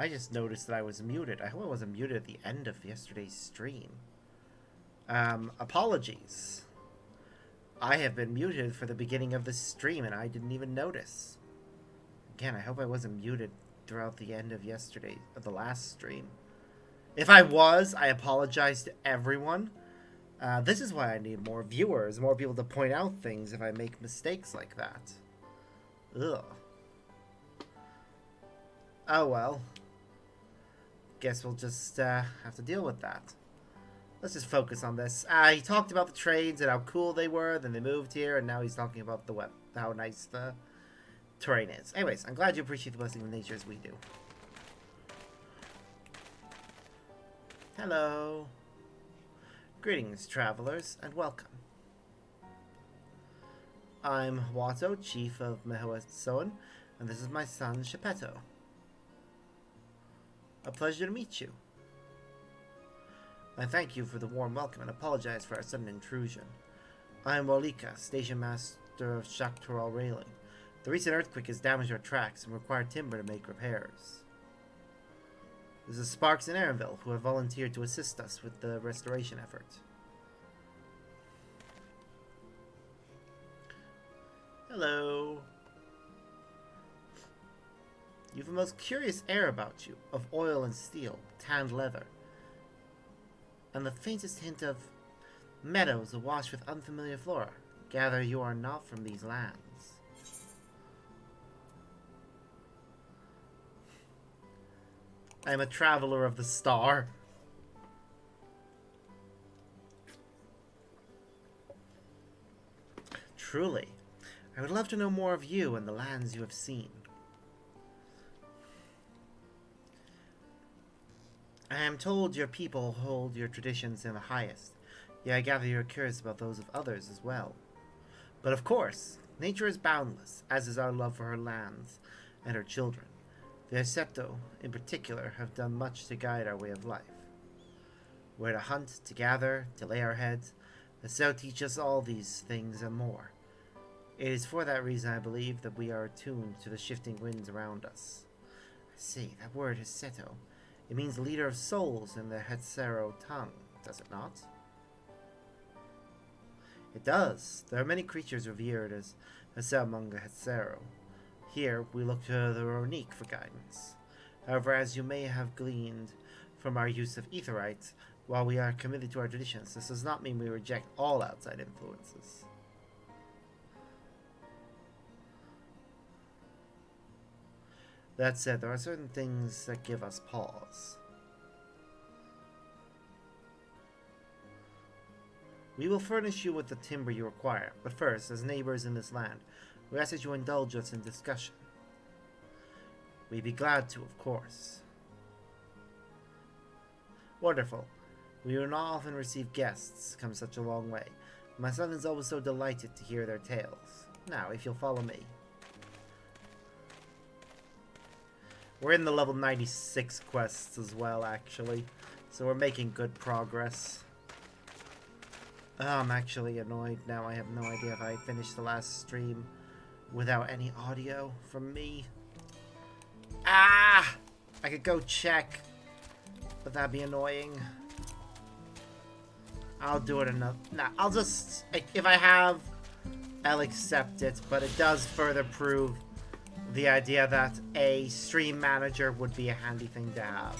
I just noticed that I was muted. I hope I wasn't muted at the end of yesterday's stream. Apologies. I have been muted for the beginning of the stream and I didn't even notice. Again, I hope I wasn't muted throughout the end of the last stream. If I was, I apologize to everyone. This is why I need more viewers, more people to point out things if I make mistakes like that. Ugh. Oh well. Guess we'll just have to deal with that. Let's just focus on this. He talked about the trades and how cool they were, then they moved here, and now he's talking about how nice the terrain is. Anyways, I'm glad you appreciate the blessing of nature as we do. Hello. Greetings, travelers, and welcome. I'm Watto, chief of Mehoasoan, and this is my son, Shepetto. A pleasure to meet you. I thank you for the warm welcome and apologize for our sudden intrusion. I am Walika, station master of Shaktoral Railing. The recent earthquake has damaged our tracks and required timber to make repairs. This is Sparks and Aaronville, who have volunteered to assist us with the restoration effort. Hello. You have a most curious air about you, of oil and steel, tanned leather, and the faintest hint of meadows awash with unfamiliar flora. Gather you are not from these lands. I am a traveler of the star. Truly, I would love to know more of you and the lands you have seen. I am told your people hold your traditions in the highest, yet I gather you are curious about those of others as well. But of course, nature is boundless, as is our love for her lands and her children. The Aceto, in particular, have done much to guide our way of life. Where to hunt, to gather, to lay our heads, the Aceto teach us all these things and more. It is for that reason I believe that we are attuned to the shifting winds around us. I see, that word Aceto. It means leader of souls in the Hetsero tongue, does it not? It does. There are many creatures revered as Hesel among the Hetsero. Here, we look to the Ronique for guidance. However, as you may have gleaned from our use of Aetherites, while we are committed to our traditions, this does not mean we reject all outside influences. That said, there are certain things that give us pause. We will furnish you with the timber you require, but first, as neighbors in this land, we ask that you indulge us in discussion. We'd be glad to, of course. Wonderful. We do not often receive guests come such a long way. My son is always so delighted to hear their tales. Now, if you'll follow me. We're in the level 96 quests as well, actually. So we're making good progress. Oh, I'm actually annoyed now. I have no idea if I finished the last stream without any audio from me. Ah! I could go check, but that'd be annoying. I'll do it another... Nah, I'll just... If I have, I'll accept it, but it does further prove the idea that a stream manager would be a handy thing to have.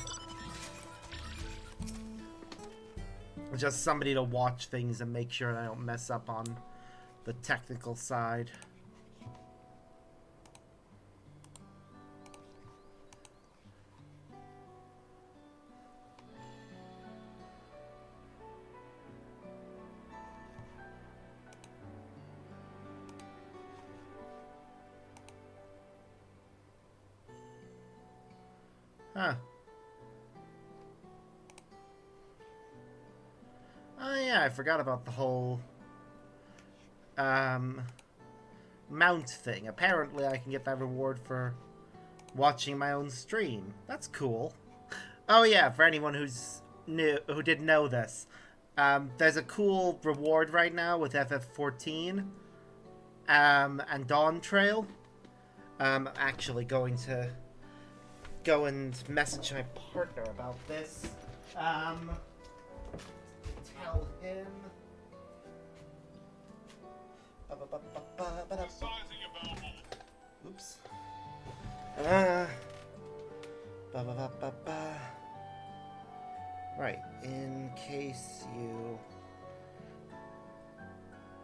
Just somebody to watch things and make sure I don't mess up on the technical side. Huh. Oh yeah, I forgot about the whole mount thing. Apparently I can get that reward for watching my own stream. That's cool. Oh yeah, for anyone who didn't know this. There's a cool reward right now with FF14 and Dawntrail. I'm actually going go and message my partner about this. Tell him. Oops. Right, in case you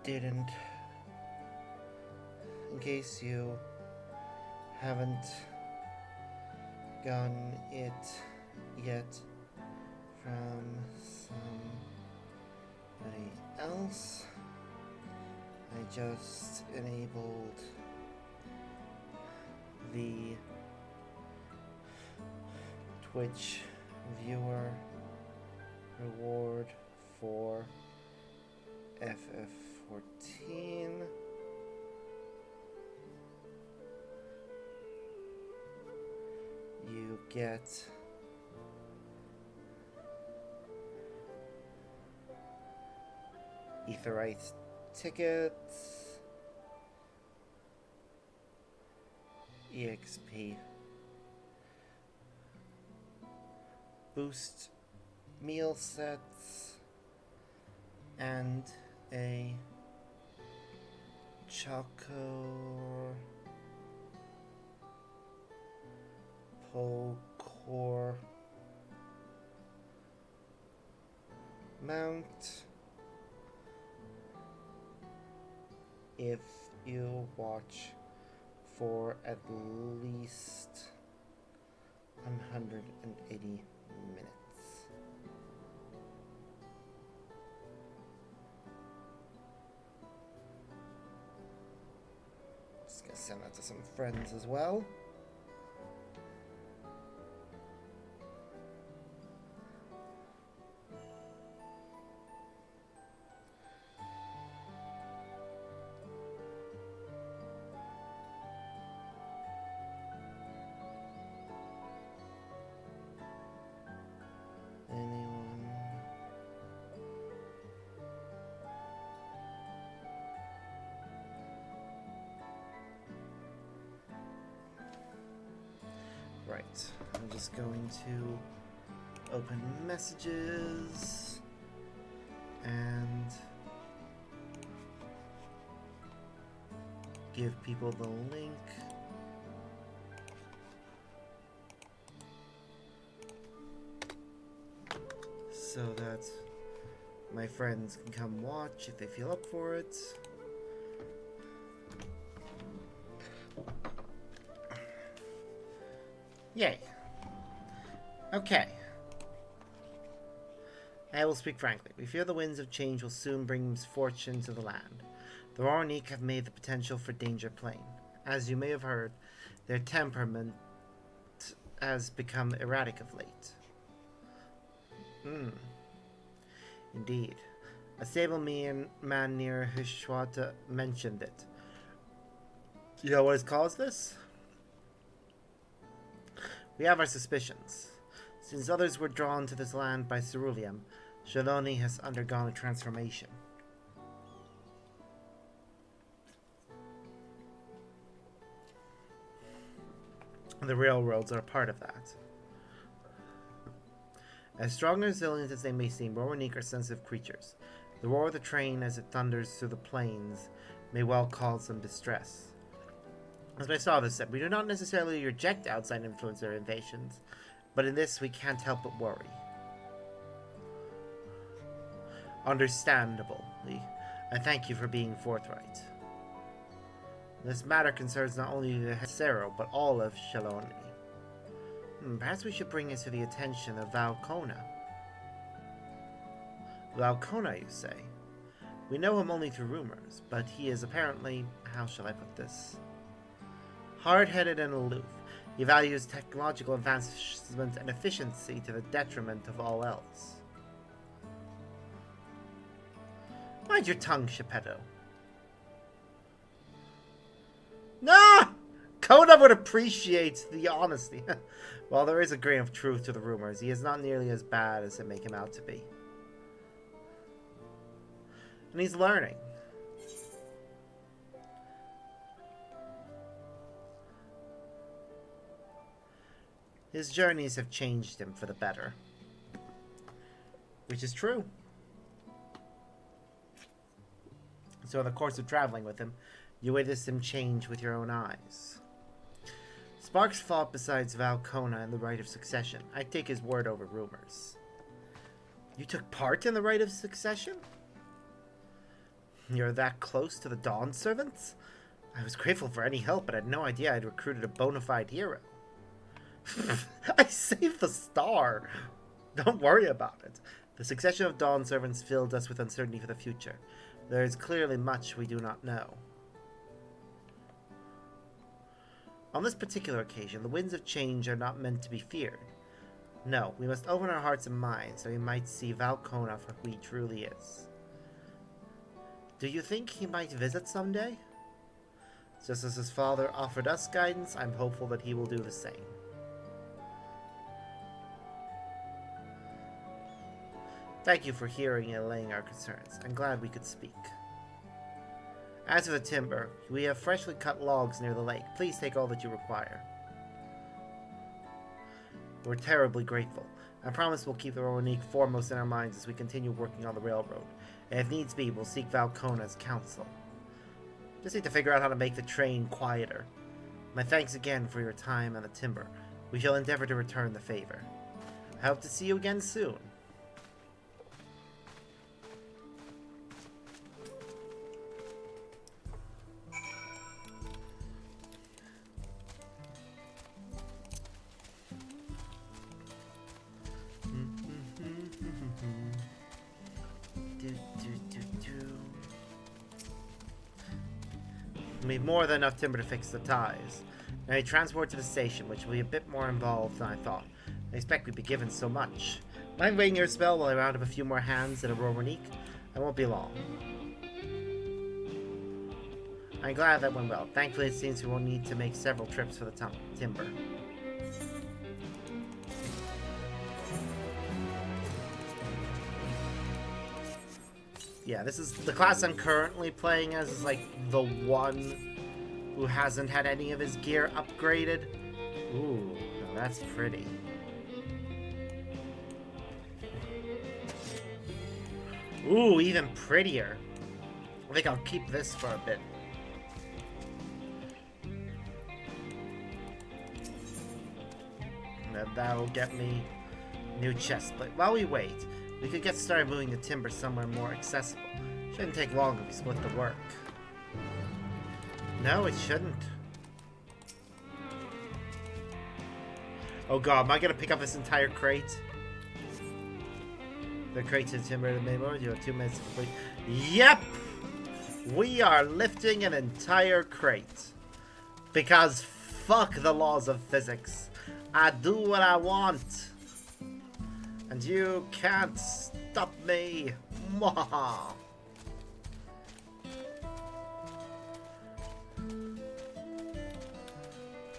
didn't, in case you haven't gotten it yet from somebody else, I just enabled the Twitch viewer reward for FF14. You get Aetheryte tickets, EXP boost meal sets, and a Choco Pocore mount if you watch for at least 180 minutes. Just gonna send that to some friends as well. Right, I'm just going to open messages and give people the link. So that my friends can come watch if they feel up for it. Yay. Okay. I will speak frankly. We fear the winds of change will soon bring misfortune to the land. The Roranique have made the potential for danger plain. As you may have heard, their temperament has become erratic of late. Indeed. A stable man near Hishwata mentioned it. Do you know what has caused this? We have our suspicions. Since others were drawn to this land by ceruleum, Shaloni has undergone a transformation. The railroads are a part of that. As strong and resilient as they may seem, Roranique are sensitive creatures. The roar of the train as it thunders through the plains may well cause them distress. As my father said, we do not necessarily reject outside influence or invasions, but in this we can't help but worry. Understandably, I thank you for being forthright. This matter concerns not only the Hesero, but all of Shaloni. Perhaps we should bring it to the attention of Valcona. Valcona, you say? We know him only through rumors, but he is apparently, how shall I put this? Hard-headed and aloof. He values technological advancement and efficiency to the detriment of all else. Mind your tongue, Geppetto. No! Kona would appreciate the honesty. While there is a grain of truth to the rumors, he is not nearly as bad as they make him out to be. And he's learning. His journeys have changed him for the better. Which is true. So in the course of traveling with him, you witnessed him change with your own eyes. Sparks fought besides Valcona in the Rite of Succession. I take his word over rumors. You took part in the Rite of Succession? You're that close to the Dawn Servants? I was grateful for any help, but I had no idea I'd recruited a bona fide hero. I saved the star! Don't worry about it. The succession of Dawn Servants filled us with uncertainty for the future. There is clearly much we do not know. On this particular occasion, the winds of change are not meant to be feared. No, we must open our hearts and minds so we might see Valcona for who he truly is. Do you think he might visit someday? Just as his father offered us guidance, I'm hopeful that he will do the same. Thank you for hearing and allaying our concerns. I'm glad we could speak. As for the timber, we have freshly cut logs near the lake. Please take all that you require. We're terribly grateful. I promise we'll keep the Ronique foremost in our minds as we continue working on the railroad. And if needs be, we'll seek Valcona's counsel. Just need to figure out how to make the train quieter. My thanks again for your time and the timber. We shall endeavor to return the favor. I hope to see you again soon. We have more than enough timber to fix the ties. Now transport to the station, which will be a bit more involved than I thought. I expect we'd be given so much. Mind waiting your spell while I round up a few more hands at a Ronique? I won't be long. I'm glad that went well. Thankfully, it seems we won't need to make several trips for the timber. Yeah, this is the class I'm currently playing as is like the one who hasn't had any of his gear upgraded. Ooh, now that's pretty. Ooh, even prettier. I think I'll keep this for a bit. And that'll get me new chestplate. While we wait, we could get started moving the timber somewhere more accessible. Shouldn't take long if we split the work. No, it shouldn't. Oh god, am I gonna pick up this entire crate? The crate to timber the main board. You have 2 minutes to complete. Yep! We are lifting an entire crate. Because fuck the laws of physics. I do what I want. And you can't stop me. Mwahaha.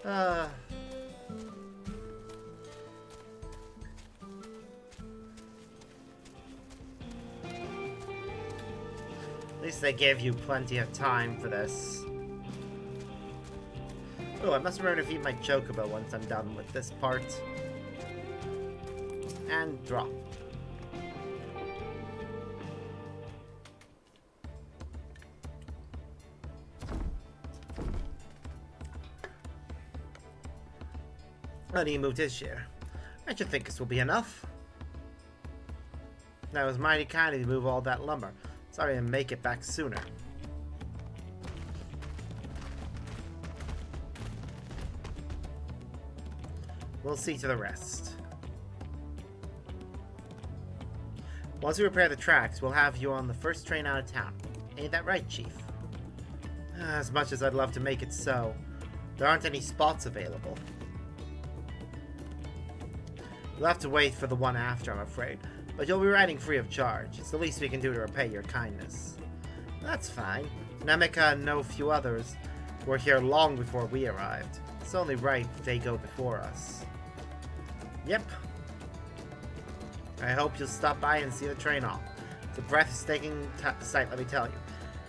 At least they gave you plenty of time for this. Oh, I must remember to feed my chocobo once I'm done with this part. And drop. And he moved his share. I should think this will be enough. That was mighty kind of you to move all that lumber. Sorry I didn't make it back sooner. We'll see to the rest. Once we repair the tracks, we'll have you on the first train out of town. Ain't that right, Chief? As much as I'd love to make it so, there aren't any spots available. You'll have to wait for the one after, I'm afraid. But you'll be riding free of charge. It's the least we can do to repay your kindness. That's fine. Nemika and no few others were here long before we arrived. It's only right they go before us. Yep. I hope you'll stop by and see the train off. It's a breathtaking sight, let me tell you.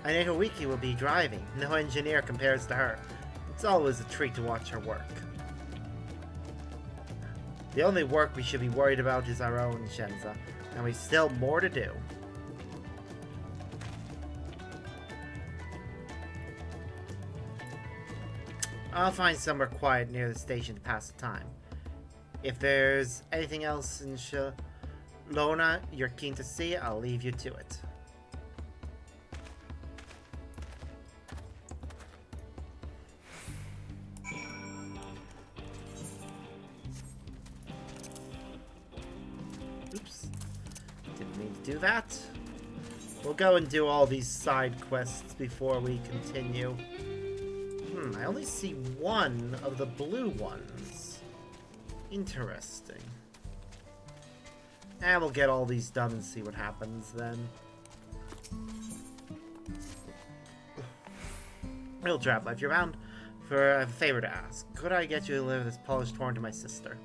Anahawiki will be driving. No engineer compares to her. It's always a treat to watch her work. The only work we should be worried about is our own, Shenza, and we've still more to do. I'll find somewhere quiet near the station to pass the time. If there's anything else in Lona you're keen to see, I'll leave you to it. Oops. Didn't mean to do that. We'll go and do all these side quests before we continue. I only see one of the blue ones. Interesting. And we'll get all these done and see what happens then. Real Traveler, if you're bound for a favor to ask, could I get you to deliver this polished horn to my sister?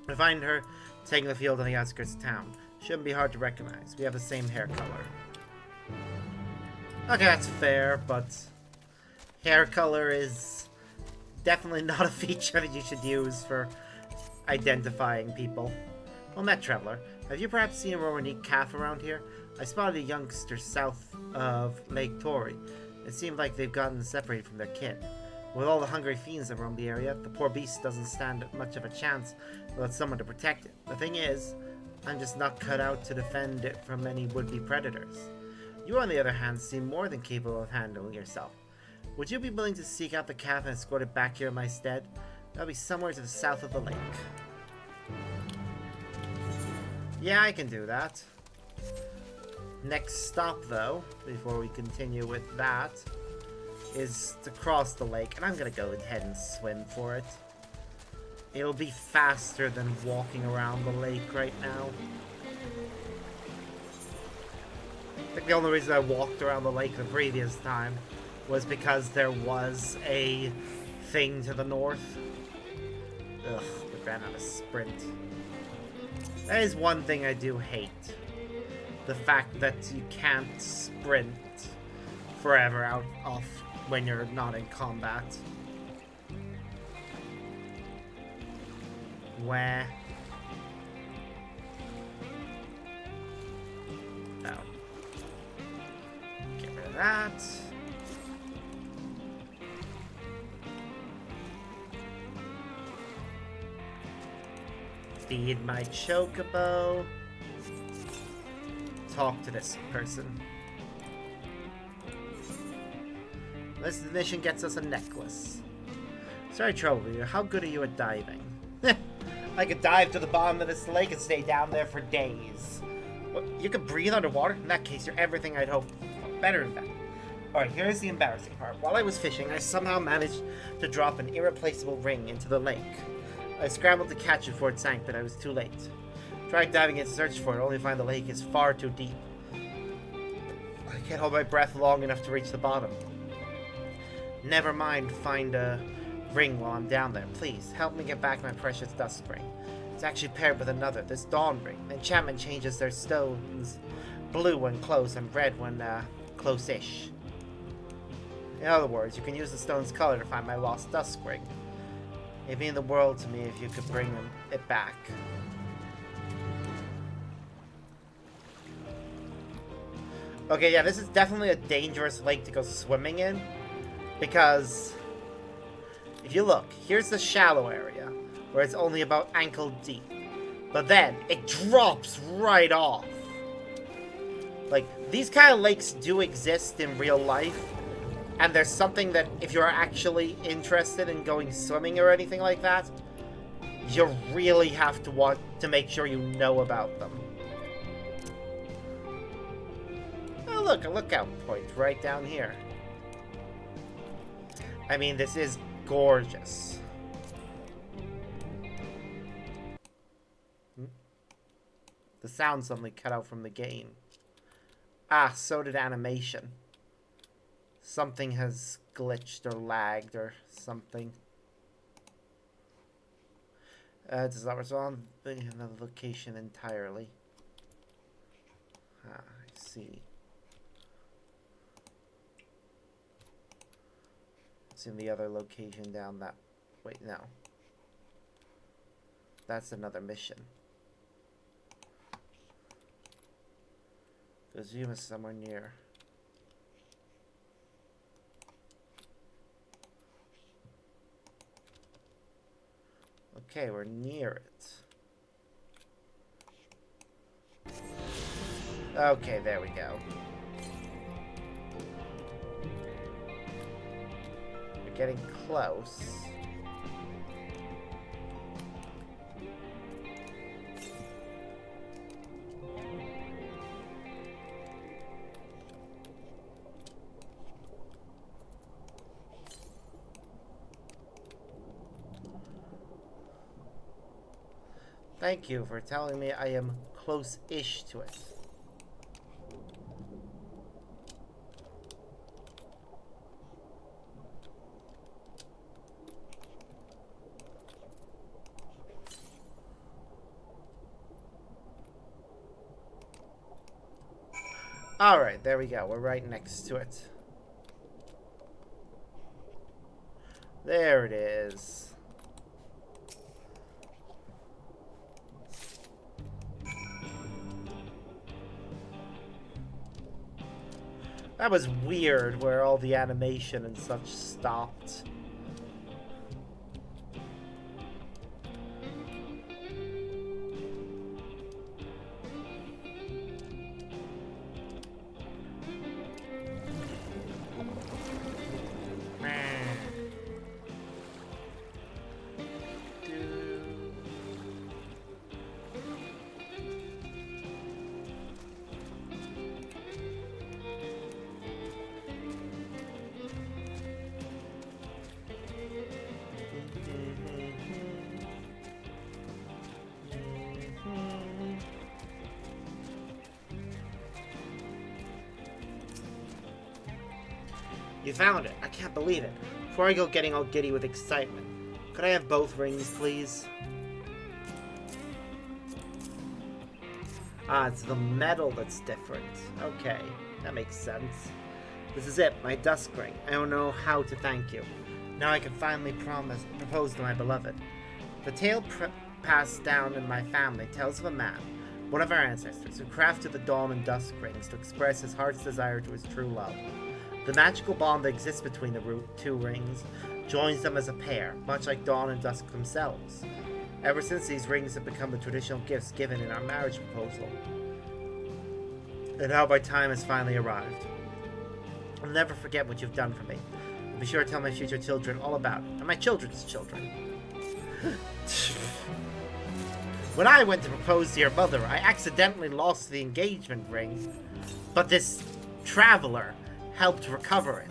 I find her taking the field on the outskirts of town. Shouldn't be hard to recognize. We have the same hair color. Okay, that's fair, but hair color is definitely not a feature that you should use for identifying people. Well met, Traveler. Have you perhaps seen a Romanique calf around here? I spotted a youngster south of Lake Tory. It seemed like they've gotten separated from their kin. With all the hungry fiends that roam the area, the poor beast doesn't stand much of a chance without someone to protect it. The thing is, I'm just not cut out to defend it from any would-be predators. You, on the other hand, seem more than capable of handling yourself. Would you be willing to seek out the calf and escort it back here in my stead? That'll be somewhere to the south of the lake. Yeah, I can do that. Next stop, though, before we continue with that, is to cross the lake, and I'm gonna go ahead and swim for it. It'll be faster than walking around the lake right now. I think the only reason I walked around the lake the previous time was because there was a thing to the north. Ugh, we ran out of sprint. That is one thing I do hate. The fact that you can't sprint forever out off when you're not in combat. Where? Oh. Get rid of that. Feed my chocobo. Talk to this person. This mission gets us a necklace. Sorry to trouble you. How good are you at diving? I could dive to the bottom of this lake and stay down there for days. What, you could breathe underwater? In that case, you're everything I'd hope for. Better than that. Alright, here's the embarrassing part. While I was fishing, I somehow managed to drop an irreplaceable ring into the lake. I scrambled to catch it before it sank, but I was too late. Tried diving in to search for it, only to find the lake is far too deep. I can't hold my breath long enough to reach the bottom. Never mind, find a ring while I'm down there. Please, help me get back my precious dust ring. It's actually paired with another, this dawn ring. The enchantment changes their stones blue when close and red when close-ish. In other words, you can use the stone's color to find my lost dust ring. It'd mean the world to me if you could bring it back. Okay, yeah, this is definitely a dangerous lake to go swimming in. Because if you look, here's the shallow area where it's only about ankle deep. But then it drops right off. Like, these kind of lakes do exist in real life. And there's something that if you're actually interested in going swimming or anything like that, you really have to want to make sure you know about them. Oh look, a lookout point right down here. I mean, this is gorgeous. The sound suddenly cut out from the game. Ah, so did animation. Something has glitched or lagged or something. Does not respond to another location entirely. Ah, I see. It's in the other location down that... Wait, no. that's another mission. The Zoom is somewhere near. Okay, we're near it. Okay, there we go. We're getting close. Thank you for telling me I am close-ish to it. Alright, there we go. We're right next to it. There it is. That was weird, where all the animation and such stopped. You found it. I can't believe it. Before I go getting all giddy with excitement, could I have both rings, please? Ah, it's the metal that's different. Okay, that makes sense. This is it, my dusk ring. I don't know how to thank you. Now I can finally propose to my beloved. The tale passed down in my family tells of a man, one of our ancestors, who crafted the dawn and dusk rings to express his heart's desire to his true love. The magical bond that exists between the two rings joins them as a pair, much like dawn and dusk themselves. Ever since, these rings have become the traditional gifts given in our marriage proposal. And now my time has finally arrived. I'll never forget what you've done for me. I'll be sure to tell my future children all about it, and my children's children. When I went to propose to your mother, I accidentally lost the engagement ring, but this traveler helped recover it.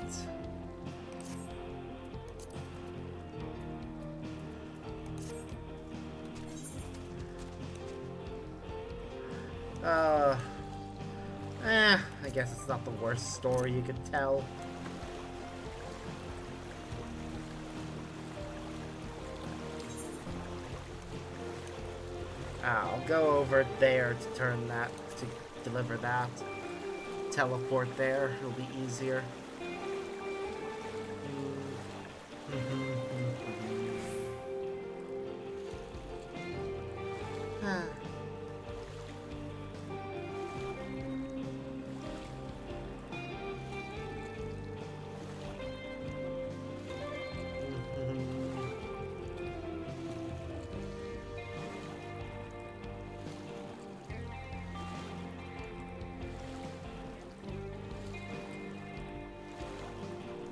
I guess it's not the worst story you could tell. I'll go over there to turn that, to deliver that. Teleport there, it'll be easier.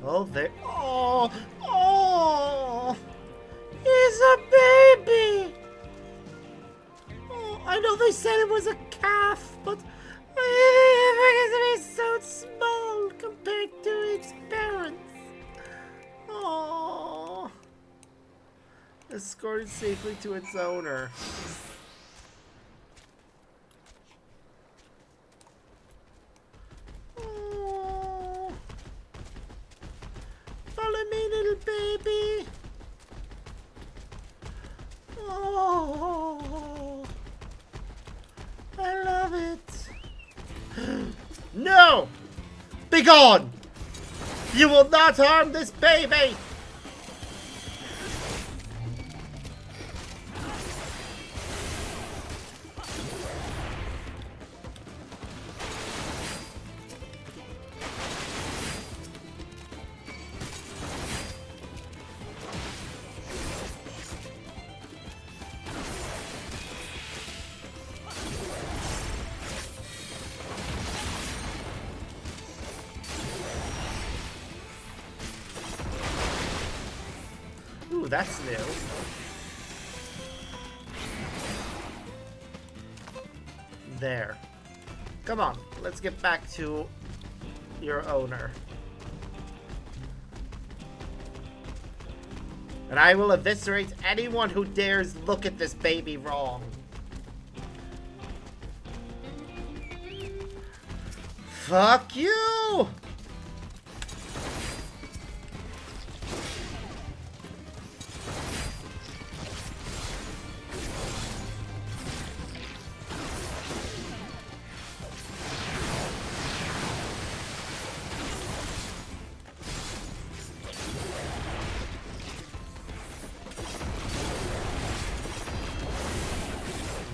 Oh, there. Oh, oh, he's a baby. Oh, I know they said it was a calf, but it's so small compared to its parents. Oh, escorted safely to its owner. Baby. Oh, I love it. No! Begone! You will not harm this baby! that's new. There. Come on, let's get back to your owner. And I will eviscerate anyone who dares look at this baby wrong. Fuck you!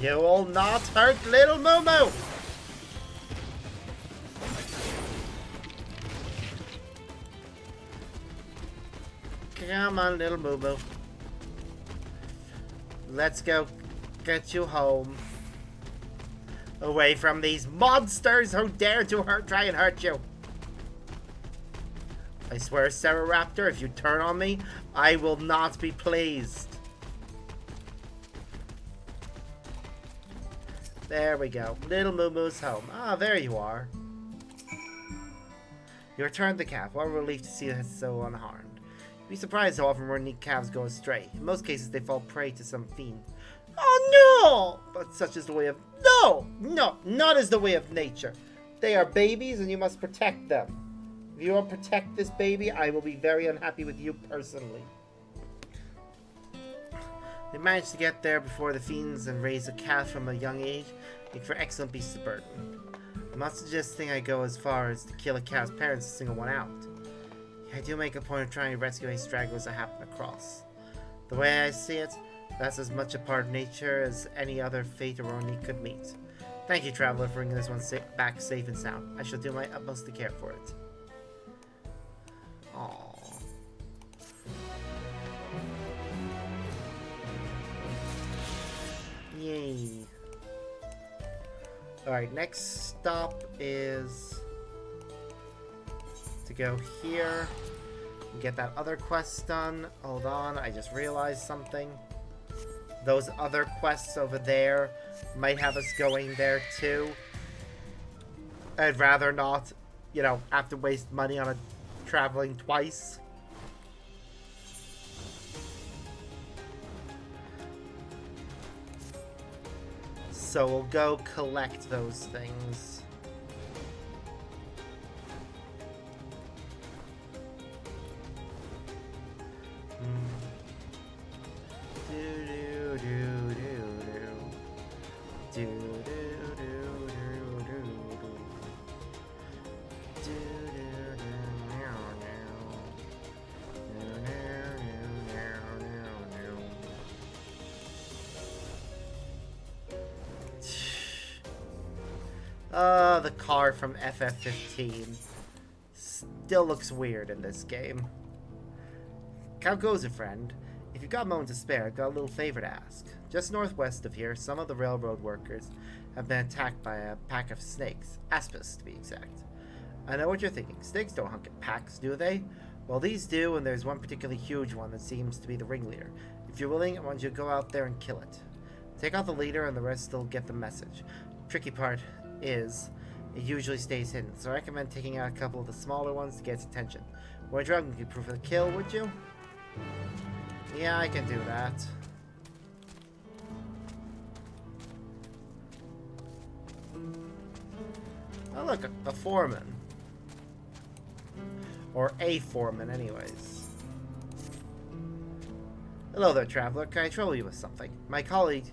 You will not hurt little Moo-Moo! Come on, little Moo-Moo. Let's go get you home. Away from these monsters who dare to try and hurt you. I swear, Ceroraptor, if you turn on me, I will not be pleased. There we go. Little Moo-Moo's home. Ah, there you are. You returned the calf. What a relief to see it so unharmed. You'd be surprised how often neat calves go astray. In most cases, they fall prey to some fiend. Oh no! But such is the way of... No! No! Not as the way of nature. They are babies and you must protect them. If you don't protect this baby, I will be very unhappy with you personally. They managed to get there before the fiends and raise a calf from a young age, make for excellent beasts of burden. I'm not suggesting I go as far as to kill a calf's parents to single one out. I do make a point of trying to rescue any stragglers I happen across. The way I see it, that's as much a part of nature as any other fate Aroni could meet. Thank you, Traveler, for bringing this one back safe and sound. I shall do my utmost to care for it. Aww. Yay. Alright, next stop is to go here and get that other quest done. Hold on, I just realized something. Those other quests over there might have us going there too. I'd rather not, you know, have to waste money on traveling twice. So we'll go collect those things. The car from XIV still looks weird in this game. How goes it, friend? If you've got a moment to spare, I've got a little favor to ask. Just northwest of here, some of the railroad workers have been attacked by a pack of snakes. Aspis, to be exact. I know what you're thinking. Snakes don't hunt in packs, do they? Well, these do, and there's one particularly huge one that seems to be the ringleader. If you're willing, I want you to go out there and kill it. Take out the leader, and the rest will get the message. Tricky part is, it usually stays hidden, so I recommend taking out a couple of the smaller ones to get its attention. When a drug would be proof of the kill, would you? Yeah, I can do that. Oh look, a foreman. Or a foreman, anyways. Hello there, traveler. Can I trouble you with something? My colleague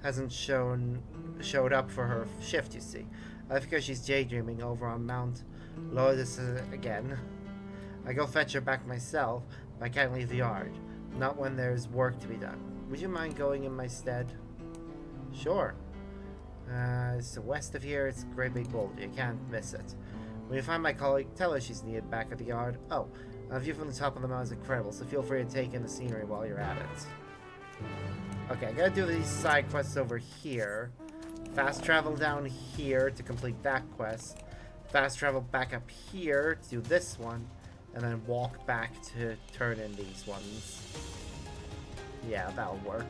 hasn't showed up for her shift, you see. I figure she's daydreaming over on Mount Lotus again. I go fetch her back myself, but I can't leave the yard. Not when there's work to be done. Would you mind going in my stead? Sure. It's west of here. It's a great big boulder. You can't miss it. When you find my colleague, tell her she's needed back at the yard. Oh, a view from the top of the mountain is incredible, so feel free to take in the scenery while you're at it. Okay, I gotta do these side quests over here. Fast travel down here to complete that quest. Fast travel back up here to do this one. And then walk back to turn in these ones. Yeah, that'll work.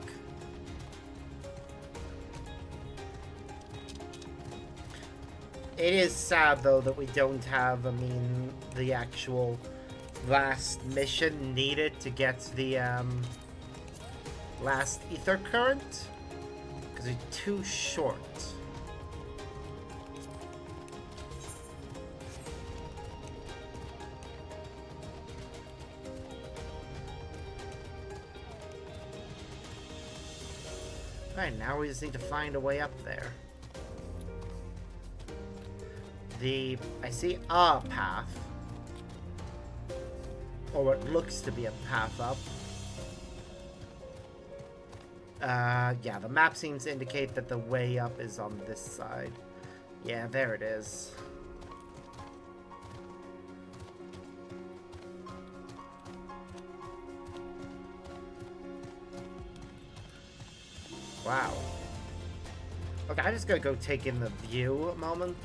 It is sad, though, that we don't have, I mean, the actual last mission needed to get the, last ether current. Because we're too short. Alright, now we just need to find a way up there. I see a path. Or what looks to be a path up. Yeah, the map seems to indicate that the way up is on this side. Yeah, there it is. Wow. Okay, I'm just gonna go take in the view a moment.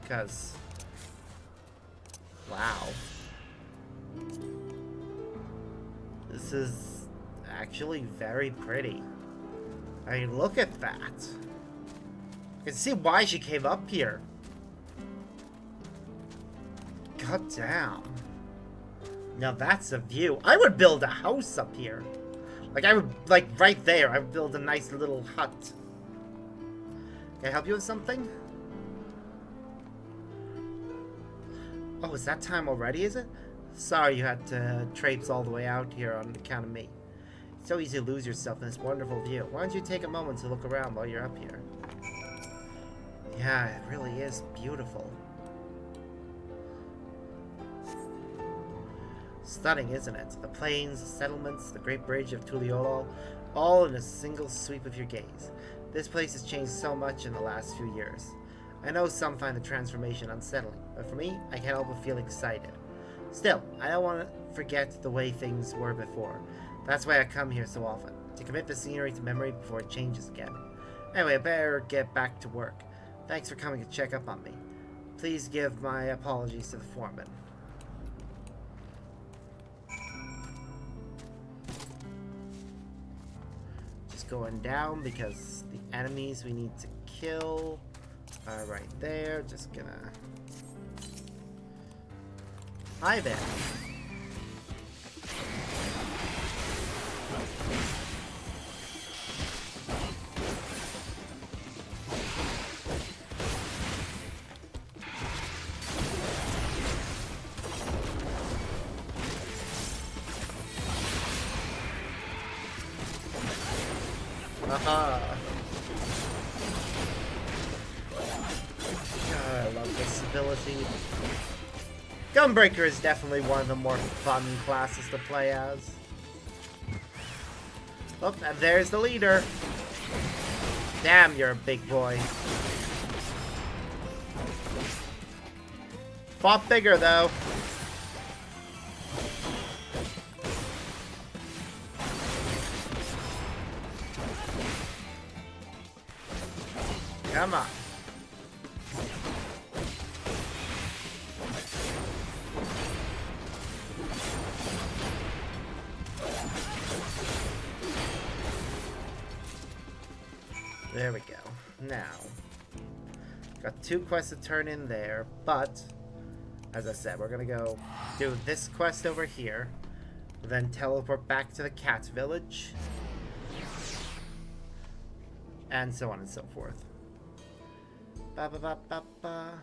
Because... wow. This is actually very pretty. I mean, look at that. I can see why she came up here. God damn. Now that's a view. I would build a house up here. Like, I would, like, right there, I would build a nice little hut. Can I help you with something? Oh, is that time already, is it? Sorry you had to traipse all the way out here on account of me. It's so easy to lose yourself in this wonderful view. Why don't you take a moment to look around while you're up here? Yeah, it really is beautiful. Stunning, isn't it? The plains, the settlements, the great bridge of Tuliolo, all in a single sweep of your gaze. This place has changed so much in the last few years. I know some find the transformation unsettling, but for me, I can't help but feel excited. Still, I don't want to forget the way things were before. That's why I come here so often, to commit the scenery to memory before it changes again. Anyway, I better get back to work. Thanks for coming to check up on me. Please give my apologies to the foreman. Just going down because the enemies we need to kill are right there. Just gonna... Hi there. Aha. God, I love this ability. Gunbreaker is definitely one of the more fun classes to play as. Oh, and there's the leader. Damn, you're a big boy. Fought bigger, though. Come on. There we go. Now, got 2 quests to turn in there, but as I said, we're gonna go do this quest over here, then teleport back to the cat village, and so on and so forth. Ba ba ba ba ba.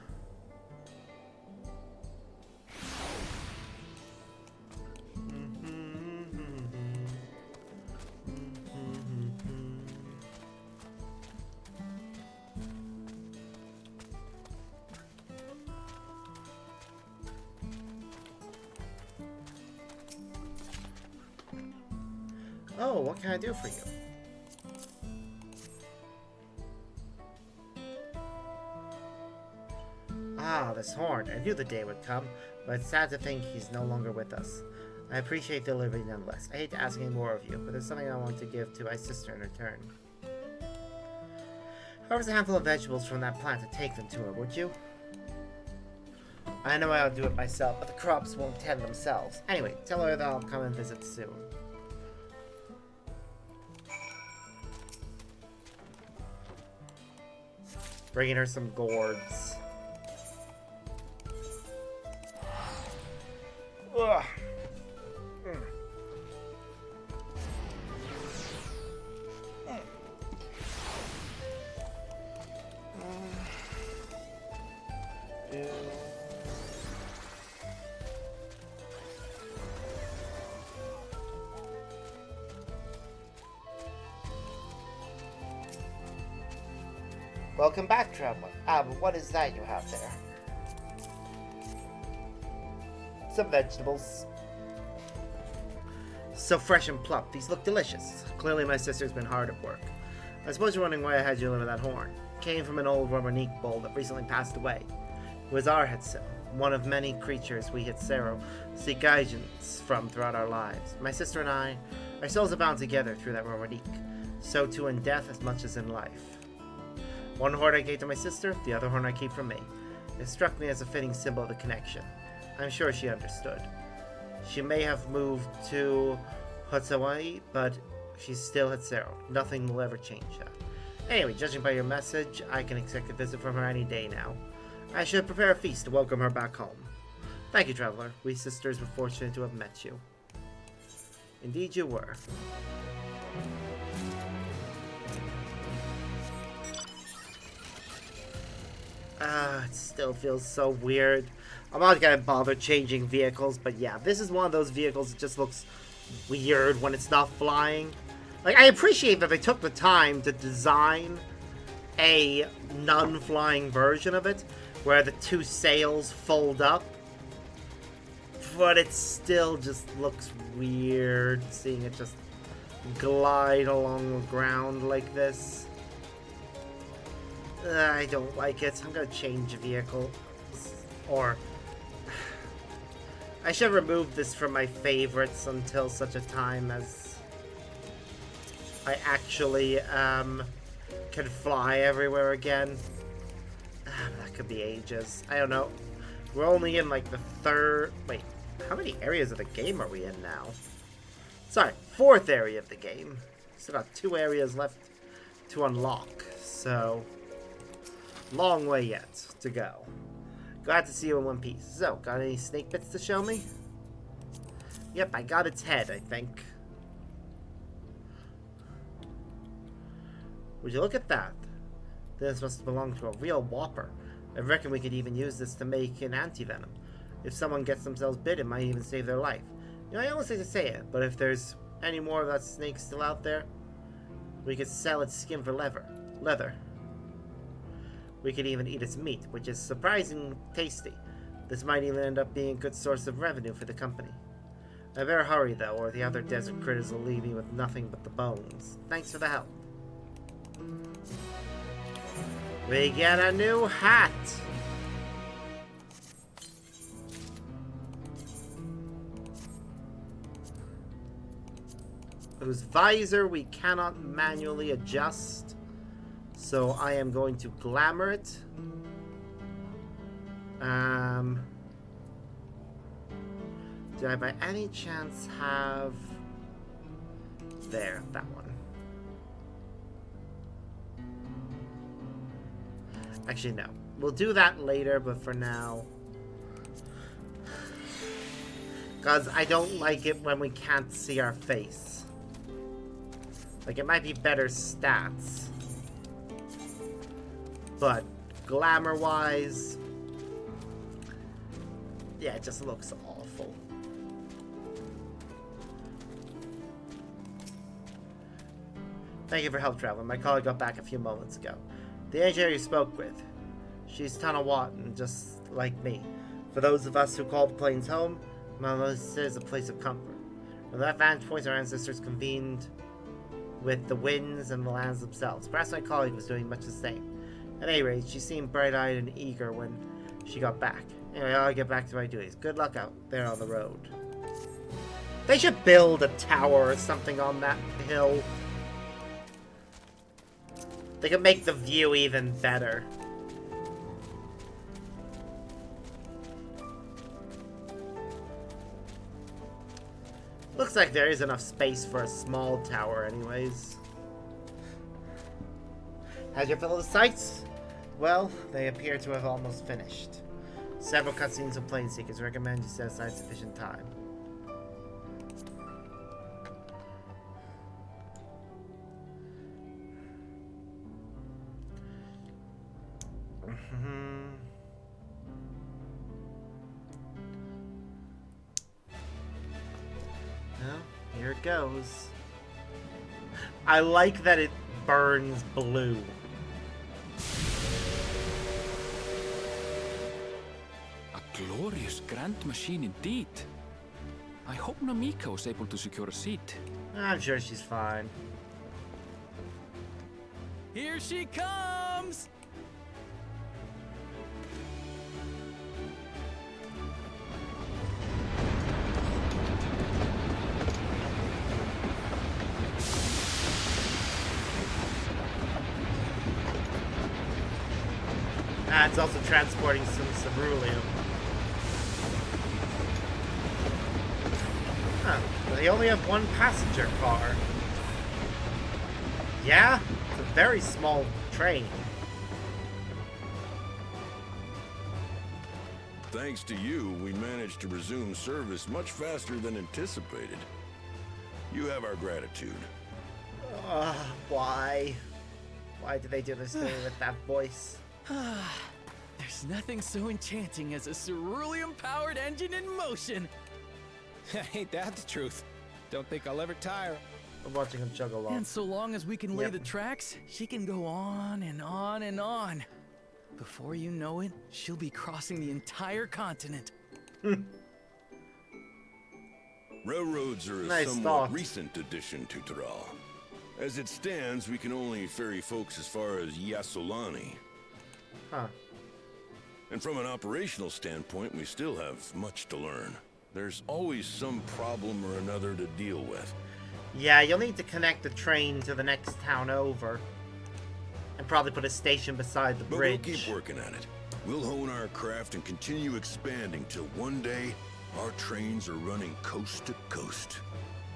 Oh, what can I do for you? Ah, this horn. I knew the day would come, but it's sad to think he's no longer with us. I appreciate the delivery nonetheless. I hate to ask any more of you, but there's something I want to give to my sister in return. Harvest a handful of vegetables from that plant and take them to her, would you? I know I'll do it myself, but the crops won't tend themselves. Anyway, tell her that I'll come and visit soon. Bringing her some gourds. Ugh. Welcome back, traveler. But what is that you have there? Some vegetables. So fresh and plump. These look delicious. Clearly my sister's been hard at work. I suppose you're wondering why I had you deliver that horn. It came from an old Romanique bull that recently passed away. It was our Hetzel, one of many creatures we Hetsero seek guidance from throughout our lives. My sister and I, our souls are bound together through that Romanique. So too in death as much as in life. One horn I gave to my sister, the other horn I keep from me. It struck me as a fitting symbol of the connection. I'm sure she understood. She may have moved to Hawaii, but she's still Hetsero. Nothing will ever change that. Anyway, judging by your message, I can expect a visit from her any day now. I should prepare a feast to welcome her back home. Thank you, traveler. We sisters were fortunate to have met you. Indeed you were. It still feels so weird. I'm not gonna bother changing vehicles, but yeah, this is one of those vehicles that just looks weird when it's not flying. Like, I appreciate that they took the time to design a non-flying version of it, where the two sails fold up, but it still just looks weird seeing it just glide along the ground like this. I don't like it. I'm gonna change a vehicle. Or I should remove this from my favorites until such a time as I actually can fly everywhere again. That could be ages. I don't know. We're only in like the third... Wait, how many areas of the game are we in now? Sorry, fourth area of the game. Still got 2 areas left to unlock, so... long way yet to go. Glad to see you in one piece. So, got any snake bits to show me? Yep, I got its head, I think. Would you look at that? This must belong to a real whopper. I reckon we could even use this to make an anti-venom. If someone gets themselves bit, it might even save their life. You know, I almost hate to say it, but if there's any more of that snake still out there, we could sell its skin for leather. We could even eat its meat, which is surprisingly tasty. This might even end up being a good source of revenue for the company. I better hurry though, or the other desert critters will leave me with nothing but the bones. Thanks for the help. We get a new hat! Whose visor we cannot manually adjust. So I am going to glamour it. Do I by any chance have... There, that one. Actually, no. We'll do that later, but for now... Because I don't like it when we can't see our face. Like, it might be better stats. But glamour-wise... yeah, it just looks awful. Thank you for help, traveler. My colleague got back a few moments ago. The engineer you spoke with. She's Tanawatan, just like me. For those of us who call the plains home, Mama is a place of comfort. From that vantage point, our ancestors convened with the winds and the lands themselves. Perhaps my colleague was doing much the same. At any rate, she seemed bright-eyed and eager when she got back. Anyway, I'll get back to my duties. Good luck out there on the road. They should build a tower or something on that hill. They could make the view even better. Looks like there is enough space for a small tower anyways. Had your fill of the sights? Well, they appear to have almost finished. Several cutscenes of Plane Seekers recommend you set aside sufficient time. Well, here it goes. I like that it burns blue. A glorious grand machine indeed. I hope Namiko is able to secure a seat. I'm sure she's fine. Here she comes! Ah, it's also transporting some ceruleum. Huh. But they only have one passenger car. Yeah? It's a very small train. Thanks to you, we managed to resume service much faster than anticipated. You have our gratitude. Why? Why did they do this to me with that voice? There's nothing so enchanting as a ceruleum-powered engine in motion. Ain't that the truth? Don't think I'll ever tire. I'm watching him chug along. And so long as we can lay the tracks, she can go on and on and on. Before you know it, she'll be crossing the entire continent. Railroads are a Nice somewhat thought. recent addition to Taral. As it stands, we can only ferry folks as far as Yasolani. Huh. And from an operational standpoint, we still have much to learn. There's always some problem or another to deal with. Yeah, you'll need to connect the train to the next town over. And probably put a station beside the But bridge. we'll keep working at it. We'll hone our craft and continue expanding till one day, our trains are running coast to coast.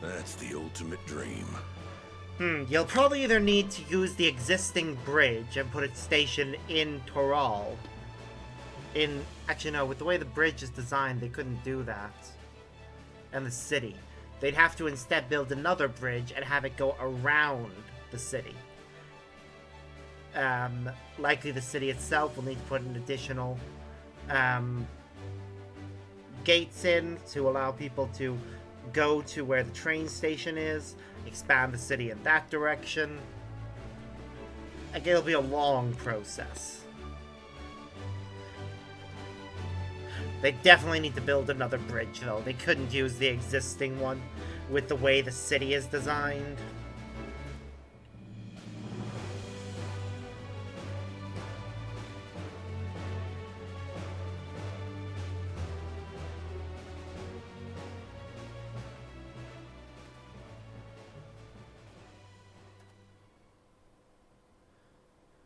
That's the ultimate dream. You'll probably either need to use the existing bridge and put a station in Toral. Actually, no, with the way the bridge is designed, they couldn't do that. And the city. They'd have to instead build another bridge and have it go around the city. Likely the city itself will need to put an additional gates in to allow people to go to where the train station is, expand the city in that direction. Again, it'll be a long process. They definitely need to build another bridge, though. They couldn't use the existing one with the way the city is designed.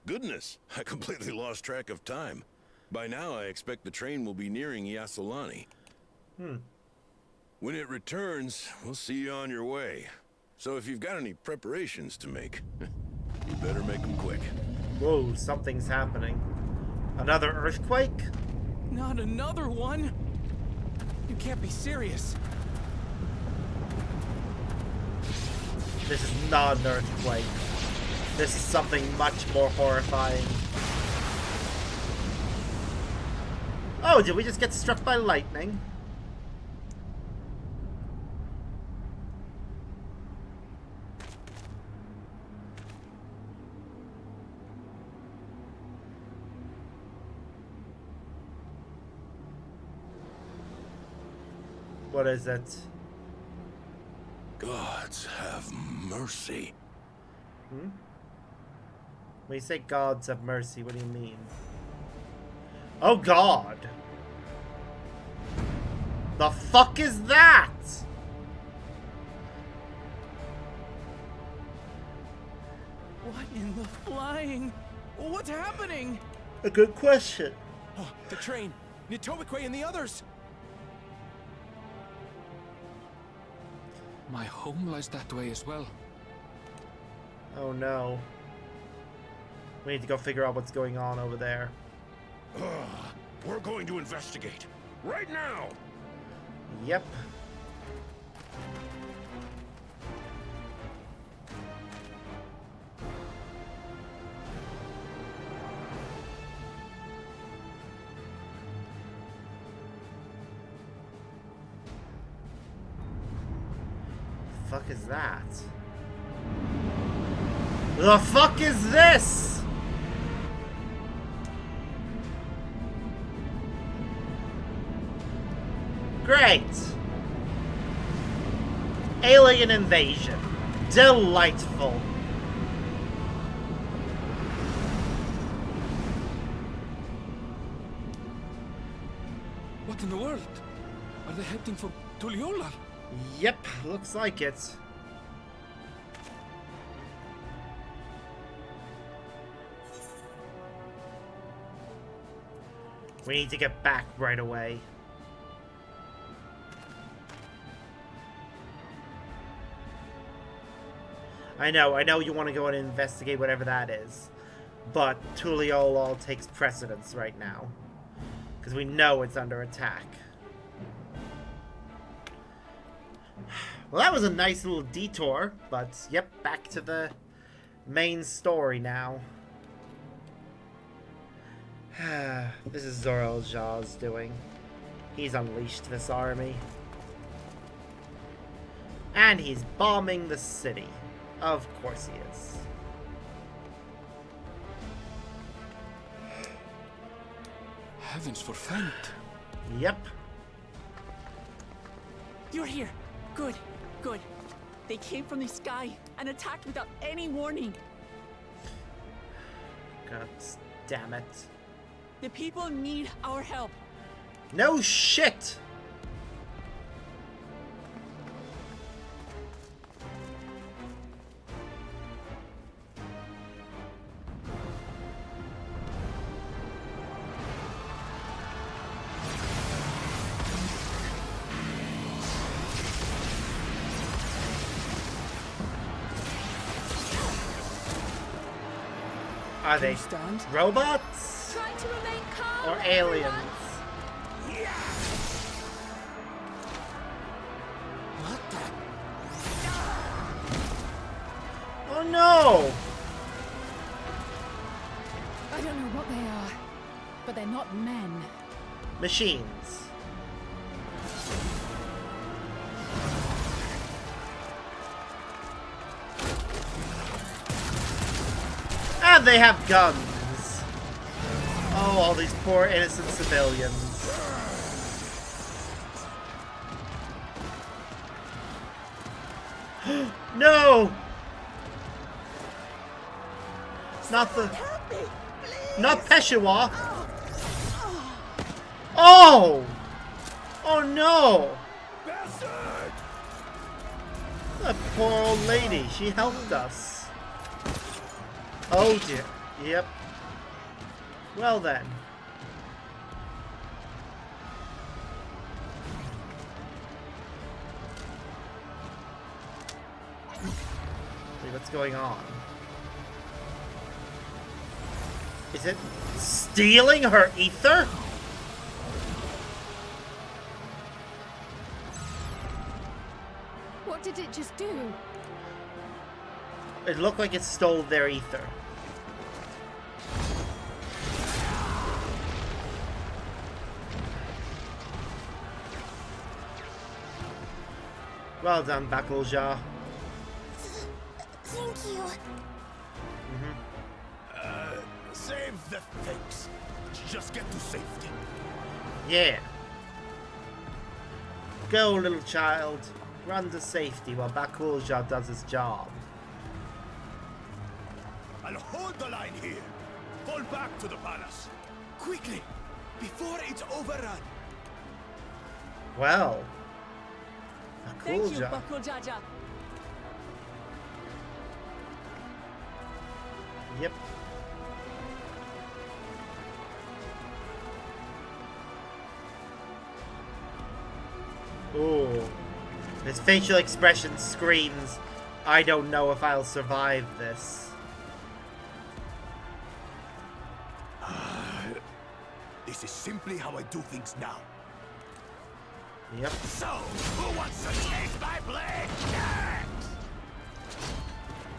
Goodness, I completely lost track of time. By now, I expect the train will be nearing Yasolani. When it returns, we'll see you on your way. So if you've got any preparations to make, you better make them quick. Whoa, something's happening. Another earthquake? Not another one! You can't be serious. This is not an earthquake. This is something much more horrifying. Oh, did we just get struck by lightning? What is it? Gods have mercy. When you say gods have mercy, what do you mean? Oh god! The fuck is that? What in the flying? What's happening? A good question. Oh, the train. Nitomikwe and the others. My home lies that way as well. Oh no. We need to go figure out what's going on over there. We're going to investigate. Right now! Yep. Fuck is that? The fuck is this? Great. Alien invasion. Delightful. What in the world? Are they heading for Tuliolal? Yep, looks like it. We need to get back right away. I know you want to go and investigate whatever that is. But Tuliolal takes precedence right now. Because we know it's under attack. Well, that was a nice little detour, but yep, back to the main story now. This is Zor-El-Jah's doing. He's unleashed this army. And he's bombing the city. Of course he is. Heavens forfend. Yep. You're here. Good, good. They came from the sky and attacked without any warning. God damn it. The people need our help. No shit! Are they Stand. robots Try to remain calm. or aliens? What the? Oh no! I don't know what they are, but they're not men. Machines. And they have guns. Oh, all these poor innocent civilians. No! Not the... Not Peshawar. Oh! Oh no! That poor old lady. She helped us. Oh dear. Yep. Well then. Wait, what's going on? Is it stealing her ether? What did it just do? It looked like it stole their ether. Well done, Bakuljah. Thank you. Save the things. Just get to safety. Yeah. Go, little child. Run to safety while Bakuljah does his job. I'll hold the line here. Fall back to the palace. Quickly, before it's overrun. Well. Thank you, Bakuljah. Bakujaja. Yep. Oh. His facial expression screams, I don't know if I'll survive this. This is simply how I do things now. Yep. So, who wants to taste my blade next?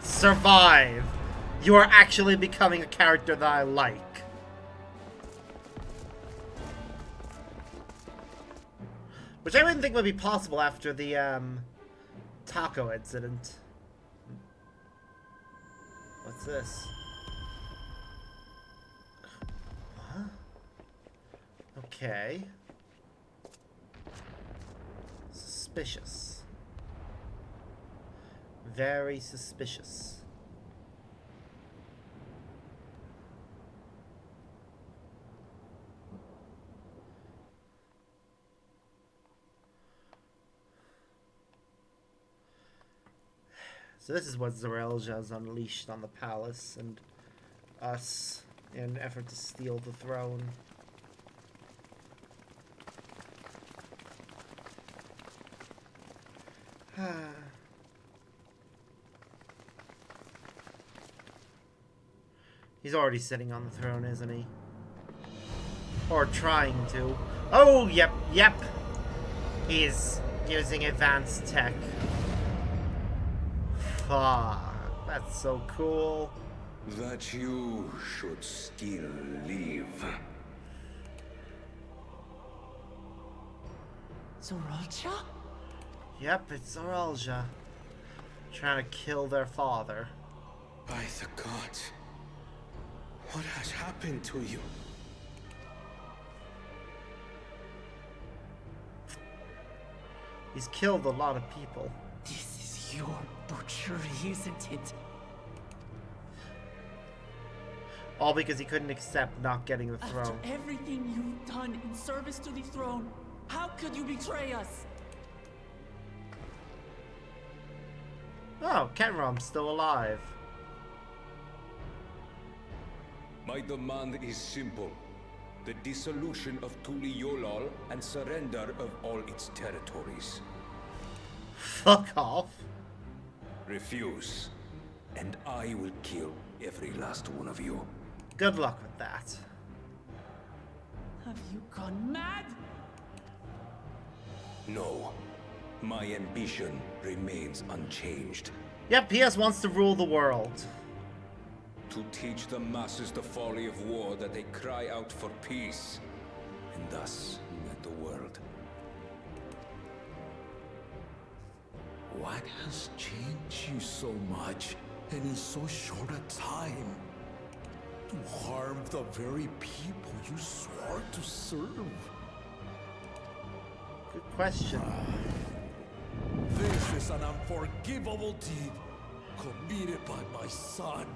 Survive. You are actually becoming a character that I like. Which I wouldn't think would be possible after the, taco incident. What's this? Huh? Okay. Suspicious. Very suspicious. So this is what Zarelja's unleashed on the palace and us in an effort to steal the throne. He's already sitting on the throne, isn't he? Or trying to. Oh, yep. He's using advanced tech. Fuck, that's so cool. That you should still live. Zoralcha? Yep, it's Zarelja. Trying to kill their father. By the gods, what has happened to you? He's killed a lot of people. This is your butchery, isn't it? All because he couldn't accept not getting the After throne. everything you've done in service to the throne, how could you betray us? Oh, Kenrom's still alive. My demand is simple. The dissolution of Tuli Yolal and surrender of all its territories. Fuck off. Refuse, and I will kill every last one of you. Good luck with that. Have you gone mad? No. My ambition remains unchanged. Yep, PS wants to rule the world. To teach the masses the folly of war, that they cry out for peace, and thus unite the world. What has changed you so much and in so short a time? To harm the very people you swore to serve? Good question. This is an unforgivable deed committed by my son.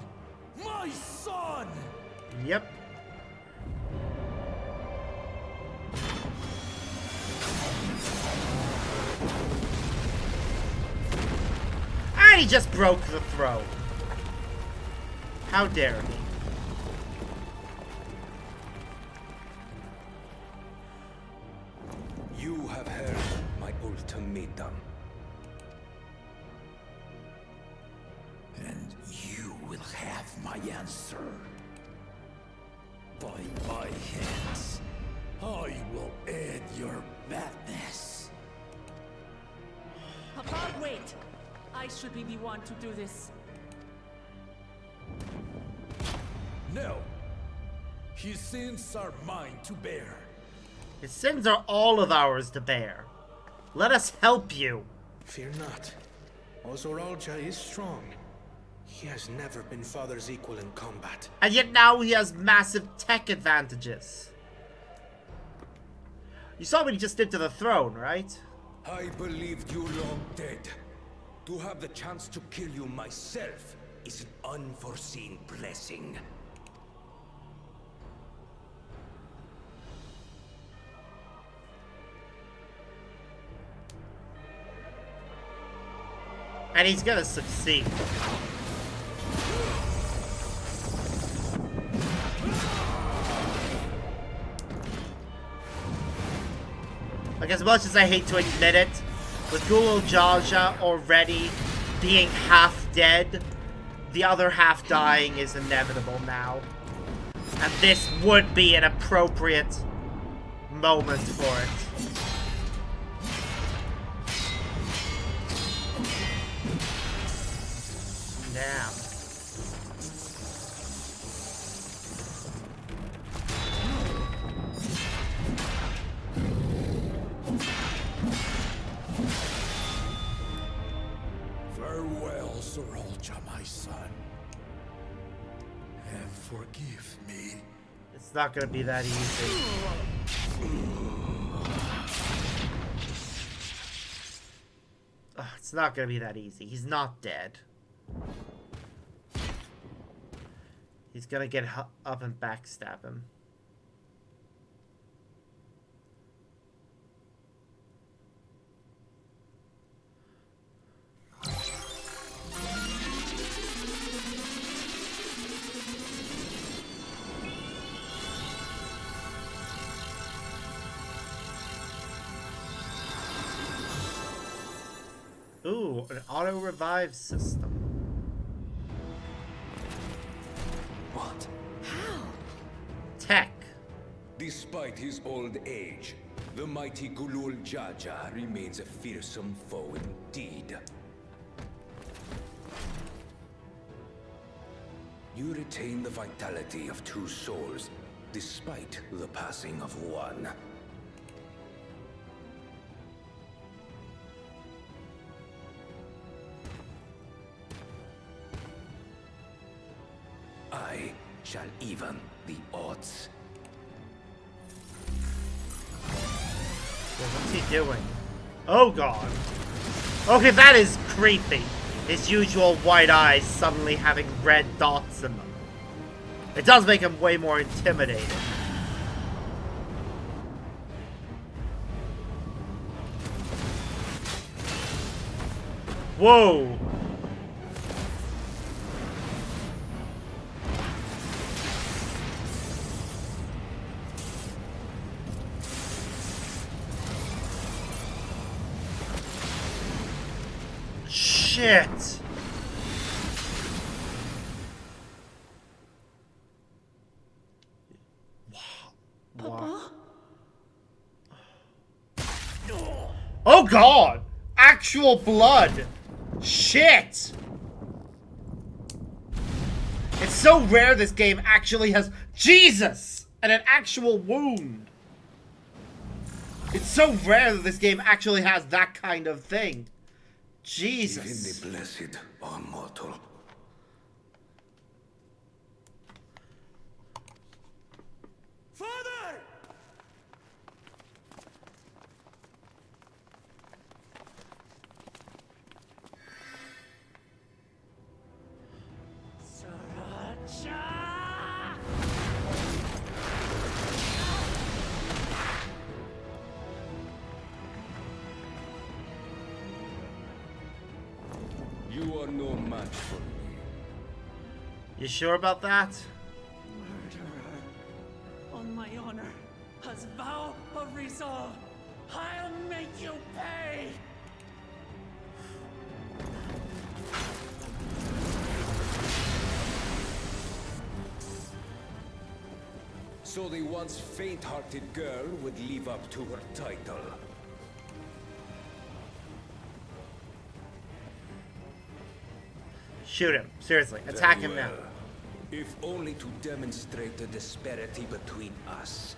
My son! Yep. And he just broke the throne. How dare he? You have heard my ultimatum. And you will have my answer. By my hands, I will end your madness. Papa, wait! I should be the one to do this. No. His sins are mine to bear. His sins are all of ours to bear. Let us help you. Fear not. Ozoralja is strong. He has never been father's equal in combat. And yet now he has massive tech advantages. You saw what he just did to the throne, right? I believed you long dead. To have the chance to kill you myself is an unforeseen blessing. And he's gonna succeed. Like, as much as I hate to admit it, With Gulul Jaja already being half dead, the other half dying is inevitable now. And this would be an appropriate moment for it. Damn. Farewell, Sorolja, my son. And forgive me. It's not gonna be that easy. Ugh, it's not gonna be that easy. He's not dead. He's gonna get up and backstab him. Ooh, an auto-revive system. What? How? Tech. Despite his old age, the mighty Gulul Jaja remains a fearsome foe indeed. You retain the vitality of two souls, despite the passing of one. I shall even the odds. Well, what's he doing? Oh god. Okay, that is creepy. His usual white eyes suddenly having red dots in them. It does make him way more intimidating. Whoa! Shit! Papa? Oh god! Actual blood! Shit! It's so rare this game actually has Jesus! And an actual wound! It's so rare that this game actually has that kind of thing. Jesus. Even the blessed are mortal. Father! You are no match for me. You sure about that? Murderer. On my honor, as vow of resolve, I'll make you pay! So the once faint-hearted girl would live up to her title. Shoot him. Seriously. Attack him now. If only to demonstrate the disparity between us,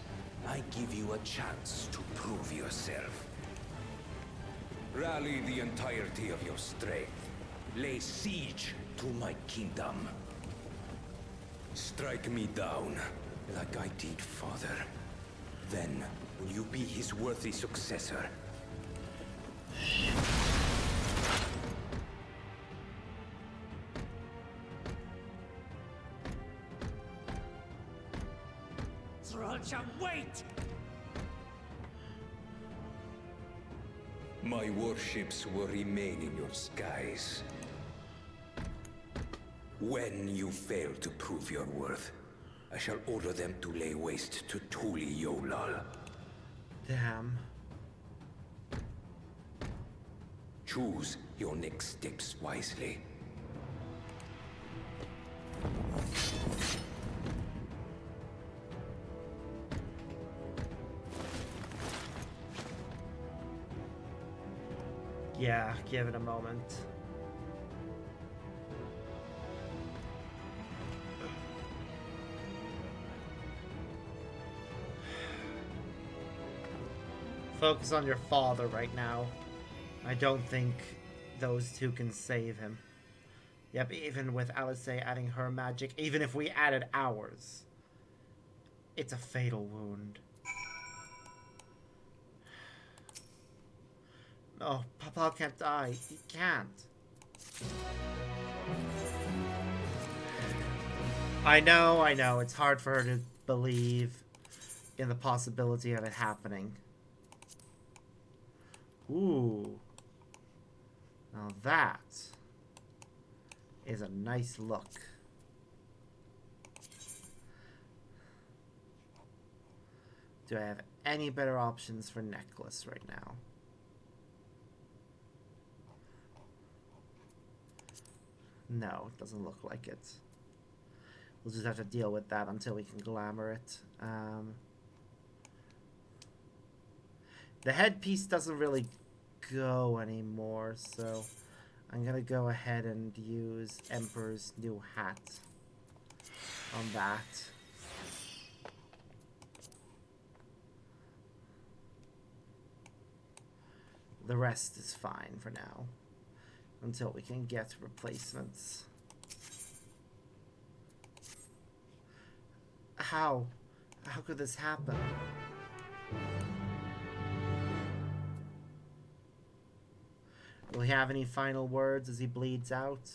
I give you a chance to prove yourself. Rally the entirety of your strength. Lay siege to my kingdom. Strike me down, like I did father. Then, will you be his worthy successor? Sorolja, wait! My warships will remain in your skies. When you fail to prove your worth, I shall order them to lay waste to Tuli Yolal. Damn. Choose your next steps wisely. Yeah, give it a moment. Focus on your father right now. I don't think those two can save him. Yep, even with Alice adding her magic, even if we added ours, it's a fatal wound. No, Papa can't die. He can't. I know. It's hard for her to believe in the possibility of it happening. Ooh. Now that is a nice look. Do I have any better options for necklace right now? No, it doesn't look like it. We'll just have to deal with that until we can glamour it. The headpiece doesn't really go anymore, so I'm gonna go ahead and use Emperor's new hat on that. The rest is fine for now, until we can get replacements. How? How could this happen? Will he have any final words as he bleeds out?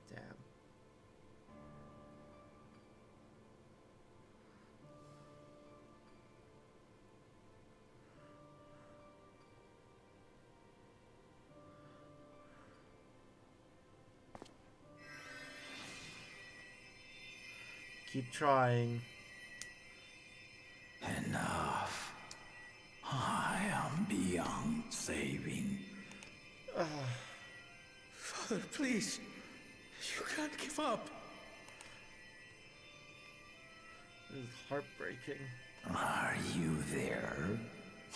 Damn. Keep trying. Enough. I am beyond saving. Father, please. You can't give up. This is heartbreaking. Are you there,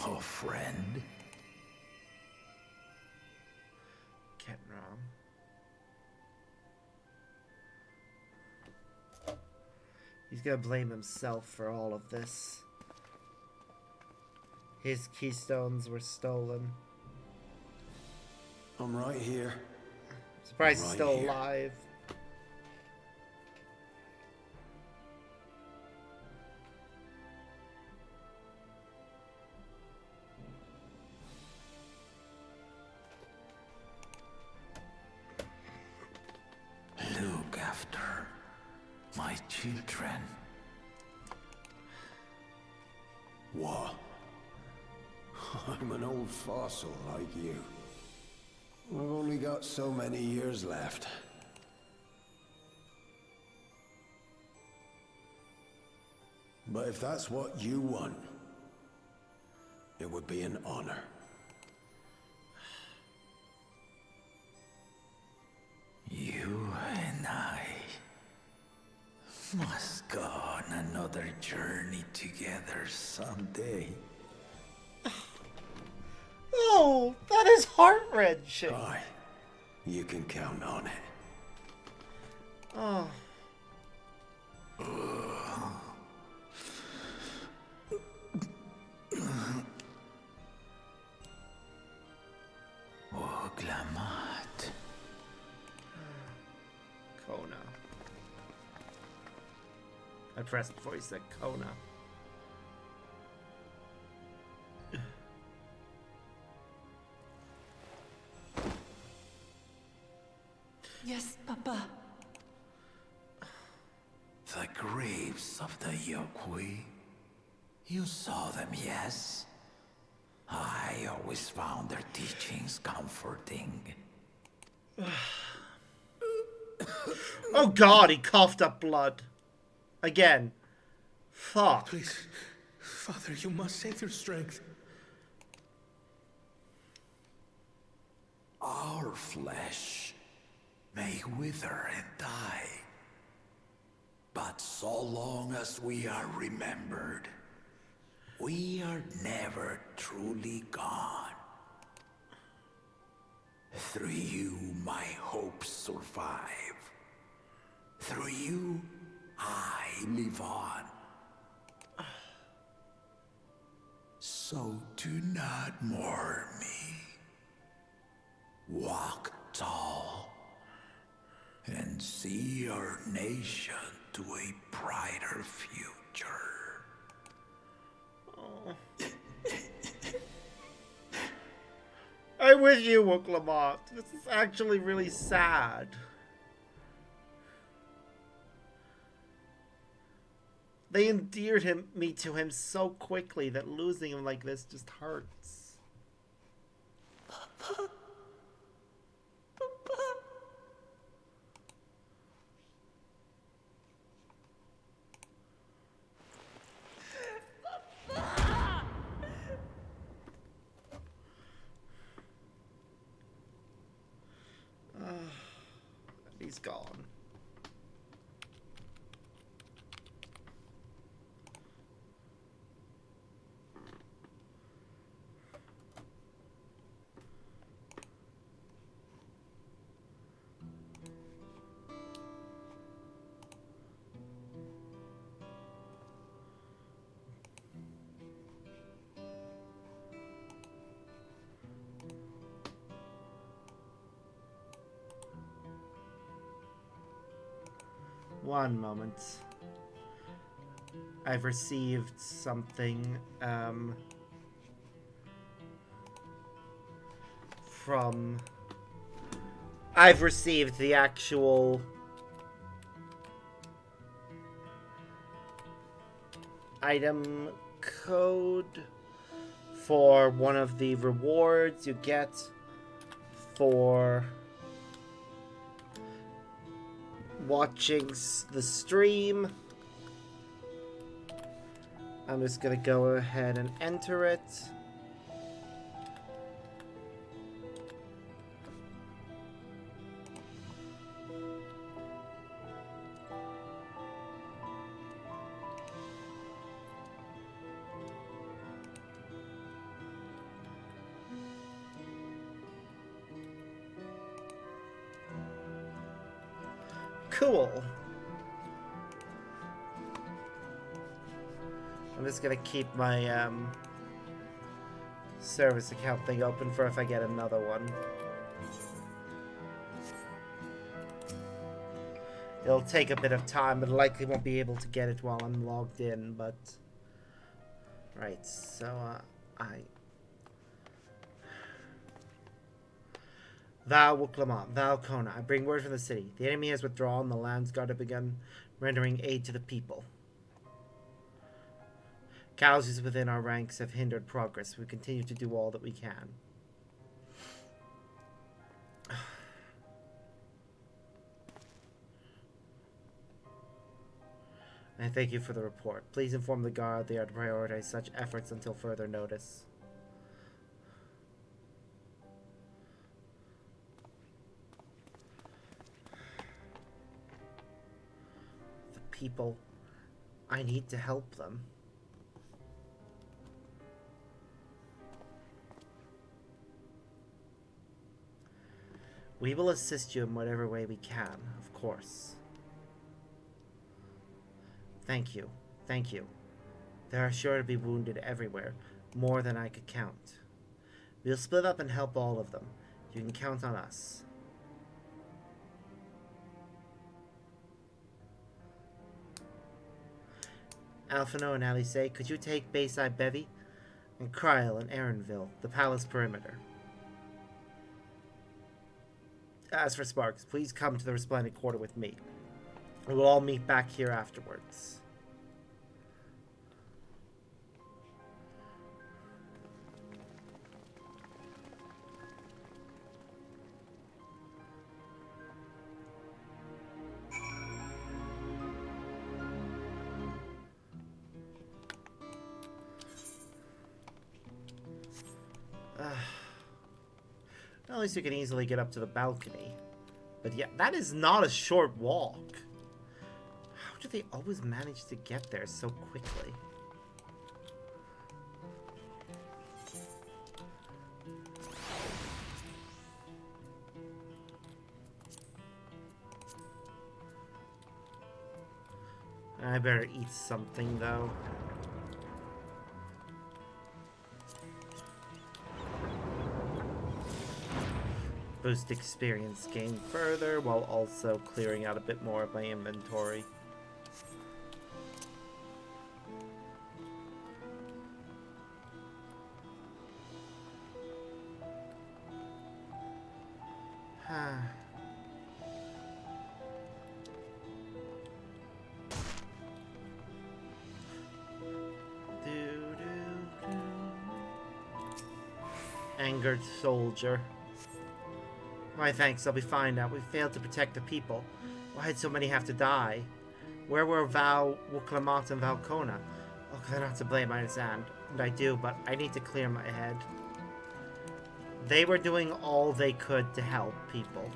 oh friend? Ketram. He's gonna blame himself for all of this. His keystones were stolen. I'm right here. Surprised he's still alive. Look after my children. What? I'm an old fossil like you. I've only got so many years left. But if that's what you want, it would be an honor. You and I must go on another journey together someday. Oh, that is heart-wrenching. Aye, you can count on it. Oh. Oh, Glamat. Kona. I pressed before he said Kona. Yes, Papa. The graves of the Yokwi. You saw them, yes? I always found their teachings comforting. Oh God, he coughed up blood. Again. Fuck. Please, Father, you must save your strength. Our flesh may wither and die, but so long as we are remembered, we are never truly gone. Through you, my hopes survive. Through you, I live on. So do not mourn me. Walk tall and see our nation to a brighter future. Oh. I'm with you, Wooklamont. This is actually really sad. They endeared me to him so quickly that losing him like this just hurts. Papa. Papa. He's gone. One moment. I've received something from... I've received the actual item code for one of the rewards you get for watching the stream. I'm just gonna go ahead and enter it. Cool. I'm just gonna keep my service account thing open for if I get another one. It'll take a bit of time, but likely won't be able to get it while I'm logged in, but... Right, so, Thou Wooklamont, thou Kona, I bring word from the city. The enemy has withdrawn, the land's guard have begun rendering aid to the people. Casualties within our ranks have hindered progress. We continue to do all that we can. I thank you for the report. Please inform the guard they are to prioritize such efforts until further notice. The people. I need to help them. We will assist you in whatever way we can, of course. Thank you. Thank you. There are sure to be wounded everywhere, more than I could count. We'll split up and help all of them. You can count on us. Alphino and Alice, could you take Bayside Bevy? And Kryl and Aaronville, the palace perimeter. As for Sparks, please come to the Resplendent Quarter with me. We will all meet back here afterwards. least we can easily get up to the balcony. But yeah, that is not a short walk. How do they always manage to get there so quickly? I better eat something, though. Boost experience gain further, while also clearing out a bit more of my inventory. Angered soldier. My thanks, I'll be fine now. We failed to protect the people. Why did so many have to die? Where were Val, Wuklamat, and Valkona? Oh, they're not to blame, I understand. And I do, but I need to clear my head. They were doing all they could to help people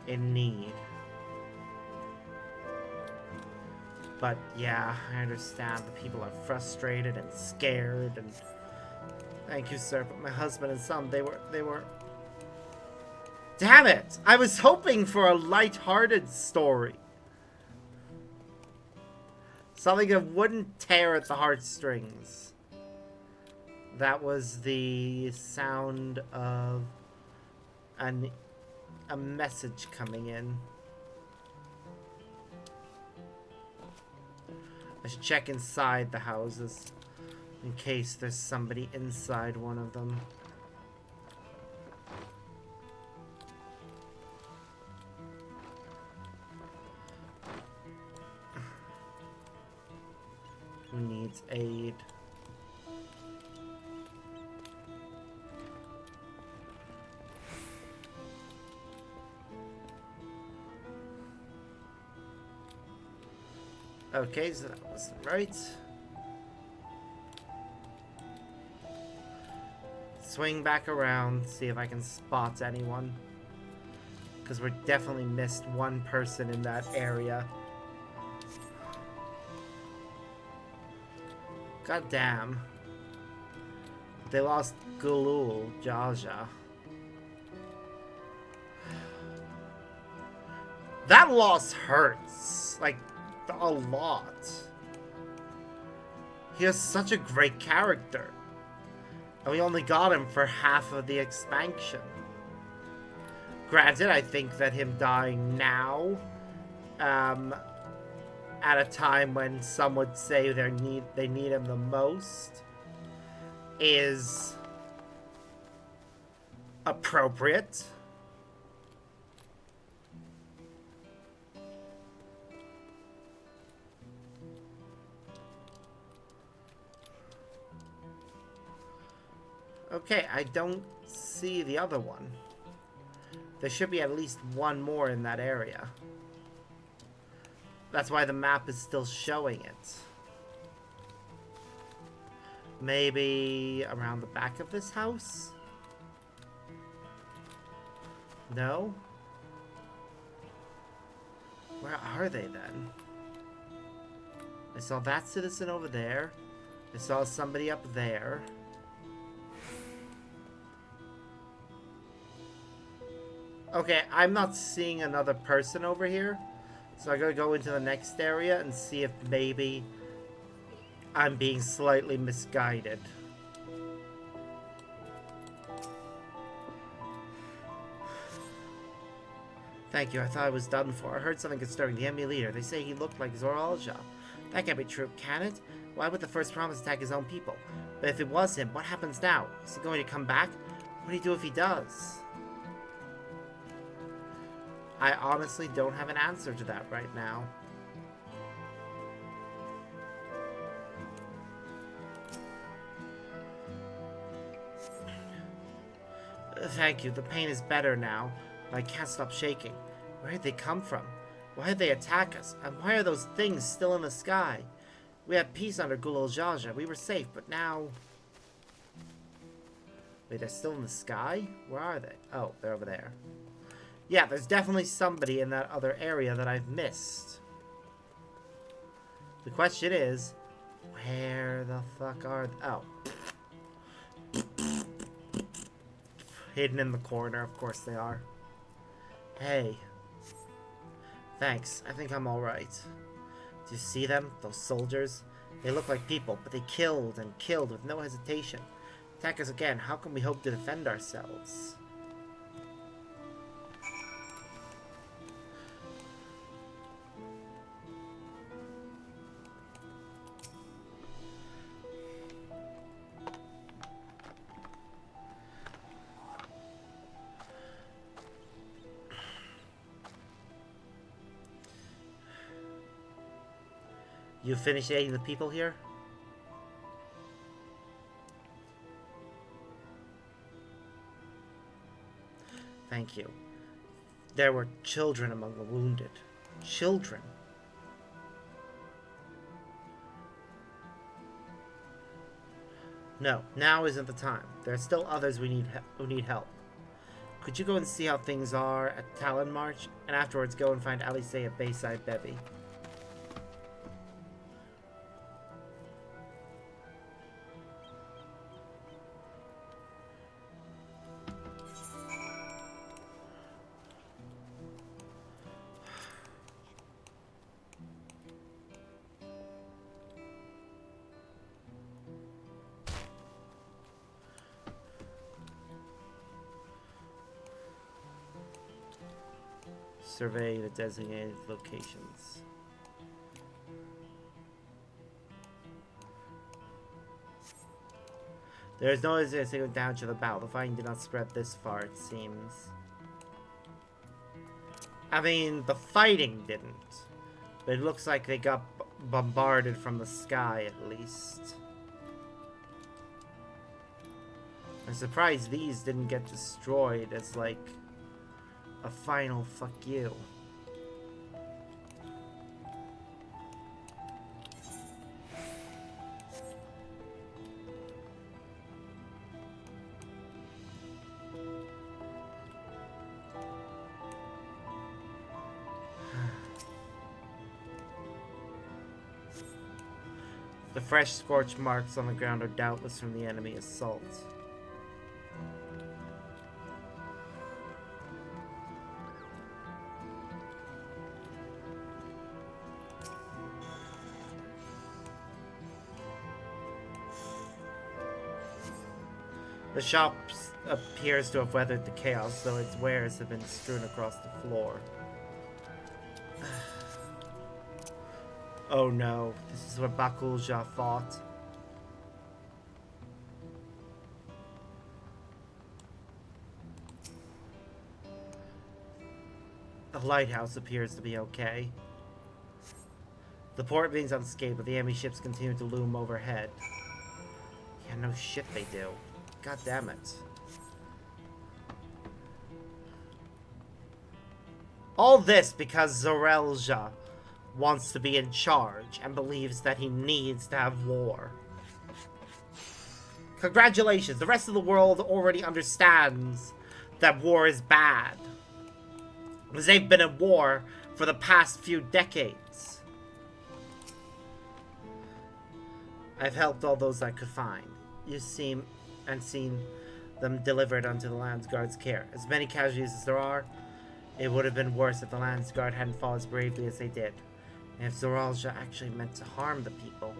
in need. But yeah, I understand the people are frustrated and scared and... Thank you, sir, but my husband and son, they were... Damn it! I was hoping for a light-hearted story. Something that wouldn't tear at the heartstrings. That was the sound of a message coming in. I should check inside the houses in case there's somebody inside one of them. Who needs aid? Okay, so that wasn't right. Swing back around, see if I can spot anyone. Because we're definitely missed one person in that area. God damn. They lost Gulul Jaja. That loss hurts. Like, a lot. He has such a great character. And we only got him for half of the expansion. Granted, I think that him dying now, at a time when some would say they need him the most, is appropriate. Okay, I don't see the other one. There should be at least one more in that area. That's why the map is still showing it. Maybe around the back of this house? No? Where are they then? I saw that citizen over there. I saw somebody up there. Okay, I'm not seeing another person over here. So I gotta go into the next area and see if maybe I'm being slightly misguided. Thank you, I thought I was done for. I heard something concerning the enemy leader. They say he looked like Zoralja. That can't be true, can it? Why would the first promise attack his own people? But if it was him, what happens now? Is he going to come back? What do you do if he does? I honestly don't have an answer to that right now. Thank you, the pain is better now, but I can't stop shaking. Where did they come from? Why did they attack us? And why are those things still in the sky? We had peace under Gulul Jaja. We were safe, but now... Wait, they're still in the sky? Where are they? Oh, they're over there. Yeah, there's definitely somebody in that other area that I've missed. The question is, where the fuck are they? Oh. Hidden in the corner, of course they are. Hey. Thanks, I think I'm alright. Do you see them? Those soldiers? They look like people, but they killed and killed with no hesitation. Attack us again, how can we hope to defend ourselves? You finished aiding the people here? Thank you. There were children among the wounded. Children? No, now isn't the time. There are still others who need help. Could you go and see how things are at Talon March, and afterwards go and find Alice at Bayside Bevy? Survey the designated locations. There is no evidence to go down to the battle. The fighting did not spread this far, it seems. I mean, the fighting didn't. But it looks like they got bombarded from the sky, at least. I'm surprised these didn't get destroyed as, like, a final fuck you. The fresh scorch marks on the ground are doubtless from the enemy assault. The shop appears to have weathered the chaos, though its wares have been strewn across the floor. Oh no, this is where Bakulja fought. The lighthouse appears to be okay. The port remains unscathed, but the enemy ships continue to loom overhead. Yeah, no shit they do. God damn it. All this because Zorelja wants to be in charge and believes that he needs to have war. Congratulations, the rest of the world already understands that war is bad. Because they've been at war for the past few decades. I've helped all those I could find. You seem and seen them delivered unto the Landsguard's care. As many casualties as there are, it would have been worse if the Landsguard hadn't fought as bravely as they did. And if Zoralja actually meant to harm the people,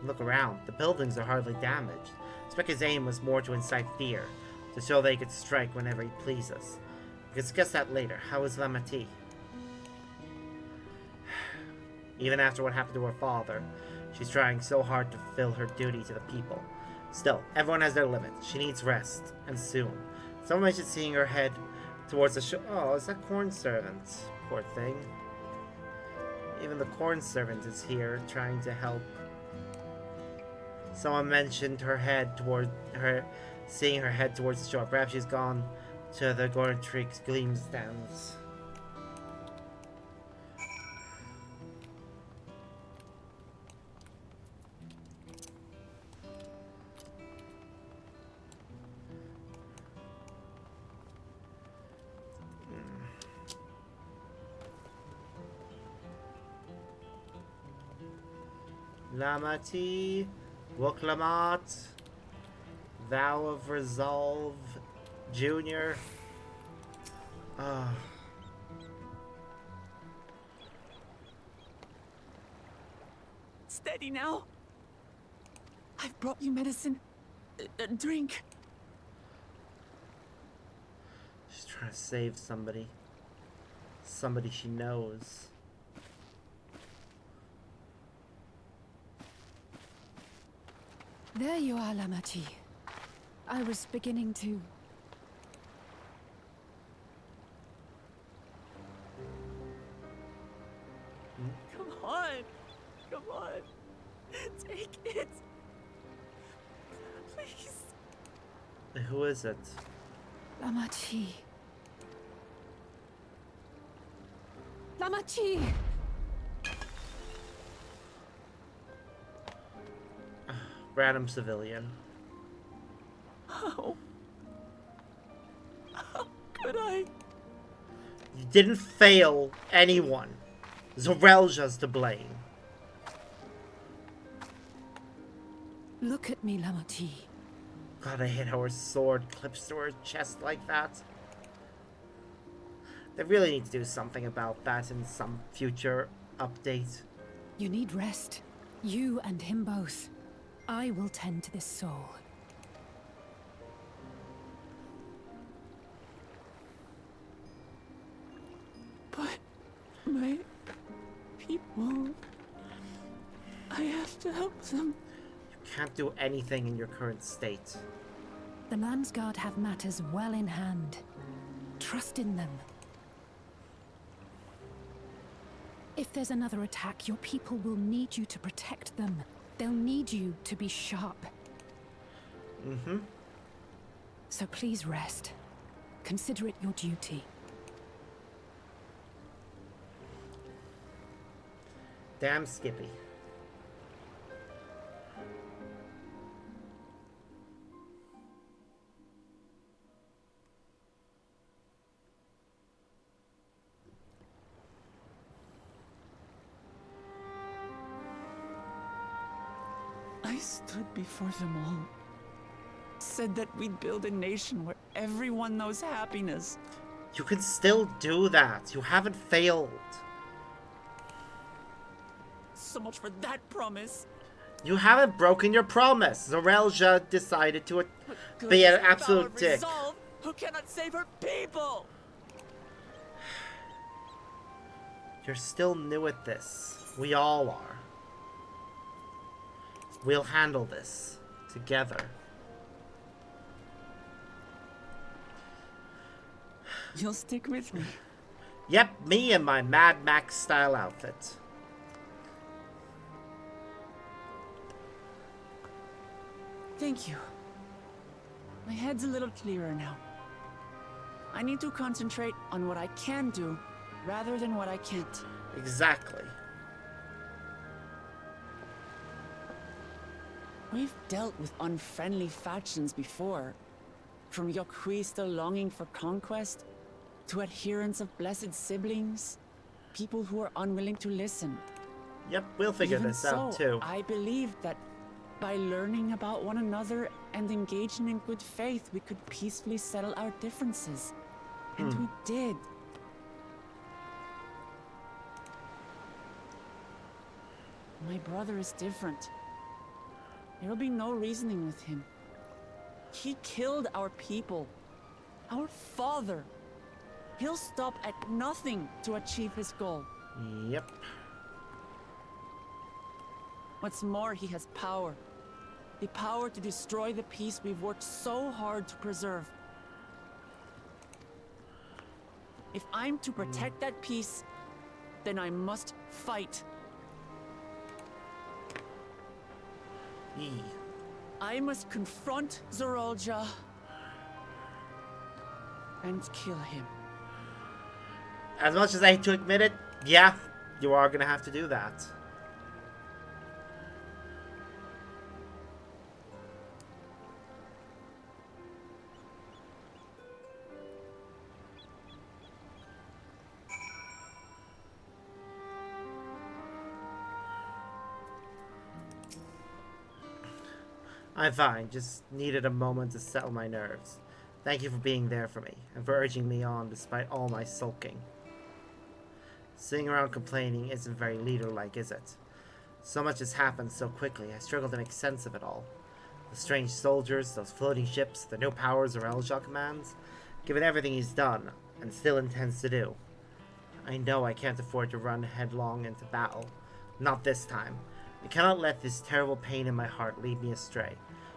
look around, the buildings are hardly damaged. I expect his aim was more to incite fear, to show they could strike whenever he pleases. We can discuss that later. How is Lamati? Even after what happened to her father, she's trying so hard to fulfill her duty to the people. Still, everyone has their limits. She needs rest, and soon. Someone mentioned seeing her head towards the shore. Oh, is that corn servant? Poor thing. Even the corn servant is here, trying to help. Someone mentioned her head toward her, seeing her head towards the shore. Perhaps she's gone to the Gortrix Gleam stands. Lamati, Woklamat, Vow of Resolve, Junior. Steady now. I've brought you medicine. A drink. She's trying to save somebody. Somebody she knows. There you are, Lamachi. I was beginning to... Come on. Come on. Take it. Please. Who is it? Lamachi. Lamachi! Random civilian. How could I? You didn't fail anyone. Zorelja's to blame. Look at me, Lamachi. God, I hate how her sword clips to her chest like that. They really need to do something about that in some future update. You need rest. You and him both. I will tend to this soul. But my people... I have to help them. You can't do anything in your current state. The Landsguard have matters well in hand. Trust in them. If there's another attack, your people will need you to protect them. They'll need you to be sharp. Mm-hmm. So please rest. Consider it your duty. Damn Skippy. I stood before them all. Said that we'd build a nation where everyone knows happiness. You can still do that. You haven't failed. So much for that promise. You haven't broken your promise. Zorelja decided to be an absolute dick. Resolve, who cannot save her people. You're still new at this. We all are. We'll handle this together. You'll stick with me. Yep, me and my Mad Max style outfit. Thank you. My head's a little clearer now. I need to concentrate on what I can do rather than what I can't. Exactly. We've dealt with unfriendly factions before. From Yokhui still longing for conquest, to adherents of blessed siblings, people who are unwilling to listen. Yep, we'll figure Even this out too. I believe that by learning about one another and engaging in good faith, we could peacefully settle our differences. And we did. My brother is different. There will be no reasoning with him. He killed our people. Our father. He'll stop at nothing to achieve his goal. Yep. What's more, he has power. The power to destroy the peace we've worked so hard to preserve. If I'm to protect that peace, then I must fight. I must confront Zorolja and kill him. As much as I hate to admit it, yeah, you are gonna have to do that. I'm fine, just needed a moment to settle my nerves. Thank you for being there for me, and for urging me on despite all my sulking. Sitting around complaining isn't very leader-like, is it? So much has happened so quickly, I struggle to make sense of it all. The strange soldiers, those floating ships, the new powers Zorelja commands. Given everything he's done, and still intends to do. I know I can't afford to run headlong into battle. Not this time. I cannot let this terrible pain in my heart lead me astray.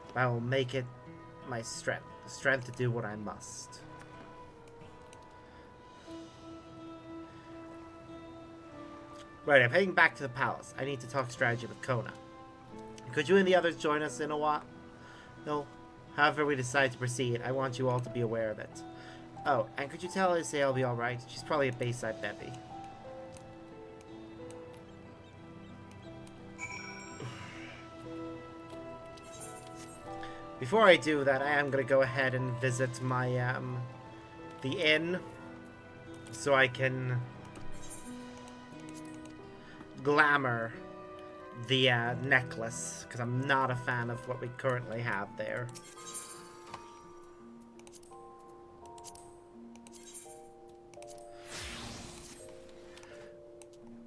But I will make it my strength. The strength to do what I must. Right, I'm heading back to the palace. I need to talk strategy with Kona. Could you and the others join us in a while? No. However we decide to proceed, I want you all to be aware of it. Oh, and could you tell Issei I'll be alright? She's probably a Bayside bevy. Before I do that, I am going to go ahead and visit my, the inn. So I can glamour the necklace, because I'm not a fan of what we currently have there.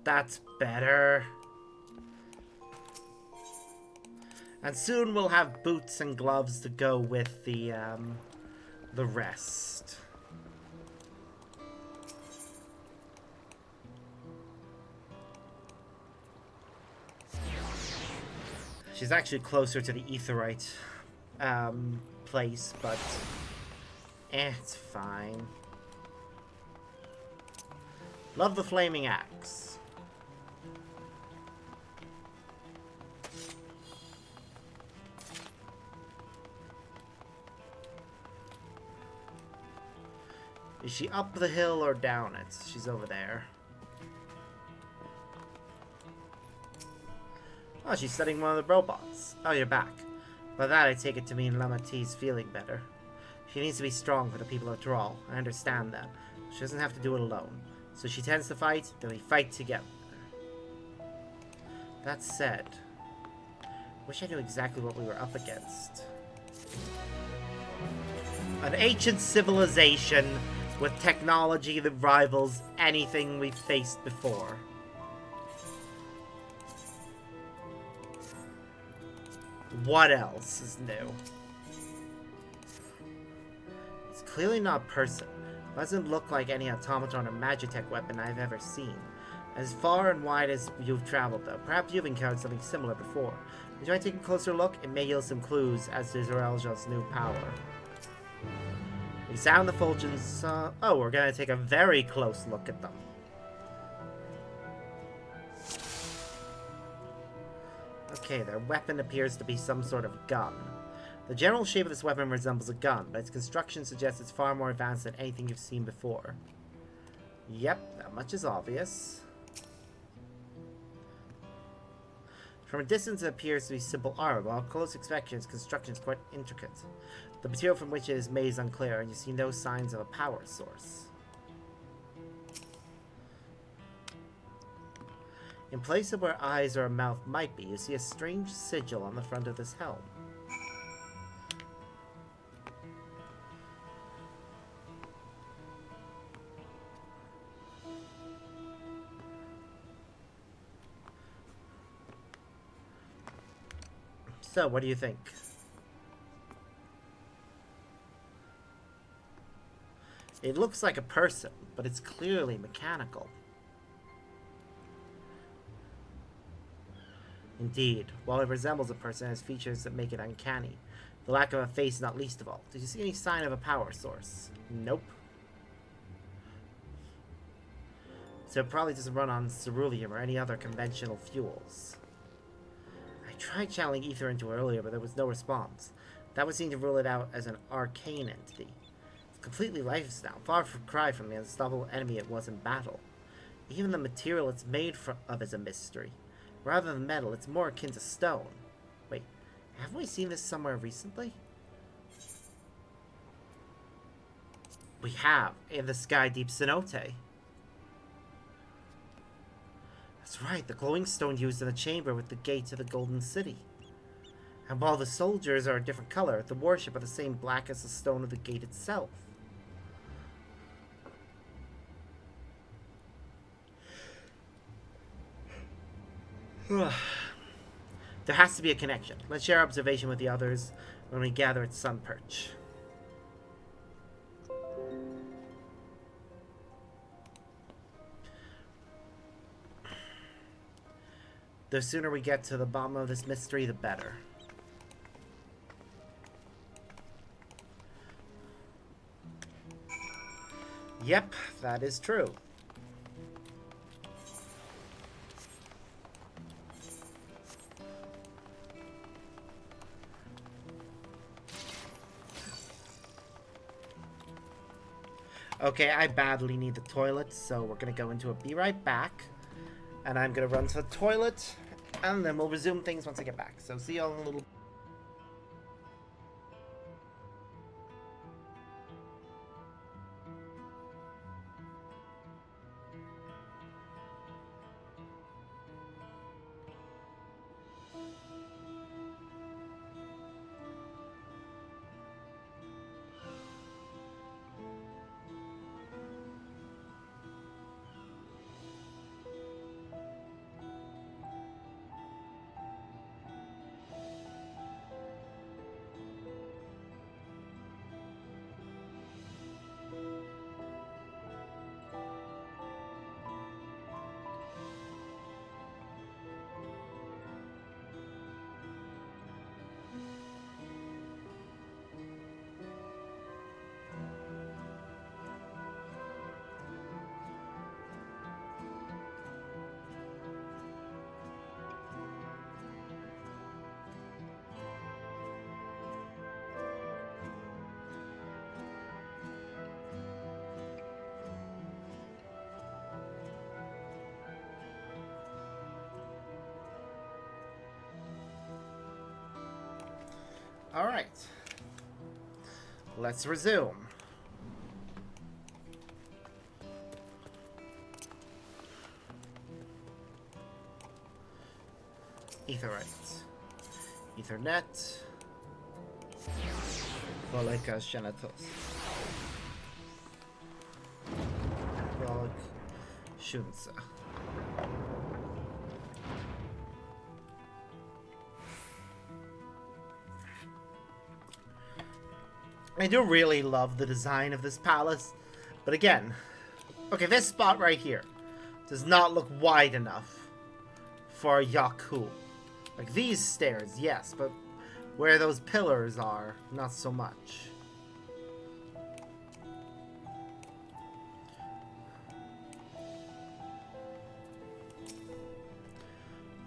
That's better. And soon we'll have boots and gloves to go with the rest. She's actually closer to the Aetheryte place, but it's fine. Love the flaming axe. Is she up the hill or down it? She's over there. Oh, she's studying one of the robots. Oh, you're back. By that, I take it to mean Lama T's feeling better. She needs to be strong for the people of Thrall. I understand that. She doesn't have to do it alone. So she tends to fight, then we fight together. That said, wish I knew exactly what we were up against. An ancient civilization with technology that rivals anything we've faced before. What else is new? It's clearly not a person. It doesn't look like any automaton or magitech weapon I've ever seen. As far and wide as you've traveled, though, perhaps you've encountered something similar before. Would you like to take a closer look? It may yield some clues as to Zorelja's new power. Examine the Fulgens. Oh, we're gonna take a very close look at them. Okay, their weapon appears to be some sort of gun. The general shape of this weapon resembles a gun, but its construction suggests it's far more advanced than anything you've seen before. Yep, that much is obvious. From a distance it appears to be simple armor, while close inspection its construction is quite intricate. The material from which it is made is unclear, and you see no signs of a power source. In place of where eyes or a mouth might be, you see a strange sigil on the front of this helm. So, what do you think? It looks like a person, but it's clearly mechanical. Indeed, while it resembles a person, it has features that make it uncanny. The lack of a face not least of all. Did you see any sign of a power source? Nope. So it probably doesn't run on ceruleum or any other conventional fuels. I tried channeling ether into it earlier, but there was no response. That would seem to rule it out as an arcane entity. It's completely lifeless now, far from cry from the unstoppable enemy it was in battle. Even the material it's made of is a mystery. Rather than metal, it's more akin to stone. Wait, haven't we seen this somewhere recently? We have, in the Sky Deep Cenote. That's right, the glowing stone used in the chamber with the gate to the Golden City. And while the soldiers are a different color, the warship are the same black as the stone of the gate itself. There has to be a connection. Let's share observation with the others when we gather at Sun Perch. The sooner we get to the bottom of this mystery, the better. Yep, that is true. Okay, I badly need the toilet, so we're gonna go into it. Be right back. And I'm gonna run to the toilet, and then we'll resume things once I get back. So see y'all in a little. All right. Let's resume. Aetherite. Ethernet. Volekas Genetos. Volek Shunsa. I do really love the design of this palace, but again, okay, this spot right here does not look wide enough for Yaku. Like these stairs, yes, but where those pillars are, not so much.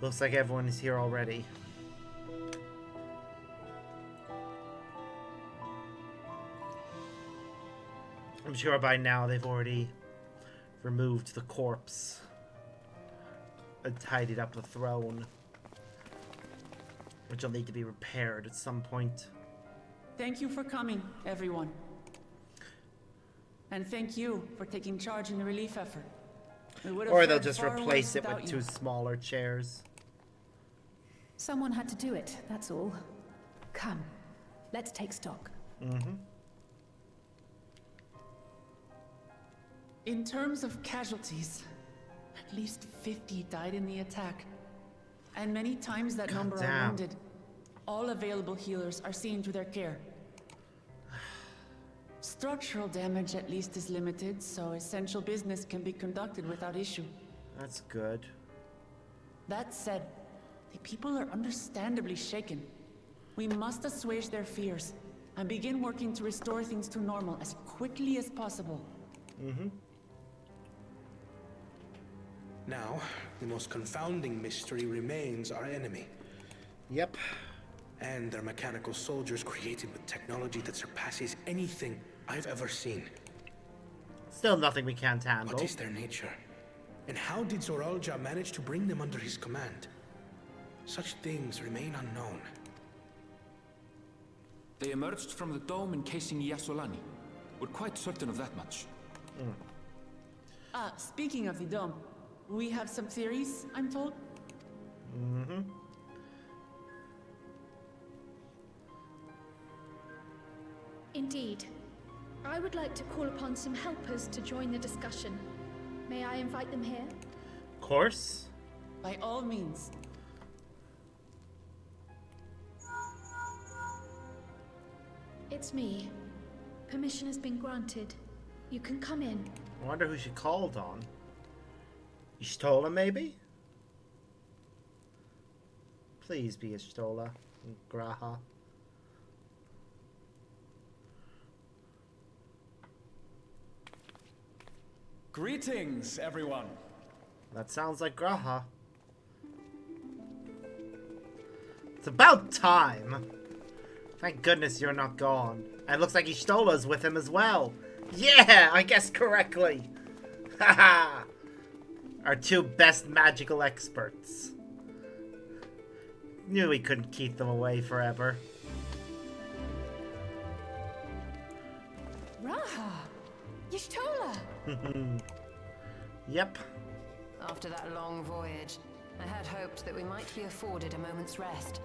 Looks like everyone is here already. I'm sure by now they've already removed the corpse and tidied up the throne, which will need to be repaired at some point. Thank you for coming, everyone. And thank you for taking charge in the relief effort. Or they'll just replace it with two smaller chairs. Someone had to do it, that's all. Come, let's take stock. Mm-hmm. In terms of casualties, at least 50 died in the attack. And many times that number are wounded. All available healers are seen to their care. Structural damage at least is limited, so essential business can be conducted without issue. That's good. That said, the people are understandably shaken. We must assuage their fears and begin working to restore things to normal as quickly as possible. Mm-hmm. Now, the most confounding mystery remains our enemy. Yep. And their mechanical soldiers created with technology that surpasses anything I've ever seen. Still nothing we can't handle. What is their nature? And how did Zoralja manage to bring them under his command? Such things remain unknown. They emerged from the dome encasing Yasolani. We're quite certain of that much. Speaking of the dome, we have some theories, I'm told. Mm-hmm. Indeed. I would like to call upon some helpers to join the discussion. May I invite them here? Of course. By all means. It's me. Permission has been granted. You can come in. I wonder who she called on. Ishtola, maybe? Please be Ishtola. Graha. Greetings, everyone. That sounds like Graha. It's about time. Thank goodness you're not gone. And it looks like Ishtola's with him as well. Yeah, I guessed correctly. Haha. Our two best magical experts. Knew we couldn't keep them away forever. Raha! Y'shtola! Yep. After that long voyage, I had hoped that we might be afforded a moment's rest.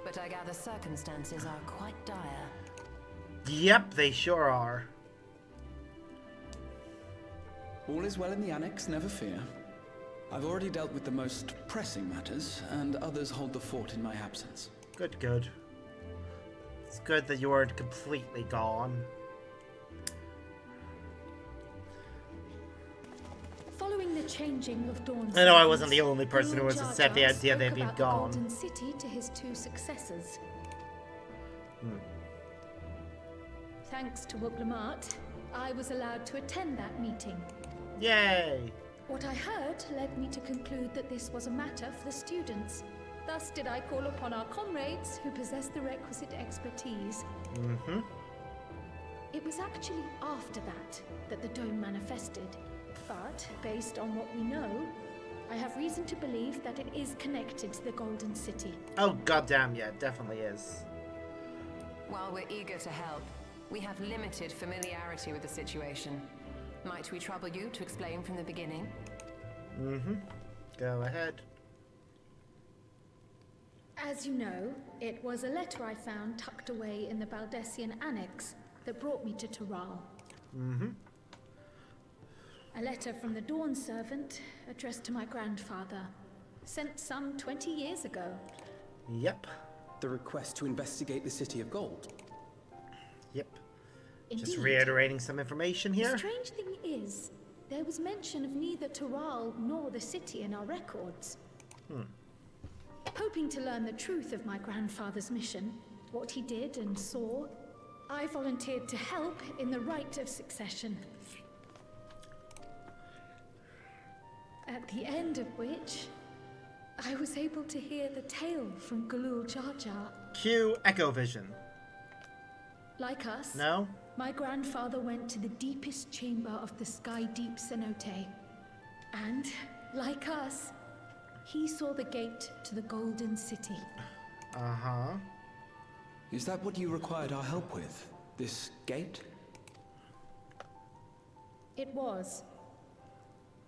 But I gather circumstances are quite dire. Yep, they sure are. All is well in the annex, never fear. I've already dealt with the most pressing matters, and others hold the fort in my absence. Good, good. It's good that you weren't completely gone. Following the changing of Dawn's I know I wasn't the only person who Lord was Jar upset the Jar idea they'd spoke been about gone. the Golden City to his two successors. Thanks to Wuglamart, I was allowed to attend that meeting. Yay! What I heard led me to conclude that this was a matter for the students. Thus did I call upon our comrades who possess the requisite expertise. It was actually after that the dome manifested. But, based on what we know, I have reason to believe that it is connected to the Golden City. Oh goddamn, yeah, it definitely is. While we're eager to help, we have limited familiarity with the situation. Might we trouble you to explain from the beginning? Go ahead. As you know, it was a letter I found tucked away in the Baldessian Annex that brought me to Toral. A letter from the Dawn servant addressed to my grandfather, sent some 20 years ago. Yep. The request to investigate the City of Gold. Yep. Indeed. Just reiterating some information here. The strange thing is, there was mention of neither Toral nor the city in our records. Hoping to learn the truth of my grandfather's mission, what he did and saw, I volunteered to help in the rite of succession. At the end of which, I was able to hear the tale from Galul Jar Jar. Cue Echo Vision. Like us, No? my grandfather went to the deepest chamber of the Sky Deep Cenote. And, like us, he saw the gate to the Golden City. Is that what you required our help with? This gate? It was.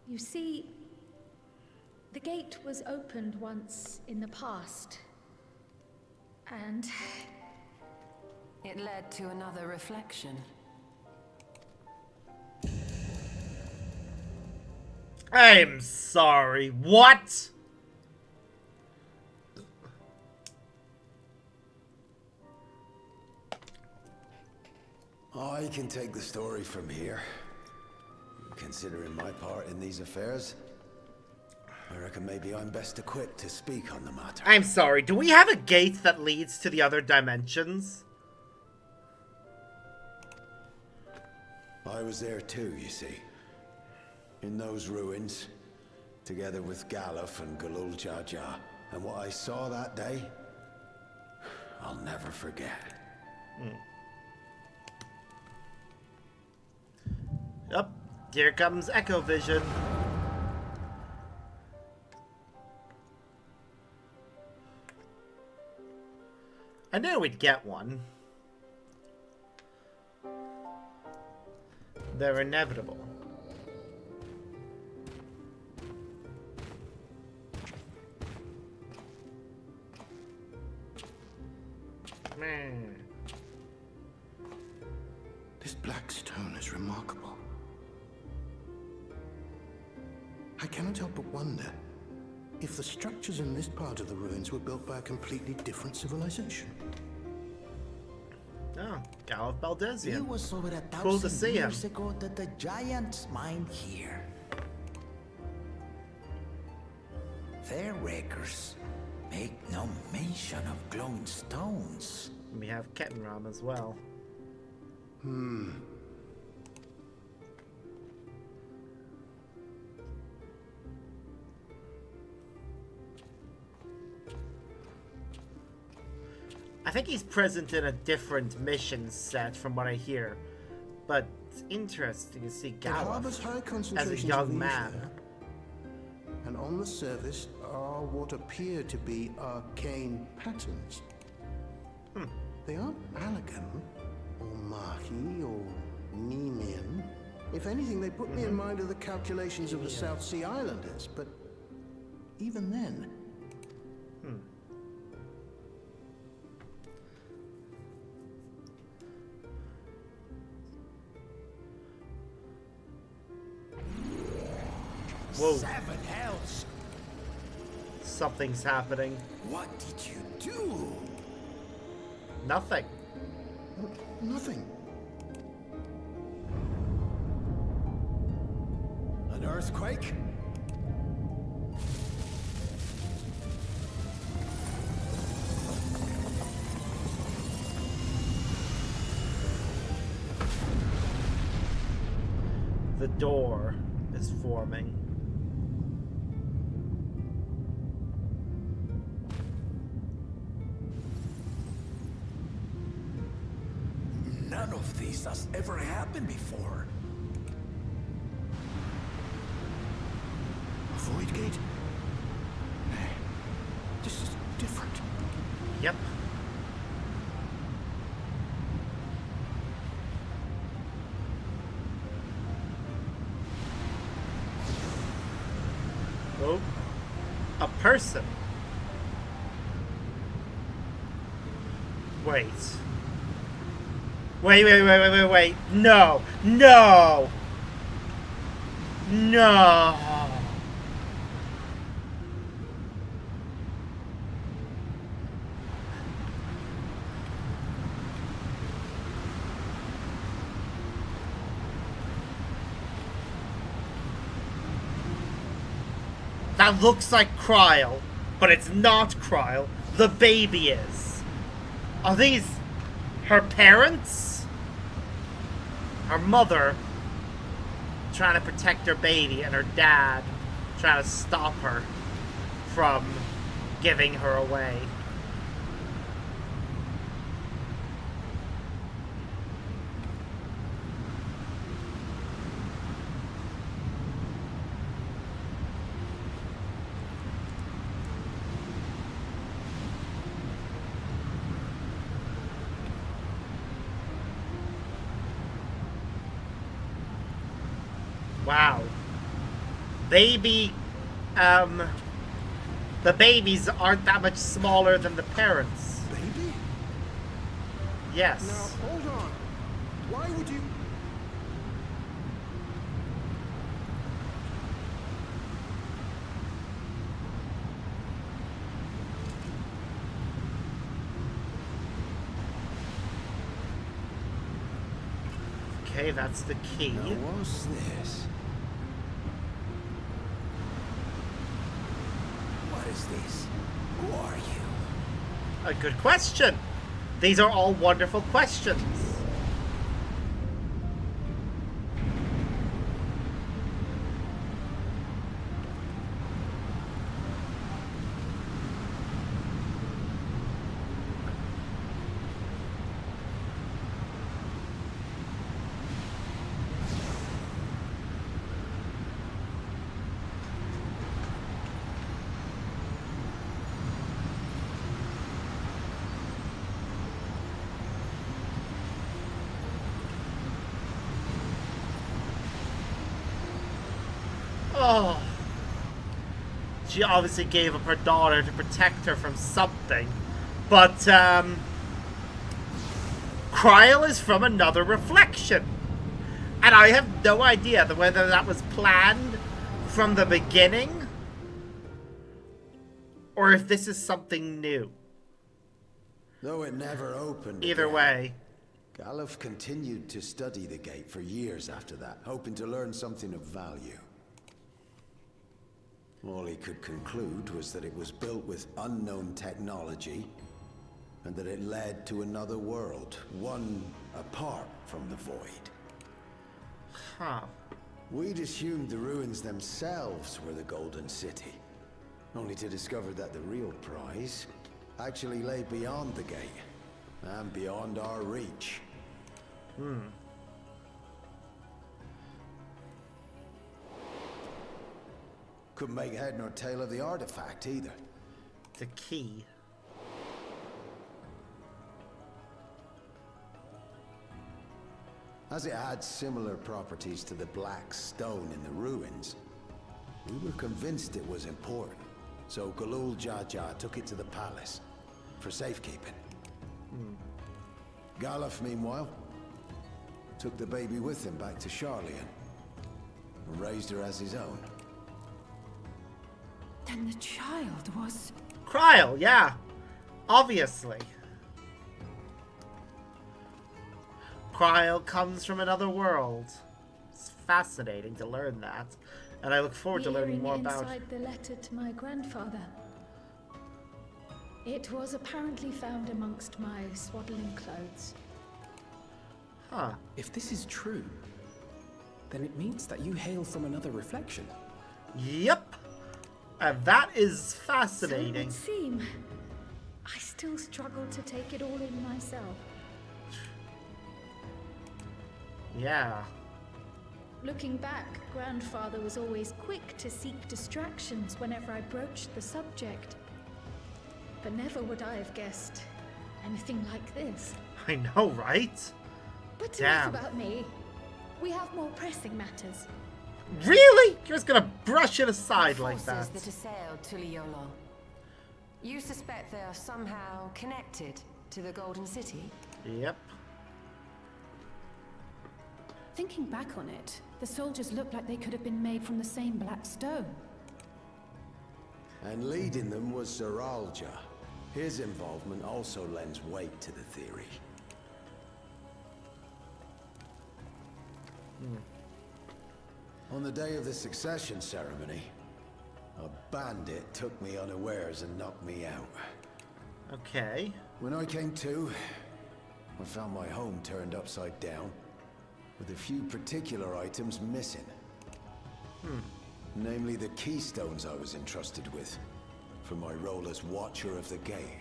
You see, the gate was opened once in the past. And it led to another reflection. I'm sorry, what? I can take the story from here. Considering my part in these affairs, I reckon maybe I'm best equipped to speak on the matter. I'm sorry, do we have a gate that leads to the other dimensions? I was there too, you see. In those ruins, together with Galuf and Galul Jar Jar. And what I saw that day, I'll never forget. Yep, here comes Echo Vision. I knew we'd get one. They're inevitable. This black stone is remarkable. I cannot help but wonder if the structures in this part of the ruins were built by a completely different civilization. Oh, Galuf Baldesion. It was over 1,000 Cool to see him. years ago that the giants mined here. Their rakers make no mention of glowing stones. We have Kettenram as well. I think he's present in a different mission set from what I hear. But it's interesting to see It harbors Galuf high as a concentrations of young ether, man. and on the surface are what appear to be arcane patterns. They aren't Allagan, or Mahi, or Nemean. If anything, they put me in mind of the calculations of the South Sea Islanders, but even then... Whoa. 7 hells! Something's happening. What did you do? Nothing. Nothing. An earthquake? The door is forming. None of this has ever happened before. A void gate? This is different. Yep. Oh. A person. Wait. Wait. No. No. No. That looks like Kryl, but it's not Kryl. The baby is. Are these her parents? Her mother trying to protect her baby, and her dad trying to stop her from giving her away. Wow. Baby, the babies aren't that much smaller than the parents. Baby? Yes. Now, hold on. Why would you... Okay, that's the key. Now, what's this? What is this? Who are you? A good question. These are all wonderful questions. Oh. She obviously gave up her daughter to protect her from something. But, Kryl is from another reflection. And I have no idea whether that was planned from the beginning or if this is something new. Though it never opened Either again, way. Galuf continued to study the gate for years after that, hoping to learn something of value. All he could conclude was that it was built with unknown technology, and that it led to another world, one apart from the void. Huh. We'd assumed the ruins themselves were the Golden City, only to discover that the real prize actually lay beyond the gate, and beyond our reach. Couldn't make head nor tail of the artifact either. The key. As it had similar properties to the black stone in the ruins, we were convinced it was important. So Galul Jaja took it to the palace for safekeeping. Galuf, meanwhile, took the baby with him back to Charlian and raised her as his own. Then the child was... Kryl, yeah. Obviously. Kryl comes from another world. It's fascinating to learn that. And I look forward to learning more about... inside the letter to my grandfather. It was apparently found amongst my swaddling clothes. Huh. If this is true, then it means that you hail from another reflection. Yep. And that is So it fascinating. would seem. I still struggle to take it all in myself. Yeah. Looking back, grandfather was always quick to seek distractions whenever I broached the subject. But never would I have guessed anything like this. I know, right? But Damn. enough about me. We have more pressing matters. Really? You're just gonna brush it aside like that? Forces that assailed Tuliyollal. You suspect they are somehow connected to the Golden City? Yep. Thinking back on it, the soldiers looked like they could have been made from the same black stone. And leading them was Zeralja. His involvement also lends weight to the theory. On the day of the succession ceremony, a bandit took me unawares and knocked me out. Okay. When I came to, I found my home turned upside down, with a few particular items missing. Namely the keystones I was entrusted with, for my role as Watcher of the Gate.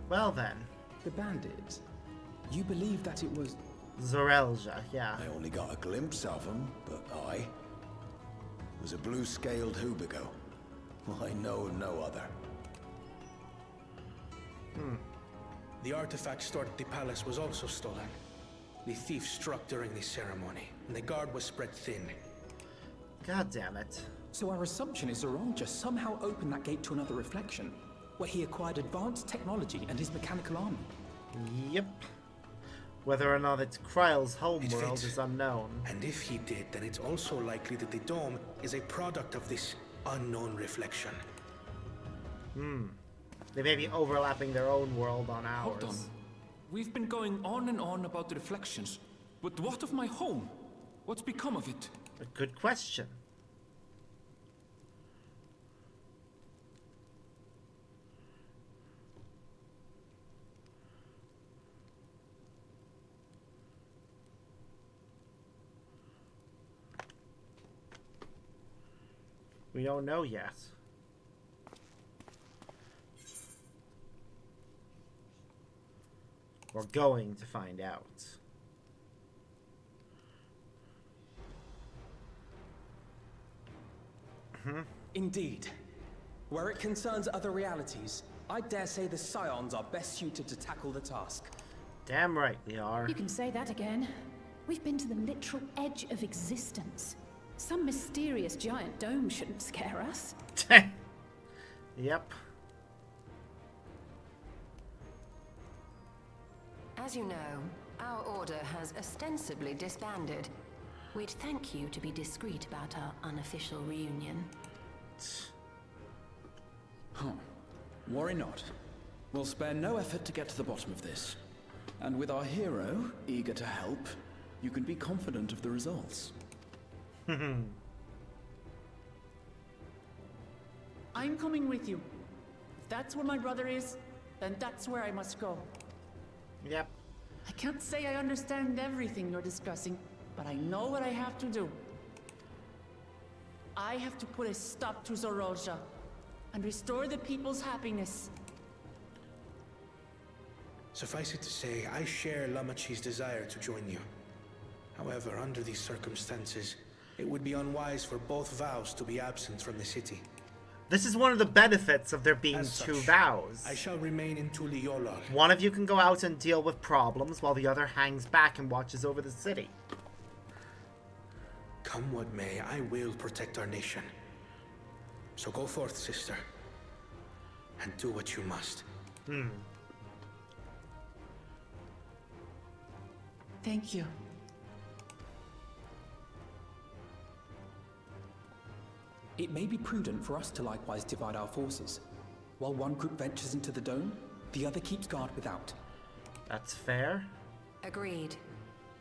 Well then. The bandit? You believe that it was... Zorelja, yeah. I only got a glimpse of him, but I was a blue-scaled Hubigo. I know of no other. The artifact stored at the palace was also stolen. The thief struck during the ceremony, and the guard was spread thin. God damn it. So our assumption is Zeralja somehow opened that gate to another reflection, where he acquired advanced technology and his mechanical army. Yep. Whether or not it's Kryl's homeworld fits. is unknown. And if he did, then it's also likely that the dome is a product of this unknown reflection. They may be overlapping their own world on ours. Hold on. We've been going on and on about the reflections, but what of my home? What's become of it? A good question. We don't know yet. We're going to find out. Indeed. Where it concerns other realities, I dare say the Scions are best suited to tackle the task. Damn right we are. You can say that again. We've been to the literal edge of existence. Some mysterious giant dome shouldn't scare us. Yep. As you know, our order has ostensibly disbanded. We'd thank you to be discreet about our unofficial reunion. Huh. Worry not. We'll spare no effort to get to the bottom of this. And with our hero eager to help, you can be confident of the results. I'm coming with you. If that's where my brother is, then that's where I must go. Yep. I can't say I understand everything you're discussing, but I know what I have to do. I have to put a stop to Zorolja and restore the people's happiness. Suffice it to say, I share Lamachi's desire to join you. However, under these circumstances, it would be unwise for both vows to be absent from the city. This is one of the benefits of there being As two such, vows. I shall remain in Tuliyollal. One of you can go out and deal with problems, while the other hangs back and watches over the city. Come what may, I will protect our nation. So go forth, sister, and do what you must. Thank you. It may be prudent for us to likewise divide our forces. While one group ventures into the dome, the other keeps guard without. That's fair. Agreed.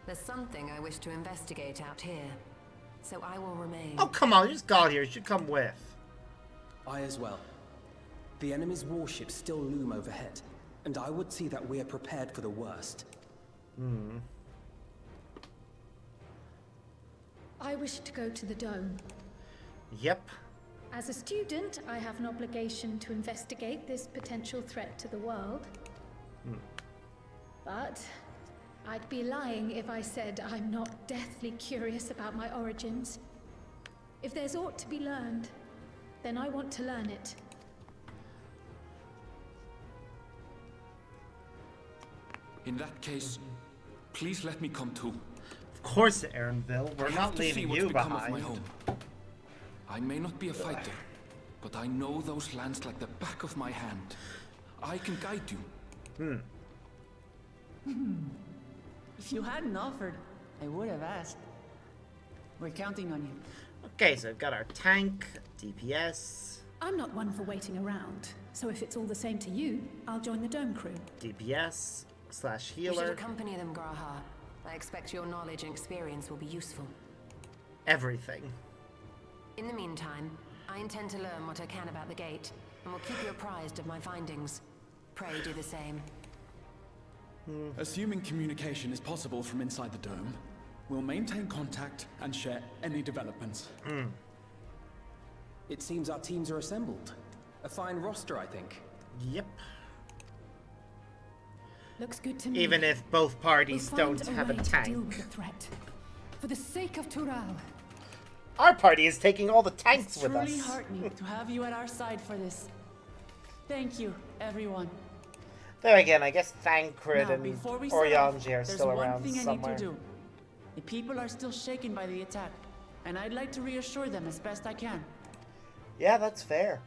There's something I wish to investigate out here, so I will remain. Oh, come on, you just got here. You should come with. I as well. The enemy's warships still loom overhead, and I would see that we are prepared for the worst. I wish to go to the dome. Yep. As a student, I have an obligation to investigate this potential threat to the world. But I'd be lying if I said I'm not deathly curious about my origins. If there's aught to be learned, then I want to learn it. In that case, please let me come too. Of course, Aaronville. We're not leaving you behind. Of my home. I may not be a fighter, but I know those lands like the back of my hand. I can guide you. If you hadn't offered, I would have asked. We're counting on you. Okay, so we've got our tank, DPS. I'm not one for waiting around, so if it's all the same to you, I'll join the dome crew. DPS / You should healer. accompany them, Graha. I expect your knowledge and experience will be useful. Everything. In the meantime, I intend to learn what I can about the gate, and will keep you apprised of my findings. Pray do the same. Assuming communication is possible from inside the dome, we'll maintain contact and share any developments. It seems our teams are assembled. A fine roster, I think. Yep. Looks good to me. Even if both parties We'll don't find have a way to tank. deal with the threat. For the sake of Tural. Our party is taking all the tanks with Truly us. heartening to have you at our side for this. Thank you, everyone. There again, I guess Thancred Now, and before we set Oryanji off, are still there's around one thing somewhere. I need to do. The people are still shaken by the attack, and I'd like to reassure them as best I can. Yeah, that's fair.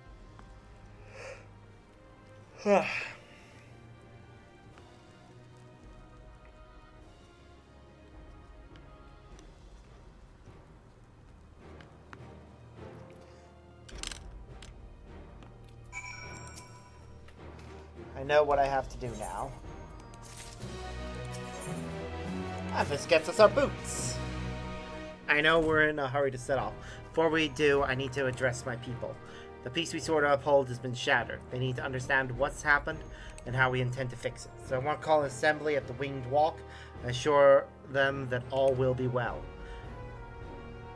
I know what I have to do now. And this gets us our boots. I know we're in a hurry to set off. Before we do, I need to address my people. The peace we sort of uphold has been shattered. They need to understand what's happened and how we intend to fix it. So I want to call an assembly at the Winged Walk and assure them that all will be well.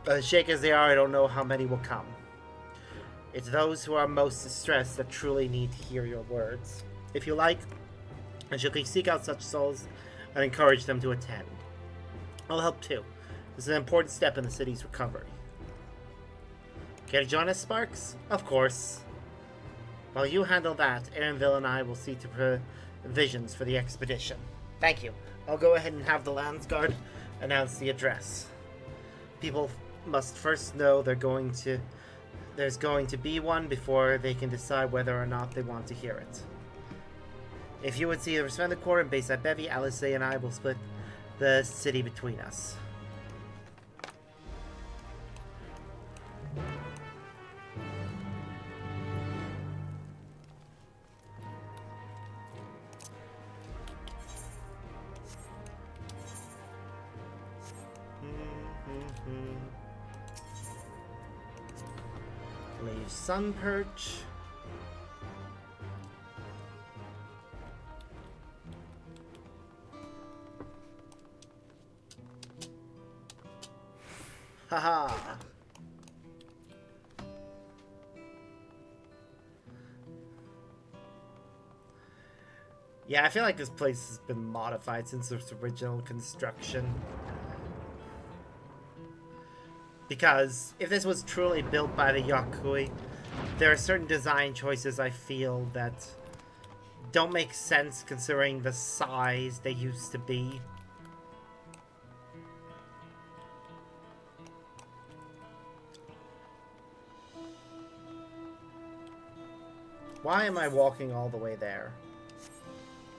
As shake as they are, I don't know how many will come. It's those who are most distressed that truly need to hear your words. If you like, I shall seek out such souls and encourage them to attend. I'll help too. This is an important step in the city's recovery. Care to join us, Sparks? Of course. While you handle that, Aaronville and I will see to provisions for the expedition. Thank you. I'll go ahead and have the Landsguard announce the address. People must first know there's going to be one before they can decide whether or not they want to hear it. If you would see the spend the quarter and base at Bevy, Alice and I will split the city between us. Leave Sun Perch. Haha. Yeah, I feel like this place has been modified since its original construction. Because if this was truly built by the Yokui, there are certain design choices I feel that don't make sense considering the size they used to be. Why am I walking all the way there?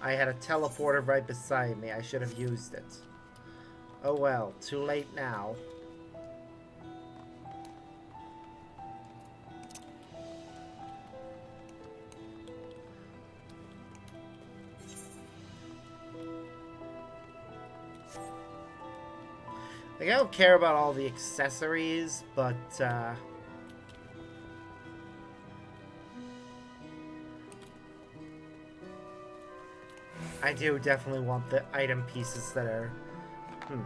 I had a teleporter right beside me. I should have used it. Oh well, too late now. Like, I don't care about all the accessories, but, I do definitely want the item pieces that are...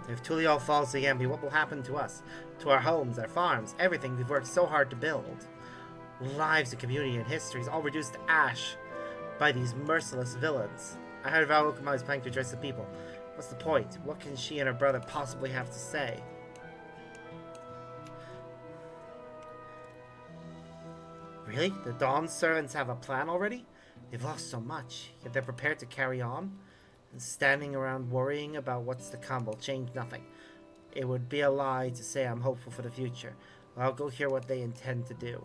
If Tuliol falls to Yambi, what will happen to us? To our homes, our farms, everything we've worked so hard to build. Lives, a community, and histories all reduced to ash by these merciless villains. I heard Valokama is planning to address the people. What's the point? What can she and her brother possibly have to say? Really? The Dawn servants have a plan already? They've lost so much, yet they're prepared to carry on? And standing around worrying about what's to come will change nothing. It would be a lie to say I'm hopeful for the future. I'll go hear what they intend to do.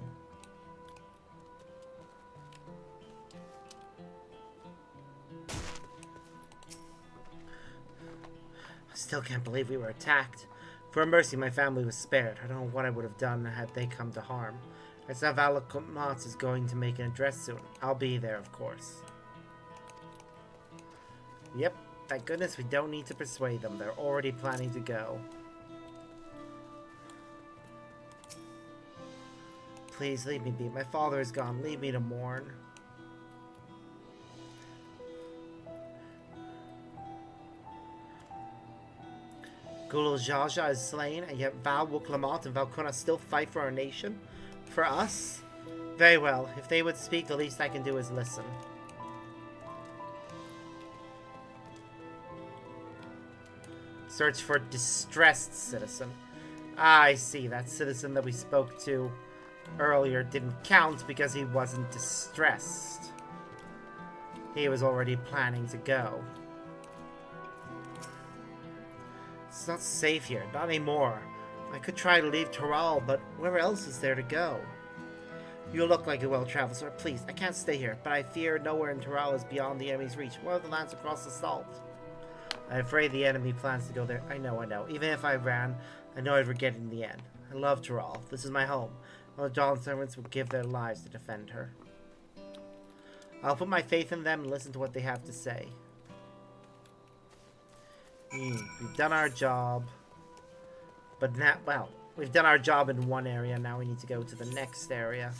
I still can't believe we were attacked. For a mercy, my family was spared. I don't know what I would have done had they come to harm. I saw Valakomatz is going to make an address soon. I'll be there, of course. Yep, thank goodness we don't need to persuade them. They're already planning to go. Please, leave me be. My father is gone. Leave me to mourn. Gulul Jaja is slain, and yet Val Wuklamat and Valkuna still fight for our nation? For us? Very well. If they would speak, the least I can do is listen. Search for distressed citizen. Ah, I see. That citizen that we spoke to earlier didn't count because he wasn't distressed. He was already planning to go. It's not safe here. Not anymore. I could try to leave Toral, but where else is there to go? You look like a well-traveled sir. Please, I can't stay here, but I fear nowhere in Toral is beyond the enemy's reach. What are the lands across the salt? I'm afraid the enemy plans to go there. I know. Even if I ran, I know I'd forget in the end. I love Toral. This is my home. All the Dawn servants would give their lives to defend her. I'll put my faith in them and listen to what they have to say. We've done our job. But now, well, we've done our job in one area. Now we need to go to the next area.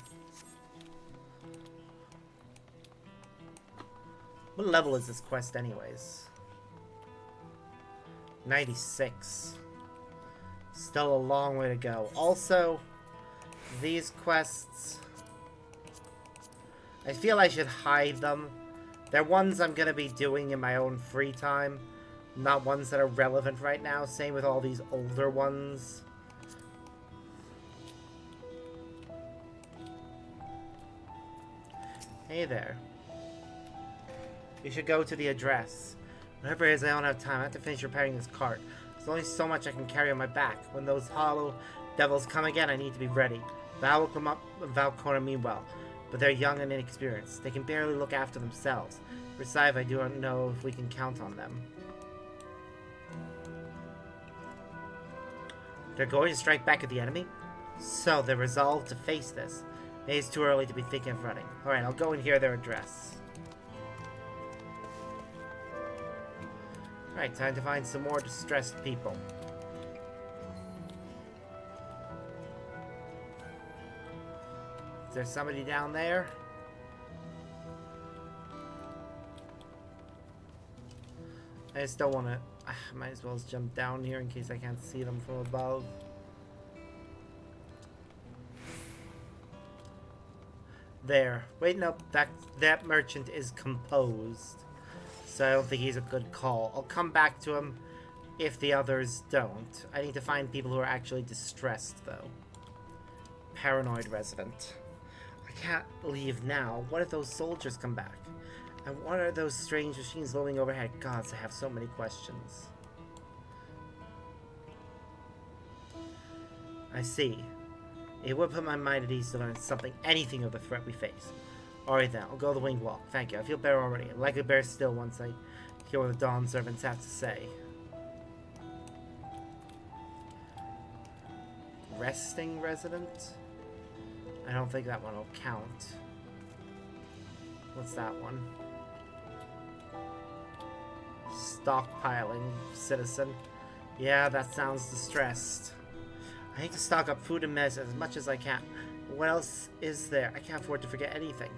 What level is this quest anyways? 96. Still a long way to go. Also, these quests, I feel I should hide them. They're ones I'm going to be doing in my own free time. Not ones that are relevant right now. Same with all these older ones. Hey there. You should go to the address. Whatever it is, I don't have time. I have to finish repairing this cart. There's only so much I can carry on my back. When those hollow devils come again, I need to be ready. Val will come up and Valkona meanwhile. But they're young and inexperienced. They can barely look after themselves. Besides, I don't know if we can count on them. They're going to strike back at the enemy? So they're resolved to face this. Maybe it's too early to be thinking of running. Alright, I'll go and hear their address. Alright, time to find some more distressed people. Is there somebody down there? I just don't want to... might as well just jump down here in case I can't see them from above. There. Wait, no. That merchant is composed. So I don't think he's a good call. I'll come back to him if the others don't. I need to find people who are actually distressed, though. Paranoid resident. I can't leave now. What if those soldiers come back? And what are those strange machines looming overhead? Gods, I have so many questions. I see. It would put my mind at ease to learn anything of the threat we face. Alright then, I'll go the winged walk. Thank you, I feel better already. I'm likely better still once I hear what the Dawn servants have to say. Resting resident? I don't think that one will count. What's that one? Stockpiling citizen. Yeah, that sounds distressed. I need to stock up food and medicine as much as I can. What else is there? I can't afford to forget anything.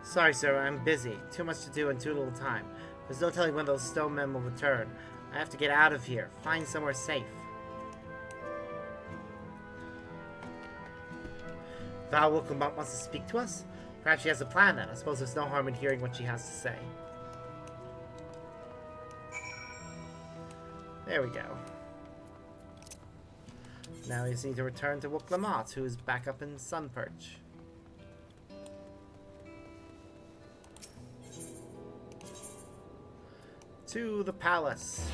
Sorry, sir, I'm busy. Too much to do and too little time. There's no telling when those stone men will return. I have to get out of here. Find somewhere safe. Val Wilkenbach wants to speak to us? Perhaps she has a plan then. I suppose there's no harm in hearing what she has to say. There we go. Now we just need to return to Wilkenbach, who is back up in Sunperch. To the palace.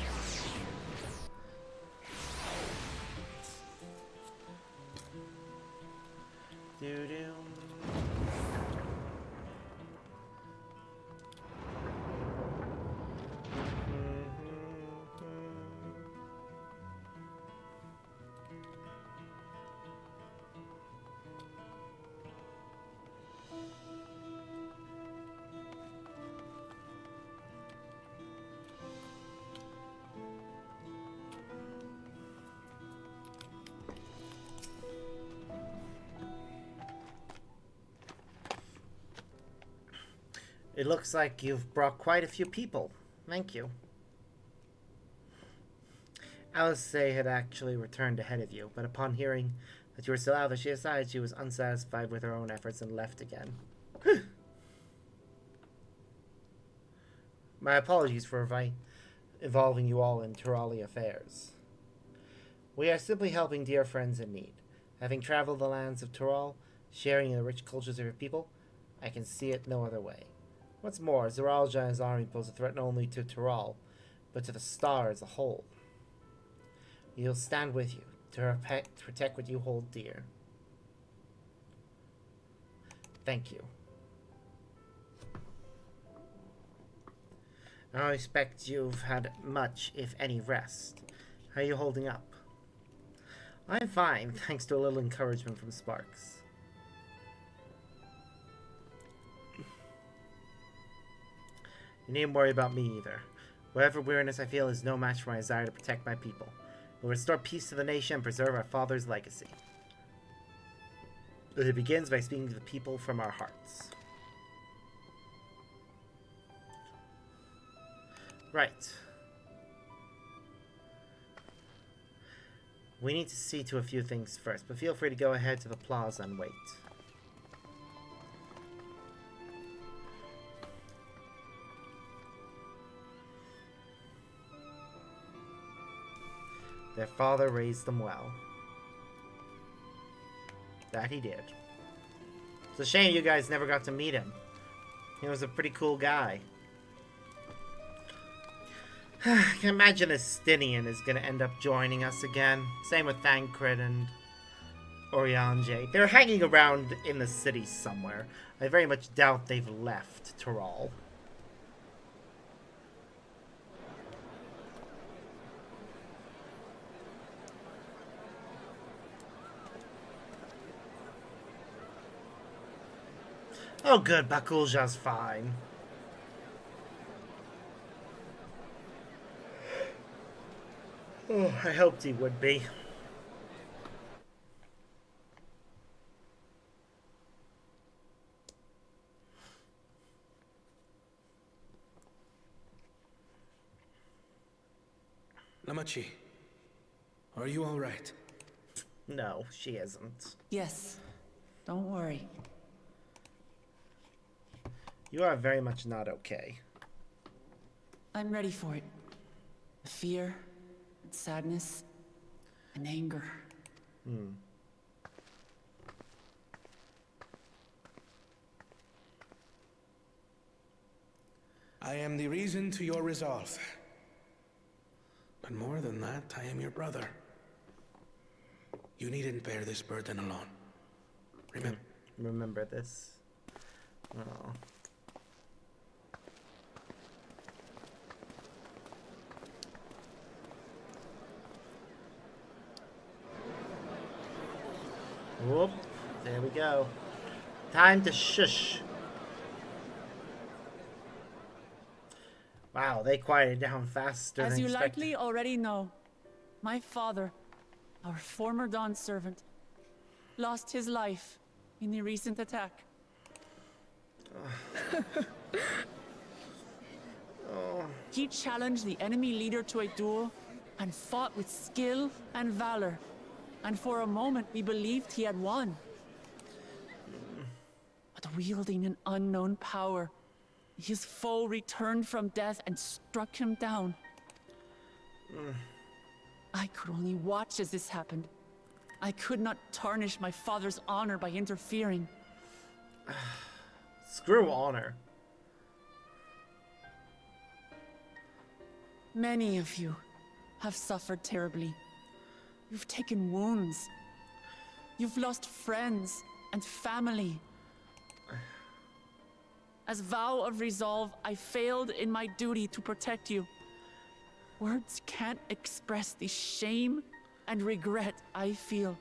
Doo-doo. It looks like you've brought quite a few people. Thank you. Alice had actually returned ahead of you, but upon hearing that you were still out there, she decided she was unsatisfied with her own efforts and left again. My apologies for involving you all in Turali affairs. We are simply helping dear friends in need. Having traveled the lands of Tural, sharing in the rich cultures of your people, I can see it no other way. What's more, Zeralja and his army pose a threat not only to Tural, but to the Star as a whole. We'll stand with you to protect what you hold dear. Thank you. I don't expect you've had much, if any, rest. How are you holding up? I'm fine, thanks to a little encouragement from Sparks. You needn't worry about me either. Whatever weariness I feel is no match for my desire to protect my people. We'll restore peace to the nation and preserve our father's legacy. But it begins by speaking to the people from our hearts. Right. We need to see to a few things first, but feel free to go ahead to the plaza and wait. Their father raised them well. That he did. It's a shame you guys never got to meet him. He was a pretty cool guy. I can imagine Estinian is going to end up joining us again. Same with Thancred and... Oriange. They're hanging around in the city somewhere. I very much doubt they've left Tyrol. Oh good, Bakulja's fine. Oh, I hoped he would be. Lamachi, are you all right? No, she isn't. Yes. Don't worry. You are very much not okay. I'm ready for it. The fear, and sadness, and anger. I am the reason to your resolve. But more than that, I am your brother. You needn't bear this burden alone. Remember this. Oh. Whoop. There we go. Time to shush. Wow, they quieted down faster than As you expected. likely already know, my father, our former Dawn servant, lost his life in the recent attack. He challenged the enemy leader to a duel and fought with skill and valor. And for a moment, we believed he had won. But wielding an unknown power, his foe returned from death and struck him down. I could only watch as this happened. I could not tarnish my father's honor by interfering. Screw honor. Many of you have suffered terribly. You've taken wounds. You've lost friends and family. As vow of resolve, I failed in my duty to protect you. Words can't express the shame and regret I feel.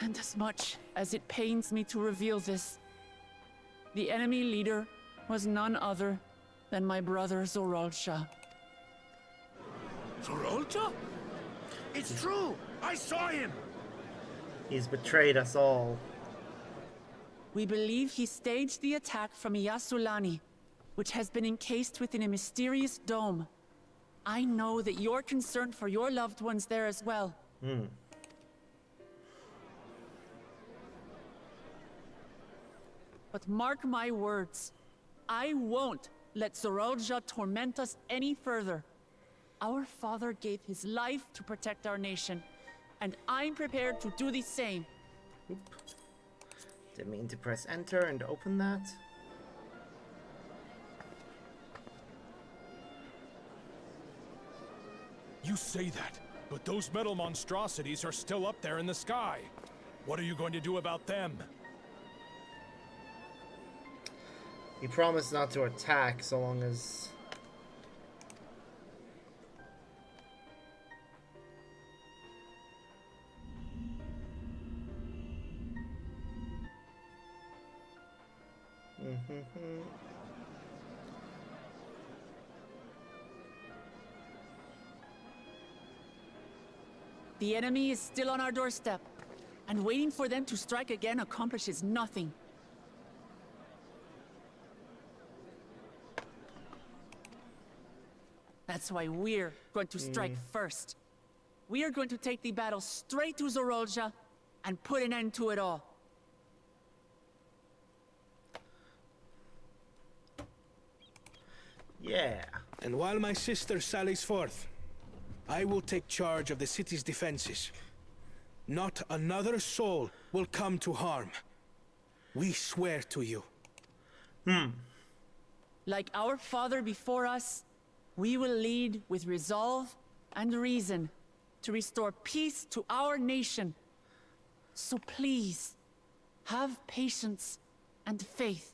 And as much as it pains me to reveal this, the enemy leader was none other than my brother Zoralsha. Zoralsha? It's true! I saw him! He's betrayed us all. We believe he staged the attack from Yasulani, which has been encased within a mysterious dome. I know that you're concerned for your loved ones there as well. But mark my words, I won't let Zoralsha torment us any further. Our father gave his life to protect our nation, and I'm prepared to do the same. Oop. Didn't mean to press enter and open that. You say that, but those metal monstrosities are still up there in the sky. What are you going to do about them? He promised not to attack so long as... The enemy is still on our doorstep, and waiting for them to strike again accomplishes nothing. That's why we're going to strike first. We are going to take the battle straight to Zoralsha and put an end to it all. Yeah. And while my sister sallies forth, I will take charge of the city's defenses. Not another soul will come to harm. We swear to you. Like our father before us, we will lead with resolve and reason to restore peace to our nation. So please, have patience and faith.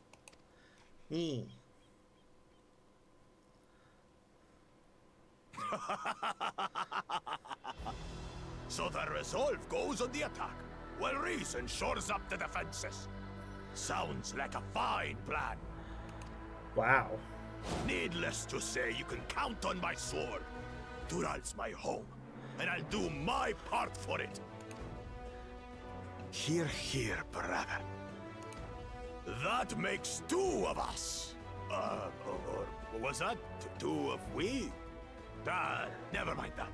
So the resolve goes on the attack, while reason shores up the defenses. Sounds like a fine plan. Wow. Needless to say, you can count on my sword. Dural's my home, and I'll do my part for it. Hear, hear, brother. That makes two of us. Or was that two of we? Never mind that.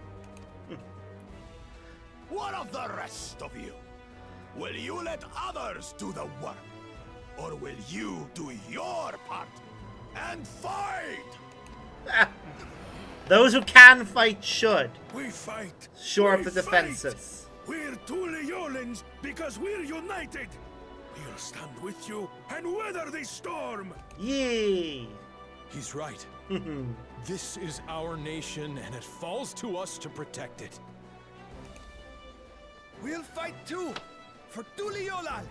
What of the rest of you? Will you let others do the work? Or will you do your part and fight? Those who can fight should. We fight. Shore up We the defenses. Fight. We're two Leolans because we're united. We'll stand with you and weather this storm. Yay! He's right. This is our nation, and it falls to us to protect it. We'll fight too, for Tuliolal.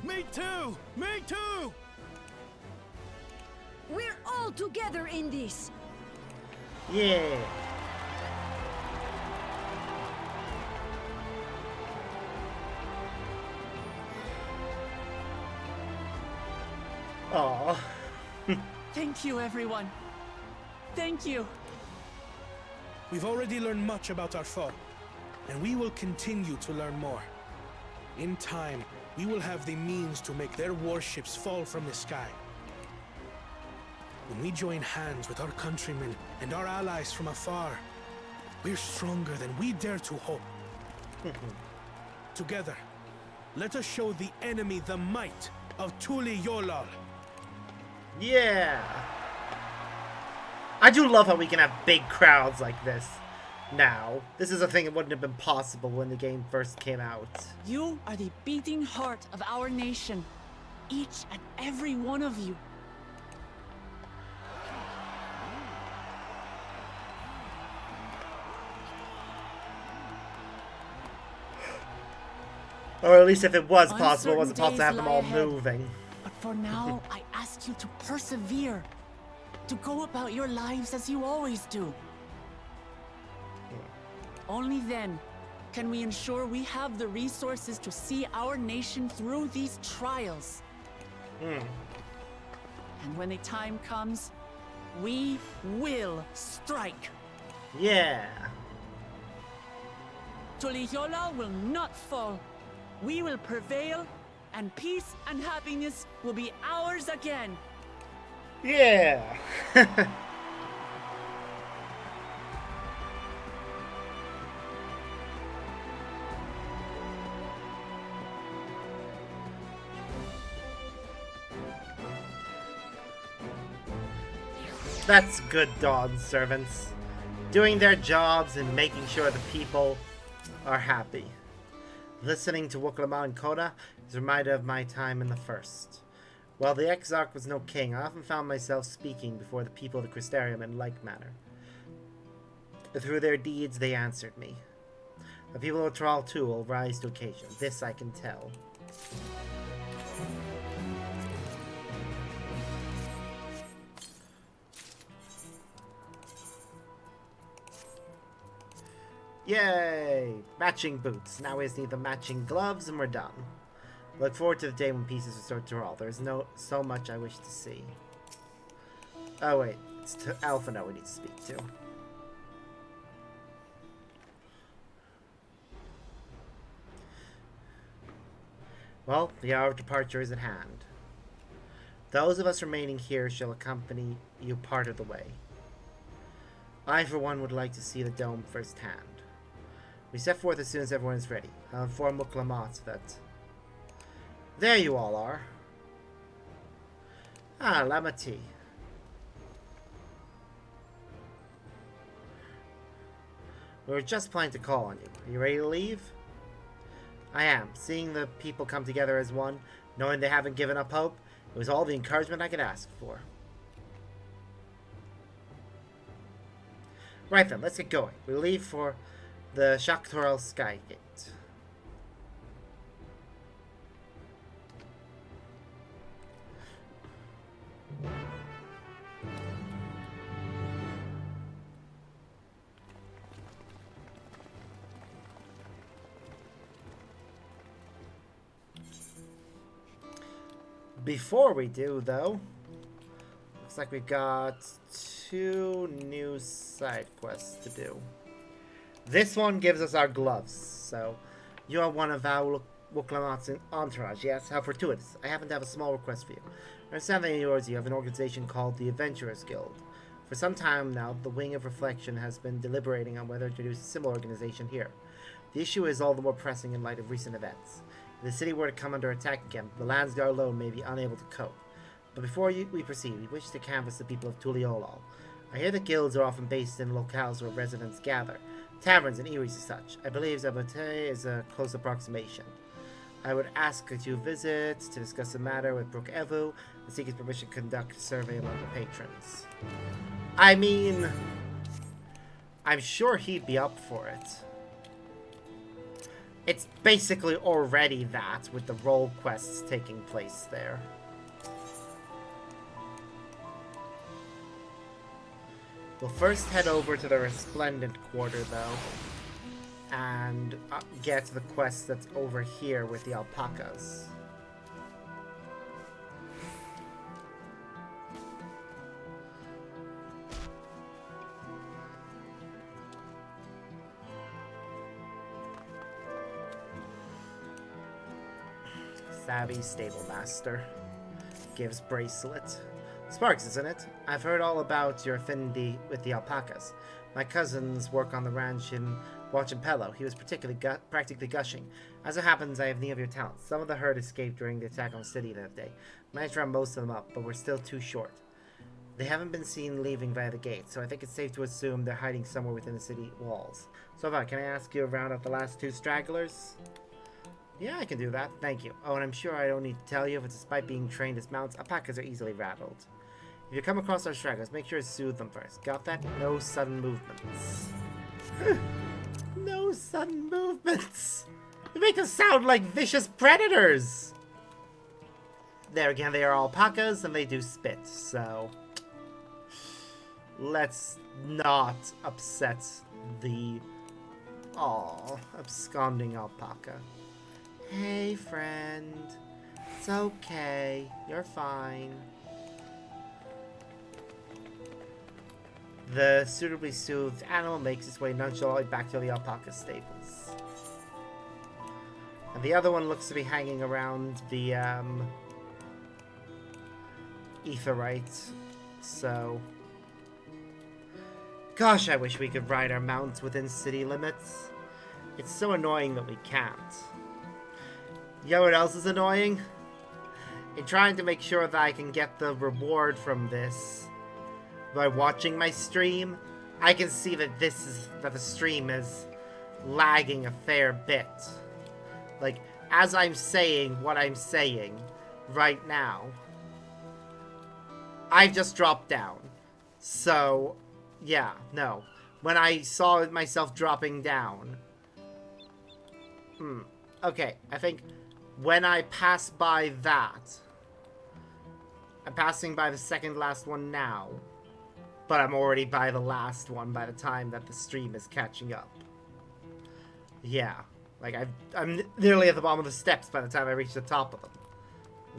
Me too! Me too! We're all together in this. Yeah. Aww. Thank you, everyone. Thank you. We've already learned much about our foe, and we will continue to learn more. In time, we will have the means to make their warships fall from the sky. When we join hands with our countrymen and our allies from afar, we're stronger than we dare to hope. Together, let us show the enemy the might of Tuliolal. Yeah. I do love how we can have big crowds like this now. This is a thing that wouldn't have been possible when the game first came out. You are the beating heart of our nation. Each and every one of you. Or at least if it was possible, it wasn't Uncertain possible to have them all days lie ahead. moving. But for now, I ask you to persevere. To go about your lives as you always do. Only then can we ensure we have the resources to see our nation through these trials. And when the time comes, we will strike. Yeah. Tuliyola will not fall. We will prevail, and peace and happiness will be ours again. Yeah. That's good Dawn servants. Doing their jobs and making sure the people are happy. Listening to Wuklama and Koda is a reminder of my time in the First. While the XIV was no king, I often found myself speaking before the people of the Crystarium in like manner. Through their deeds, they answered me. The people of Thrall too will rise to occasion. This I can tell. Yay! Matching boots. Now we just need the matching gloves and we're done. Look forward to the day when pieces restore to Thrall. There's so much I wish to see. Oh wait, it's to Alphino we need to speak to. Well, the hour of departure is at hand. Those of us remaining here shall accompany you part of the way. I, for one, would like to see the dome firsthand. We set forth as soon as everyone is ready. I'll inform Wuklama so that... There you all are. Ah, Lamati. We were just planning to call on you. Are you ready to leave? I am. Seeing the people come together as one, Knowing they haven't given up hope, it was all the encouragement I could ask for. Right then, let's get going. We leave for the Dawntrail Skygate. Before we do, though, looks like we've got 2 new side quests to do. This one gives us our gloves, so you are one of our Woklamat's entourage. Yes, how fortuitous. I happen to have a small request for you. I understand that in yours you have an organization called the Adventurers Guild. For some time now, the Wing of Reflection has been deliberating on whether to introduce a similar organization here. The issue is all the more pressing in light of recent events. If the city were to come under attack again, the Landsguard alone may be unable to cope. But before we proceed, we wish to canvass the people of Tuliolal. I hear that guilds are often based in locales where residents gather, taverns and eateries and such. I believe Zabote is a close approximation. I would ask that you visit to discuss the matter with Brook Evu and seek his permission to conduct a survey among the patrons. I mean, I'm sure he'd be up for it. It's basically already that, with the role quests taking place there. We'll first head over to the Resplendent Quarter, though, and get to the quest that's over here with the alpacas. Savvy Stable Master gives bracelet. Sparks, isn't it? I've heard all about your affinity with the alpacas. My cousins work on the ranch in Wachimpello. He was practically gushing. As it happens, I have need of your talents. Some of the herd escaped during the attack on the city that day. Managed to round most of them up, but we're still too short. They haven't been seen leaving via the gate, so I think it's safe to assume they're hiding somewhere within the city walls. So, can I ask you to round up the last 2 stragglers? Yeah, I can do that. Thank you. Oh, and I'm sure I don't need to tell you, if it's despite being trained as mounts, alpacas are easily rattled. If you come across our stragglers, make sure to soothe them first. Got that? No sudden movements. No sudden movements! You make them sound like vicious predators! There again, they are alpacas, and they do spit, so... let's not upset the... absconding alpaca. Hey, friend. It's okay. You're fine. The suitably soothed animal makes its way nonchalantly back to the alpaca stables. And the other one looks to be hanging around the, Aetheryte. So... gosh, I wish we could ride our mounts within city limits. It's so annoying that we can't. You know what else is annoying? In trying to make sure that I can get the reward from this by watching my stream, I can see that the stream is lagging a fair bit. Like, as I'm saying what I'm saying right now, I've just dropped down. So, yeah, no. When I saw myself dropping down... okay, I think when I pass by that... I'm passing by the second last one now. But I'm already by the last one by the time that the stream is catching up. Yeah. Like, I'm nearly at the bottom of the steps by the time I reach the top of them.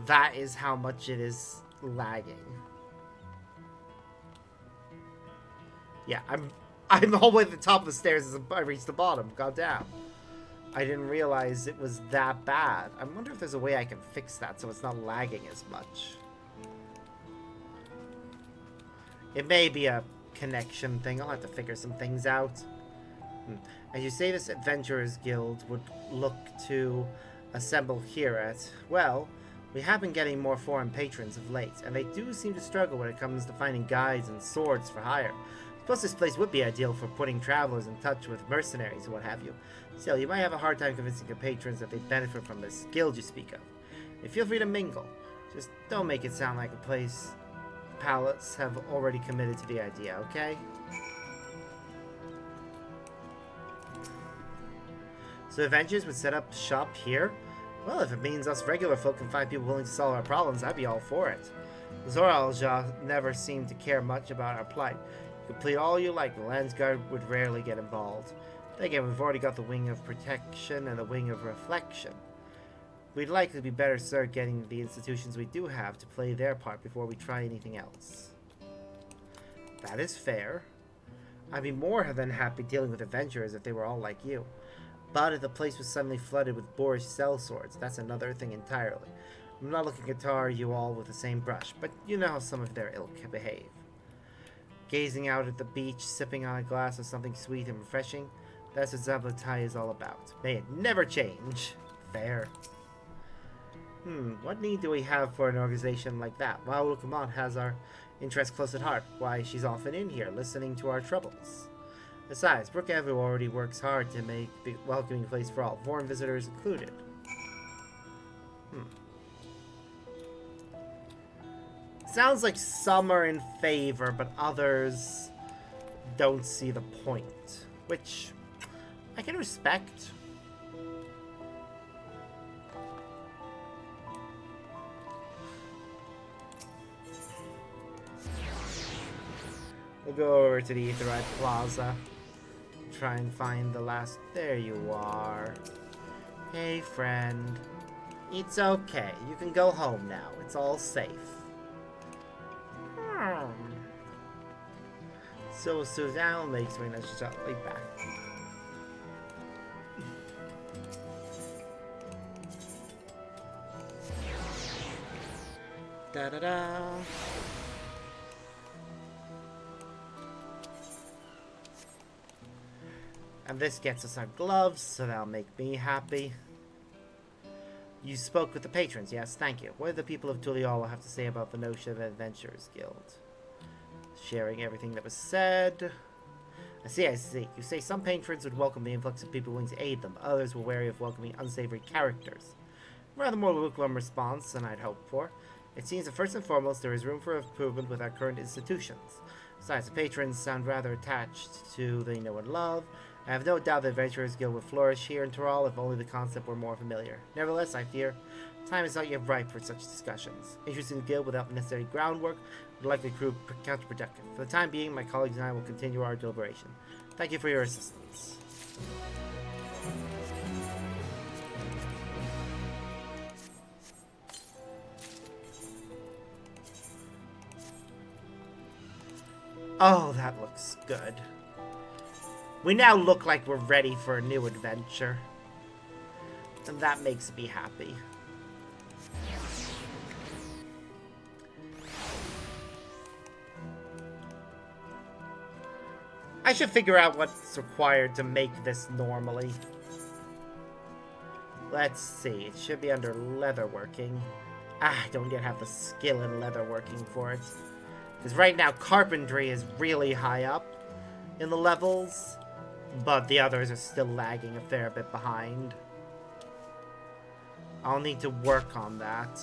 That is how much it is lagging. Yeah, I'm all the way at the top of the stairs as I reach the bottom. God damn. I didn't realize it was that bad. I wonder if there's a way I can fix that so it's not lagging as much. It may be a connection thing. I'll have to figure some things out. As you say, this Adventurers Guild would look to assemble here at... well, we have been getting more foreign patrons of late, and they do seem to struggle when it comes to finding guides and swords for hire. Plus, this place would be ideal for putting travelers in touch with mercenaries and what have you. Still, you might have a hard time convincing your patrons that they benefit from this guild you speak of. Feel free to mingle. Just don't make it sound like a place palates have already committed to the idea, okay? So adventures would set up shop here? Well, if it means us regular folk can find people willing to solve our problems, I'd be all for it. Zoralja never seemed to care much about our plight. You could plead all you like, the Landsguard would rarely get involved. Then again, we've already got the Wing of Protection and the Wing of Reflection. We'd likely be better served getting the institutions we do have to play their part before we try anything else. That is fair. I'd be more than happy dealing with adventurers if they were all like you. But if the place was suddenly flooded with boorish sellswords, that's another thing entirely. I'm not looking to tar you all with the same brush, but you know how some of their ilk behave. Gazing out at the beach, sipping on a glass of something sweet and refreshing, that's what Zablotai is all about. May it never change. Fair. What need do we have for an organization like that? Well, Lukamon has our interests close at heart. Why, she's often in here, listening to our troubles. Besides, Brook Avenue already works hard to make a welcoming place for all, foreign visitors included. Sounds like some are in favor, but others don't see the point, which I can respect. We'll go over to the Aetheryte Plaza. Try and find the last... There you are. Hey, friend. It's okay. You can go home now. It's all safe. So Suzanne makes me gently back. Da-da-da. And this gets us our gloves, so that'll make me happy. You spoke with the patrons, yes? Thank you. What do the people of Tuliyola have to say about the notion of an Adventurers Guild? Sharing everything that was said. I see. You say some patrons would welcome the influx of people willing to aid them. Others were wary of welcoming unsavory characters. Rather more lukewarm response than I'd hoped for. It seems that first and foremost there is room for improvement with our current institutions. Besides, the patrons sound rather attached to the know and love. I have no doubt the Adventurers Guild would flourish here in Tural if only the concept were more familiar. Nevertheless, I fear time is not yet ripe for such discussions. Interest in the Guild without the necessary groundwork would likely prove counterproductive. For the time being, my colleagues and I will continue our deliberation. Thank you for your assistance. Oh, that looks good. We now look like we're ready for a new adventure. And that makes me happy. I should figure out what's required to make this normally. Let's see. It should be under leatherworking. I don't yet have the skill in leatherworking for it. Because right now, carpentry is really high up in the levels. But the others are still lagging a fair bit behind. I'll need to work on that.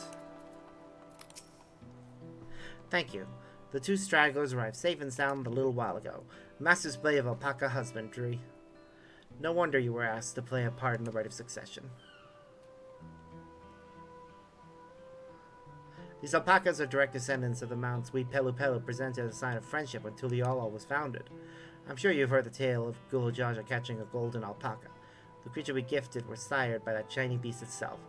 Thank you. The two stragglers arrived safe and sound a little while ago. Master display of alpaca husbandry. No wonder you were asked to play a part in the rite of succession. These alpacas are direct descendants of the mounts we Pelu Pelu presented as a sign of friendship when Tuliyola was founded. I'm sure you've heard the tale of Gulujaja catching a golden alpaca. The creature we gifted were sired by that shiny beast itself.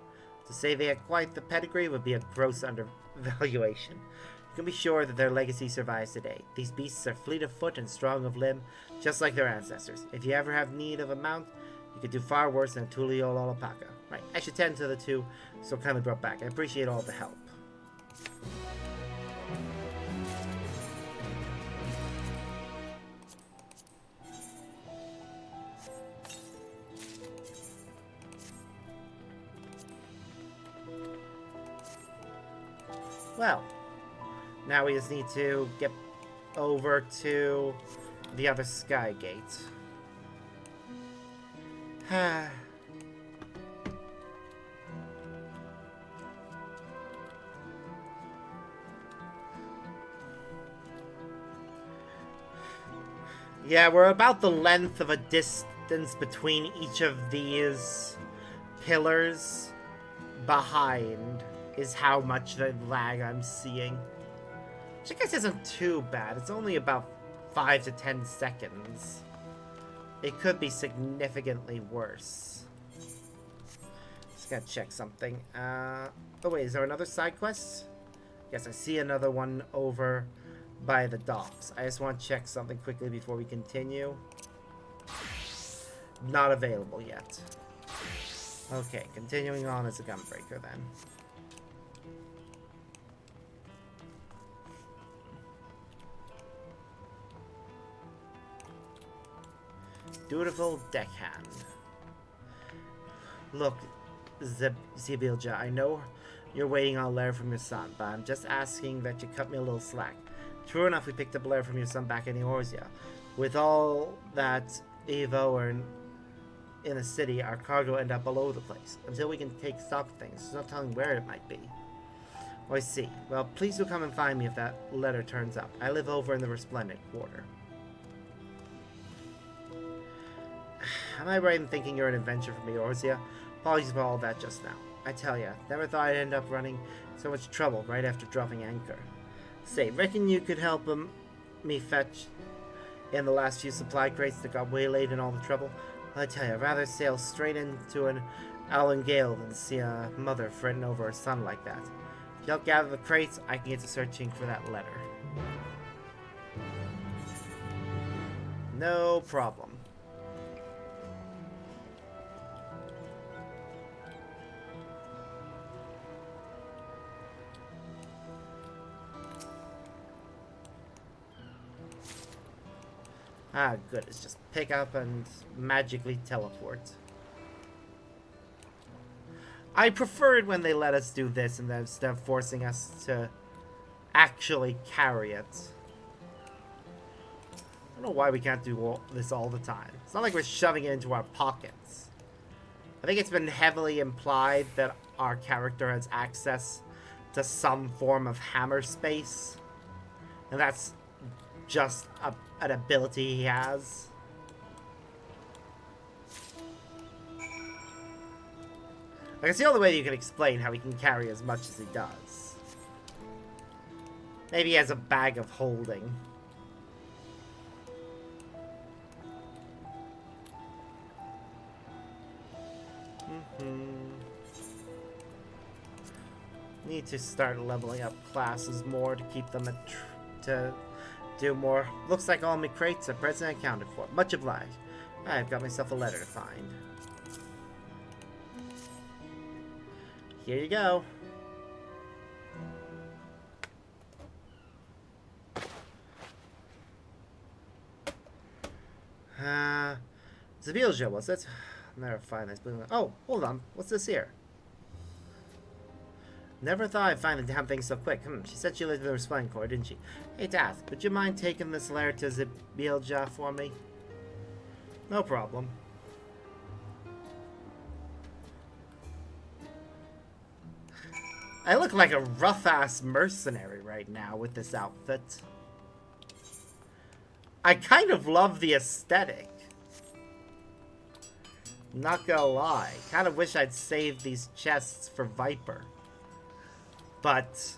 To say they had quite the pedigree would be a gross undervaluation. You can be sure that their legacy survives today. These beasts are fleet of foot and strong of limb, just like their ancestors. If you ever have need of a mount, you could do far worse than a Tuliyola alpaca. Right, I should tend to the two, so kindly brought back. I appreciate all the help. Well, now we just need to get over to the other Sky Gate. Yeah, we're about the length of a distance between each of these pillars behind is how much the lag I'm seeing. Which I guess isn't too bad. It's only about 5 to 10 seconds. It could be significantly worse. Just gotta check something. Oh wait, is there another side quest? Yes, I see another one over by the docks. I just want to check something quickly before we continue. Not available yet. Okay, continuing on as a gunbreaker then. Dutiful deckhand. Look, Zibilja, I know you're waiting on a letter from your son, but I'm just asking that you cut me a little slack. True enough, we picked up a letter from your son back in Eorzea. With all that Evo are in the city, our cargo ended up all over the place. Until we can take stock of things, there's no telling where it might be. Oh, I see. Well, please do come and find me if that letter turns up. I live over in the Resplendent Quarter. Am I right in thinking you're an adventurer from Eorzea? Apologies for all that just now. I tell ya, never thought I'd end up running so much trouble right after dropping anchor. Say, reckon you could help me fetch in the last few supply crates that got waylaid in all the trouble? Well, I tell you, I'd rather sail straight into an Allen Gale than see a mother fretting over her son like that. If you'll gather the crates, I can get to searching for that letter. No problem. Ah, good. It's just pick up and magically teleport. I preferred when they let us do this instead of forcing us to actually carry it. I don't know why we can't do this all the time. It's not like we're shoving it into our pockets. I think it's been heavily implied that our character has access to some form of hammer space. And that's just an ability he has. Like, it's the only way you can explain how he can carry as much as he does. Maybe he has a bag of holding. Need to start leveling up classes more to keep them to do more. Looks like all my crates are present accounted for. Much obliged. I've got myself a letter to find. Here you go. Zabilja, was it? I'll never find this. Oh, hold on. What's this here? Never thought I'd find the damn thing so quick. She said she lived in the Resplendent Corps, didn't she? Hey, Tath, would you mind taking this letter to Zabilja for me? No problem. I look like a rough-ass mercenary right now with this outfit. I kind of love the aesthetic. Not gonna lie. Kind of wish I'd saved these chests for Viper. But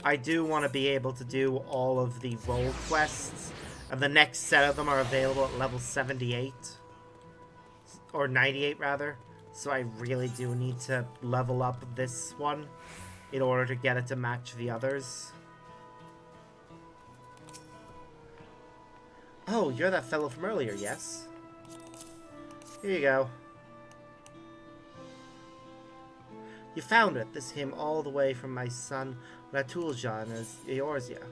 I do want to be able to do all of the role quests. And the next set of them are available at level 78. Or 98, rather. So I really do need to level up this one in order to get it to match the others. Oh, you're that fellow from earlier, yes? Here you go. You found it. This came all the way from my son Latulja in Eorzea.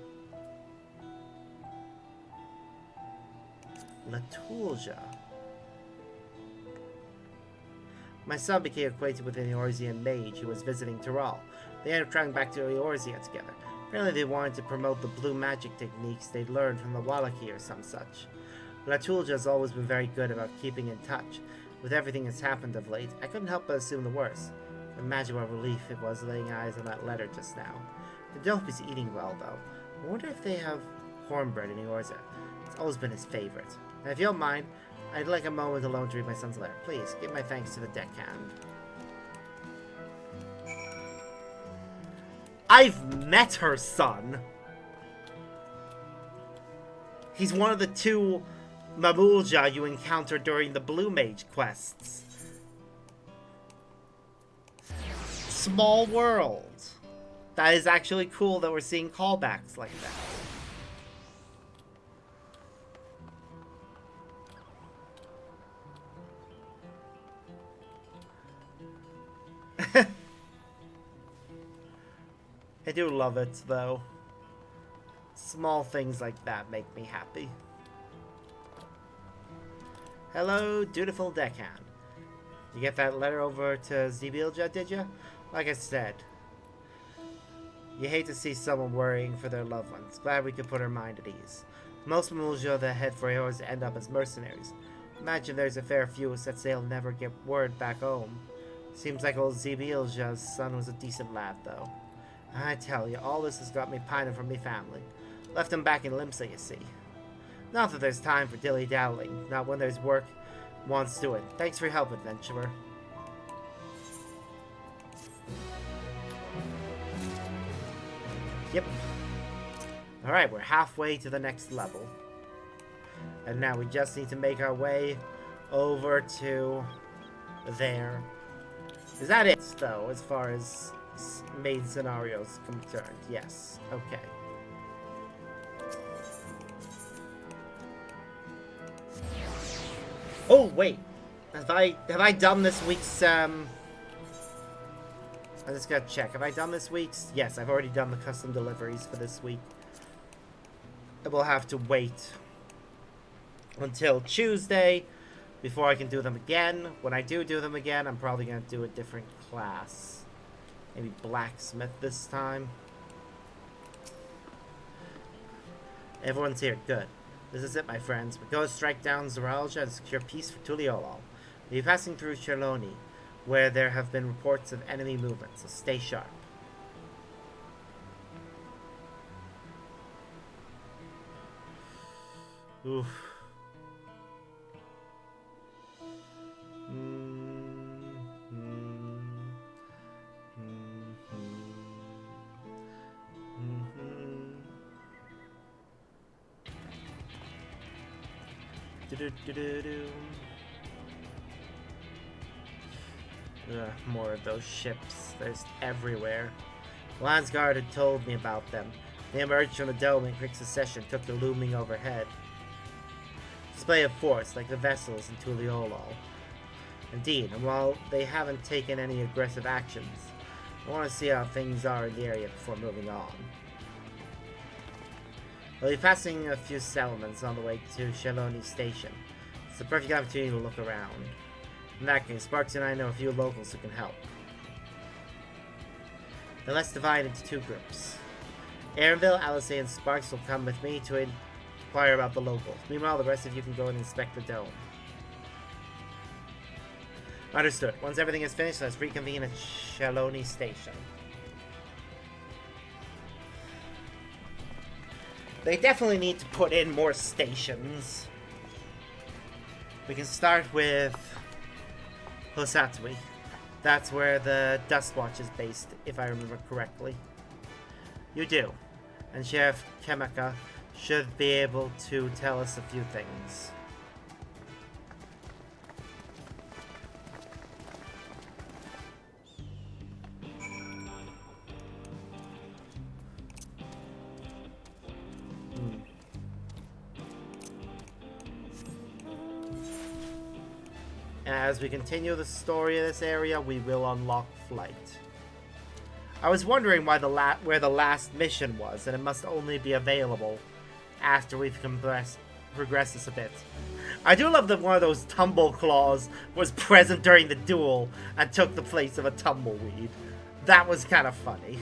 Latulja. My son became acquainted with an Eorzean mage who was visiting Tyrol. They ended up traveling back to Eorzea together. Apparently they wanted to promote the blue magic techniques they'd learned from the Wallachie or some such. Latulja has always been very good about keeping in touch. With everything that's happened of late, I couldn't help but assume the worst. Imagine what relief it was laying eyes on that letter just now. The dope is eating well, though. I wonder if they have cornbread in Eorzea. It's always been his favorite. And if you don't mind, I'd like a moment alone to read my son's letter. Please, give my thanks to the deckhand. I've met her son! He's one of the 2 Mamulja you encountered during the Blue Mage quests. Small world. That is actually cool that we're seeing callbacks like that. I do love it, though. Small things like that make me happy. Hello, dutiful deckhand. You get that letter over to Zibilja, did you? Like I said, you hate to see someone worrying for their loved ones. Glad we could put her mind at ease. Most Mamulja that head for yours end up as mercenaries. Imagine there's a fair few who said they'll never get word back home. Seems like old Zibilja's son was a decent lad, though. I tell you, all this has got me pining for me family. Left him back in Limsa, you see. Not that there's time for dilly-dallying. Not when there's work wants to it. Thanks for your help, adventurer. Yep. Alright, we're halfway to the next level. And now we just need to make our way over to there. Is that it, though, as far as main scenarios concerned? Yes. Okay. Oh, wait. Have I done this week's, I just gotta check. Have I done this week's? Yes, I've already done the custom deliveries for this week. I will have to wait until Tuesday before I can do them again. When I do them again, I'm probably gonna do a different class. Maybe blacksmith this time. Everyone's here. Good. This is it, my friends. We go strike down Zoralja and secure peace for Tuliolal. We'll be passing through Shaloni, where there have been reports of enemy movement, so stay sharp. Oof. More of those ships. There's everywhere. Landsguard had told me about them. They emerged from the dome in quick succession, took to looming overhead. Display of force, like the vessels in Tuliolal. Indeed, and while they haven't taken any aggressive actions, I want to see how things are in the area before moving on. We'll be passing a few settlements on the way to Shaloni Station. It's the perfect opportunity to look around. In that case, Sparks and I know a few locals who can help. Then let's divide into 2 groups. Aaronville, Alice, and Sparks will come with me to inquire about the locals. Meanwhile, the rest of you can go and inspect the dome. Understood. Once everything is finished, let's reconvene at Shaloni Station. They definitely need to put in more stations. We can start with Hosatui. That's where the Dustwatch is based, if I remember correctly. You do. And Sheriff Kemaka should be able to tell us a few things. As we continue the story of this area, we will unlock flight. I was wondering why where the last mission was, and it must only be available after we've progressed this a bit. I do love that one of those tumble claws was present during the duel and took the place of a tumbleweed. That was kind of funny.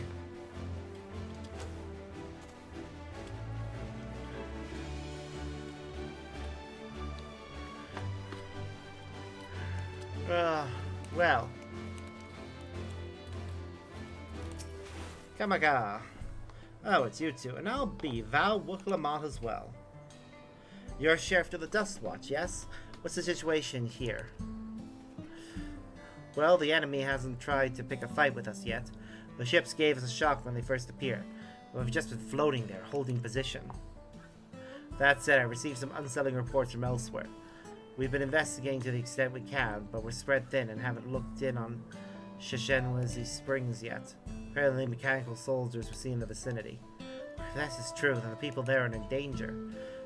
Well. Kamaga. Oh, it's you two. And I'll be Val Wuklamat as well. You're sheriff of the Dust Watch, yes? What's the situation here? Well, the enemy hasn't tried to pick a fight with us yet. The ships gave us a shock when they first appeared. We've just been floating there, holding position. That said, I received some unsettling reports from elsewhere. We've been investigating to the extent we can, but we're spread thin and haven't looked in on Sheshenwazi Springs yet. Apparently mechanical soldiers were seen in the vicinity. If this is true, then the people there are in danger.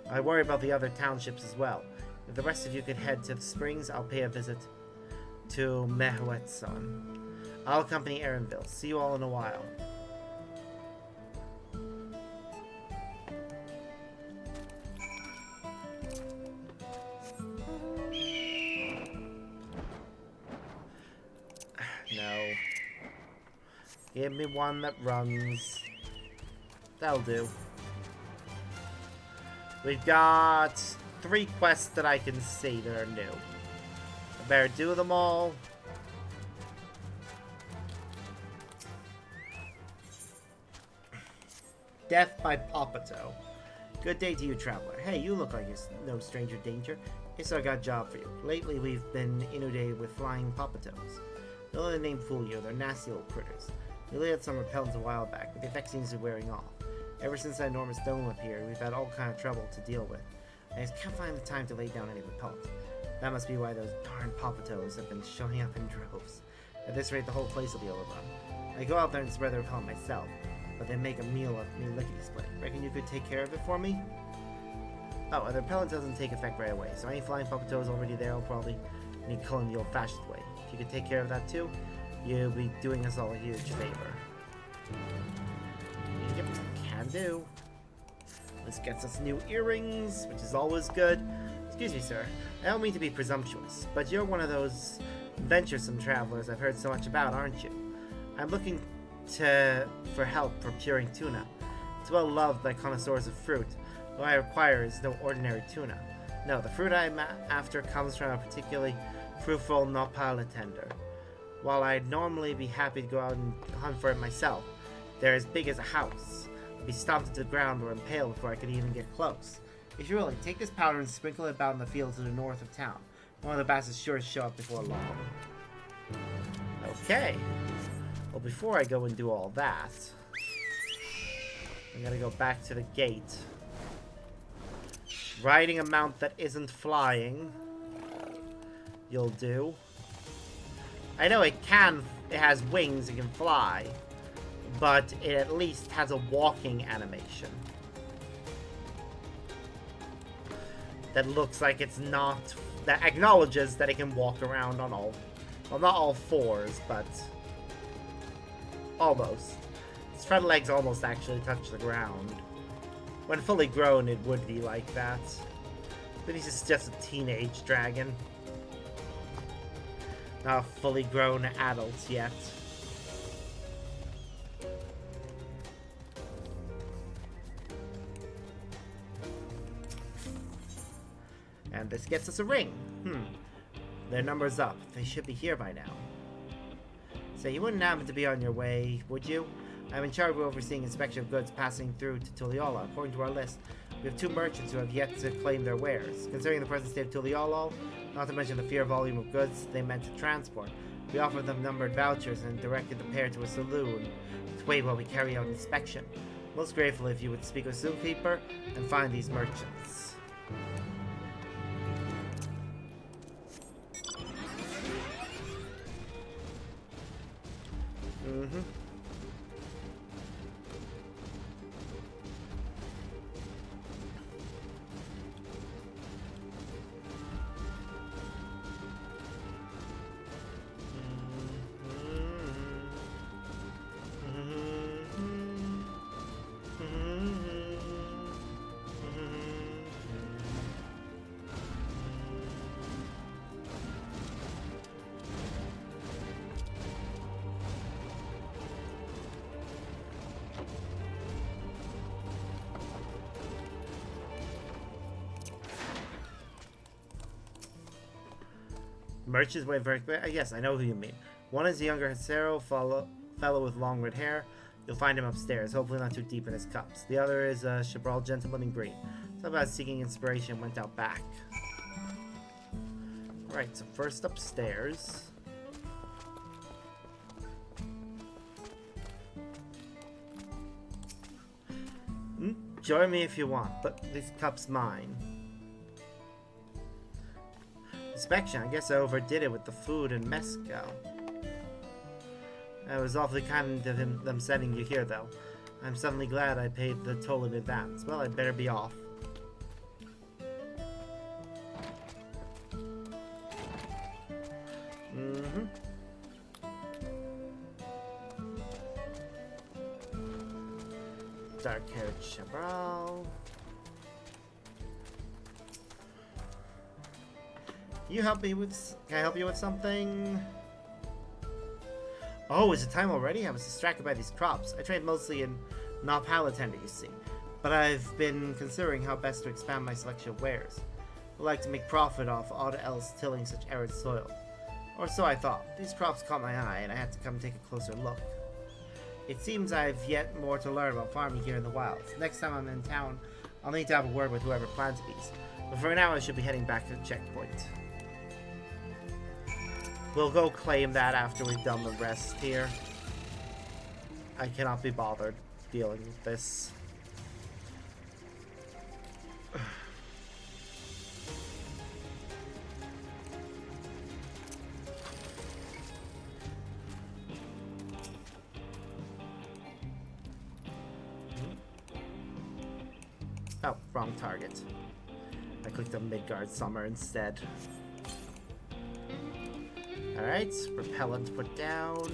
I worry about the other townships as well. If the rest of you could head to the springs, I'll pay a visit to Mehuetson. I'll accompany Erinville. See you all in a while. No. Give me one that runs. That'll do. We've got 3 quests that I can see that are new. I better do them all. Death by Papato. Good day to you, traveler. Hey, you look like you're no stranger to danger. Yes, I got a job for you. Lately, we've been inundated with flying Papatos. Don't let the name fool you, they're nasty little critters. We laid out some repellents a while back, but the effect seems to be wearing off. Ever since that enormous dome appeared, we've had all kind of trouble to deal with. I just can't find the time to lay down any repellent. That must be why those darn Papatos have been showing up in droves. At this rate, the whole place will be overrun. I go out there and spread the repellent myself, but they make a meal of me lickety-split. Reckon you could take care of it for me? Oh, the repellent doesn't take effect right away, so any flying Papatos already there will probably need culling the old-fashioned way. If you could take care of that too, you'll be doing us all a huge favor. Yep, can do. This gets us new earrings, which is always good. Excuse me, sir. I don't mean to be presumptuous, but you're one of those venturesome travelers I've heard so much about, aren't you? I'm looking for help procuring tuna. It's well loved by connoisseurs of fruit. What I require is no ordinary tuna. No, the fruit I'm after comes from a particularly fruitful nopala tender. While I'd normally be happy to go out and hunt for it myself, they're as big as a house. I'd be stomped into the ground or impaled before I could even get close. If you're willing, take this powder and sprinkle it about in the fields to the north of town. One of the bats is sure to show up before long. Okay. Well, before I go and do all that, I'm gonna go back to the gate. Riding a mount that isn't flying, you'll do. I know it has wings, it can fly, but it at least has a walking animation that looks like it's not, that acknowledges that it can walk around on all, well, not all fours, but almost. Its front legs almost actually touch the ground. When fully grown, it would be like that. But he's just a teenage dragon. Not a fully grown adult yet. And this gets us a ring. Their number's up. They should be here by now. So you wouldn't happen to be on your way, would you? I'm in charge of overseeing inspection of goods passing through to Tuliyollal. According to our list, we have 2 merchants who have yet to claim their wares. Considering the present state of Tuliyollal, not to mention the sheer volume of goods they meant to transport, we offered them numbered vouchers and directed the pair to a saloon to wait while we carry out inspection. Most grateful if you would speak with Zookeeper and find these merchants. Merchants wait very quick. Yes, I know who you mean. One is a younger Hacero fellow with long red hair. You'll find him upstairs, hopefully not too deep in his cups. The other is a Chabral gentleman in green. It's about seeking inspiration went out back. Right, so first upstairs. Join me if you want, but this cup's mine. Inspection, I guess I overdid it with the food and mezcal. It was awfully kind of them sending you here, though. I'm suddenly glad I paid the toll in advance. Well, I'd better be off. Dark-haired Chabral. Can I help you with something? Oh, is it time already? I was distracted by these crops. I trade mostly in Palatender, you see. But I've been considering how best to expand my selection of wares. I'd like to make profit off odd else tilling such arid soil. Or so I thought. These crops caught my eye, and I had to come take a closer look. It seems I've yet more to learn about farming here in the wilds. Next time I'm in town, I'll need to have a word with whoever planted these. But for now, I should be heading back to the checkpoint. We'll go claim that after we've done the rest here. I cannot be bothered dealing with this. Oh, wrong target. I clicked on Midgard Summer instead. Alright, repellent put down.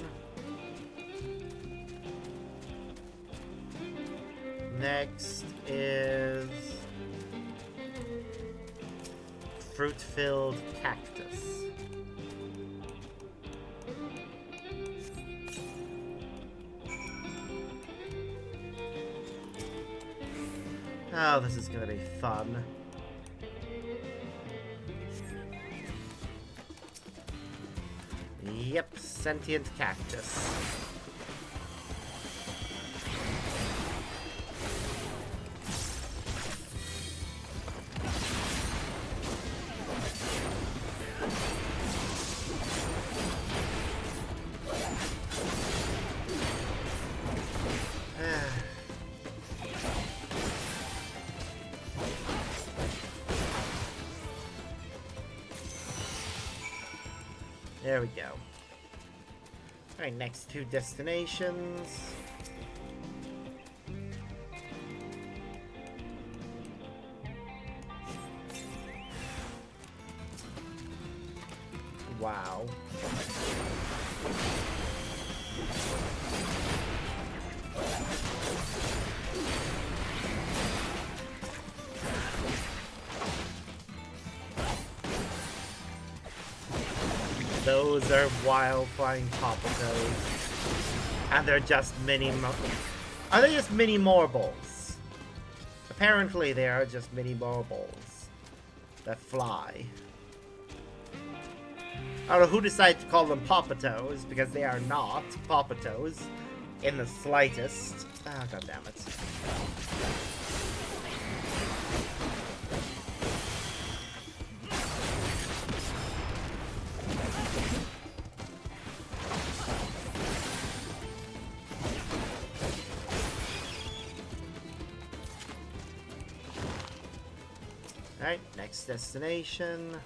Next is fruit-filled cactus. Oh, this is gonna be fun. Yep, sentient cactus. There we go. Alright, next two destinations. Wow. Those are wild flying poppatoes. And they're just are they just mini marbles? Apparently they are just mini marbles that fly. I don't know who decided to call them poppatoes, because they are not poppatoes in the slightest. Ah, god damn it. Alright, next destination.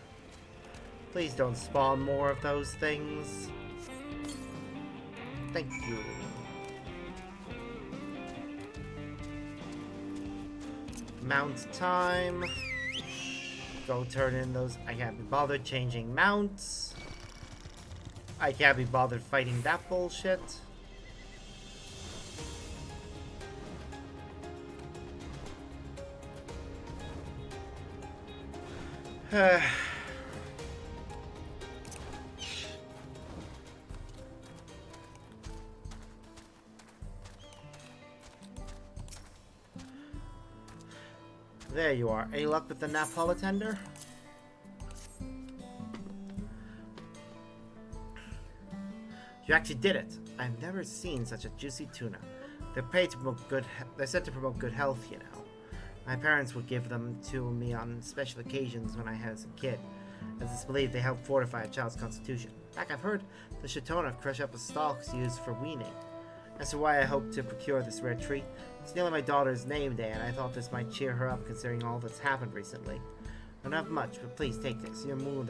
Please don't spawn more of those things. Thank you. Mount time. Go turn in those. I can't be bothered changing mounts. I can't be bothered fighting that bullshit. There you are. Any luck with the Napolitender? You actually did it. I've never seen such a juicy tuna. They're said to promote good health, you know. My parents would give them to me on special occasions when I was a kid, as it's believed they help fortify a child's constitution. In fact, I've heard the Shatona crush up the stalks used for weaning. As to why I hope to procure this rare treat, it's nearly my daughter's name day, and I thought this might cheer her up considering all that's happened recently. I don't have much, but please take this. You've more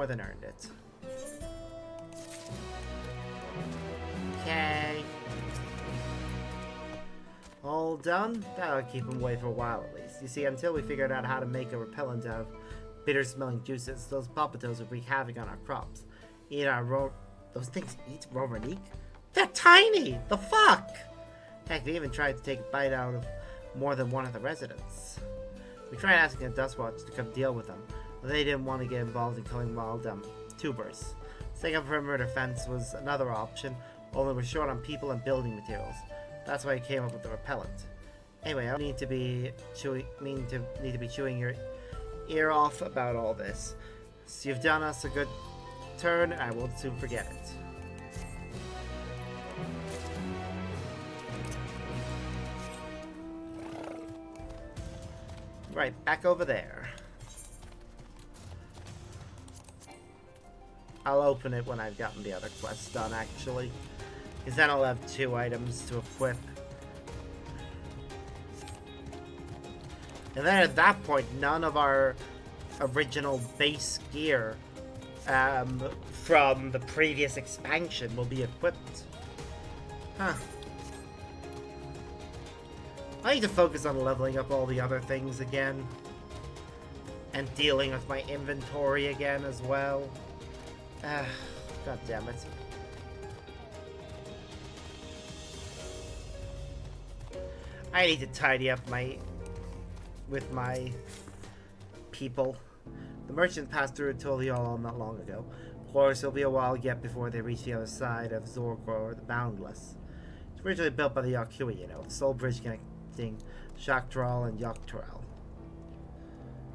than earned it. Okay. All done? That'll keep them away for a while at least. You see, until we figured out how to make a repellent out of bitter-smelling juices, those poppatoes would wreak havoc on our crops. Those things eat Romanique? They're tiny! The fuck? Heck, they even tried to take a bite out of more than one of the residents. We tried asking the Dustwatch to come deal with them, but they didn't want to get involved in killing wild tubers. Setting up a perimeter fence was another option, only we're short on people and building materials. That's why I came up with the repellent. Anyway, I need to be chewing your ear off about all this. So you've done us a good turn, and I won't soon forget it. Right, back over there. I'll open it when I've gotten the other quests done, actually. Because then I'll have 2 items to equip. And then at that point, none of our original base gear from the previous expansion will be equipped. Huh. I need to focus on leveling up all the other things again. And dealing with my inventory again as well. God damn it. I need to tidy up with my people. The merchant passed through Toliol not long ago. Of course, it'll be a while yet before they reach the other side of Zorgor or the Boundless. It's originally built by the Yakui, you know, the sole bridge connecting Dawntrail and Dawntrail.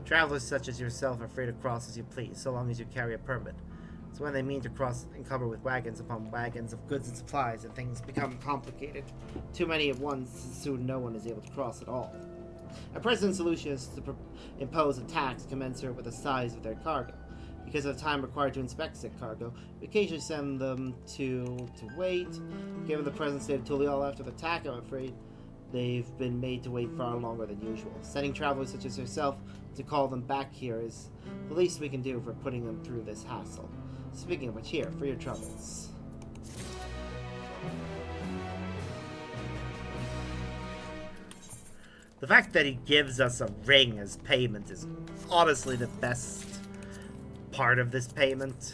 Travelers such as yourself are free to cross as you please, so long as you carry a permit. So when they mean to cross encumbered with wagons upon wagons of goods and supplies, and things become complicated. Too many at once, and soon no one is able to cross at all. Our present solution is to impose a tax commensurate with the size of their cargo. Because of the time required to inspect said cargo, we occasionally send them to wait. Given the present state of Toliol after the attack, I'm afraid they've been made to wait far longer than usual. Sending travelers such as yourself to call them back here is the least we can do for putting them through this hassle. Speaking of which, here, for your troubles. The fact that he gives us a ring as payment is honestly the best part of this payment.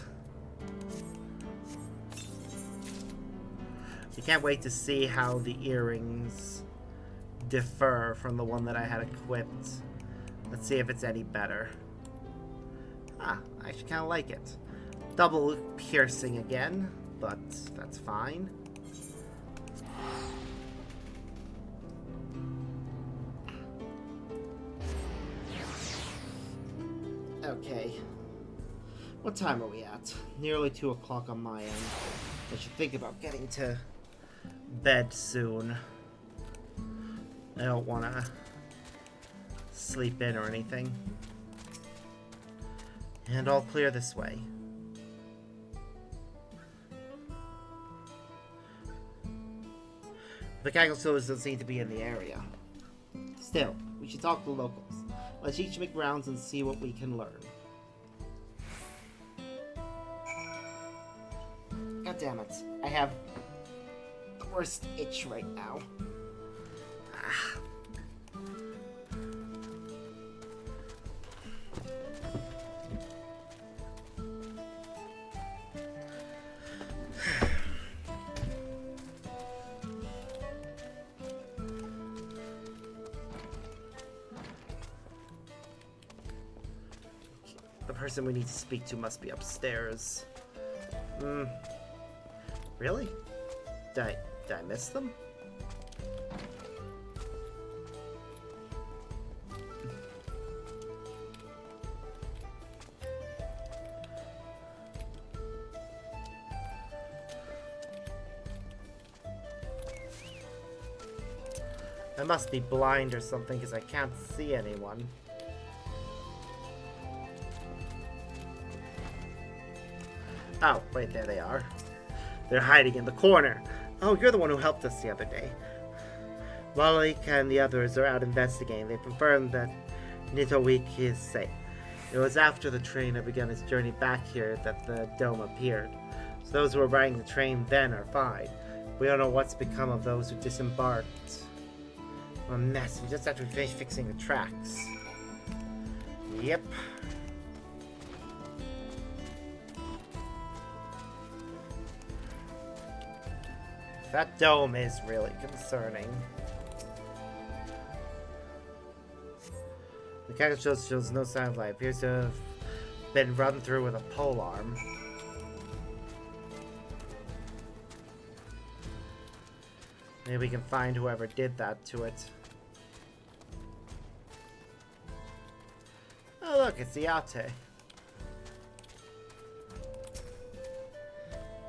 I can't wait to see how the earrings differ from the one that I had equipped. Let's see if it's any better. I actually kind of like it. Double piercing again, but that's fine. Okay. What time are we at? Nearly 2 o'clock on my end. I should think about getting to bed soon. I don't want to sleep in or anything. And all clear this way. The Kaggle don't seem to be in the area. Still, we should talk to the locals. Let's each make rounds and see what we can learn. God damn it. I have the worst itch right now. The person we need to speak to must be upstairs. Really? Did I miss them? I must be blind or something because I can't see anyone. Oh, wait, there they are. They're hiding in the corner. Oh, you're the one who helped us the other day. Malik and the others are out investigating. They confirmed that Nitowik is safe. It was after the train had begun its journey back here that the dome appeared. So those who were riding the train then are fine. We don't know what's become of those who disembarked. What a mess. We just have to finish fixing the tracks. Yep. That dome is really concerning. The cactus shows no sign of life. Appears to have been run through with a pole arm. Maybe we can find whoever did that to it. Oh look, it's the Ate.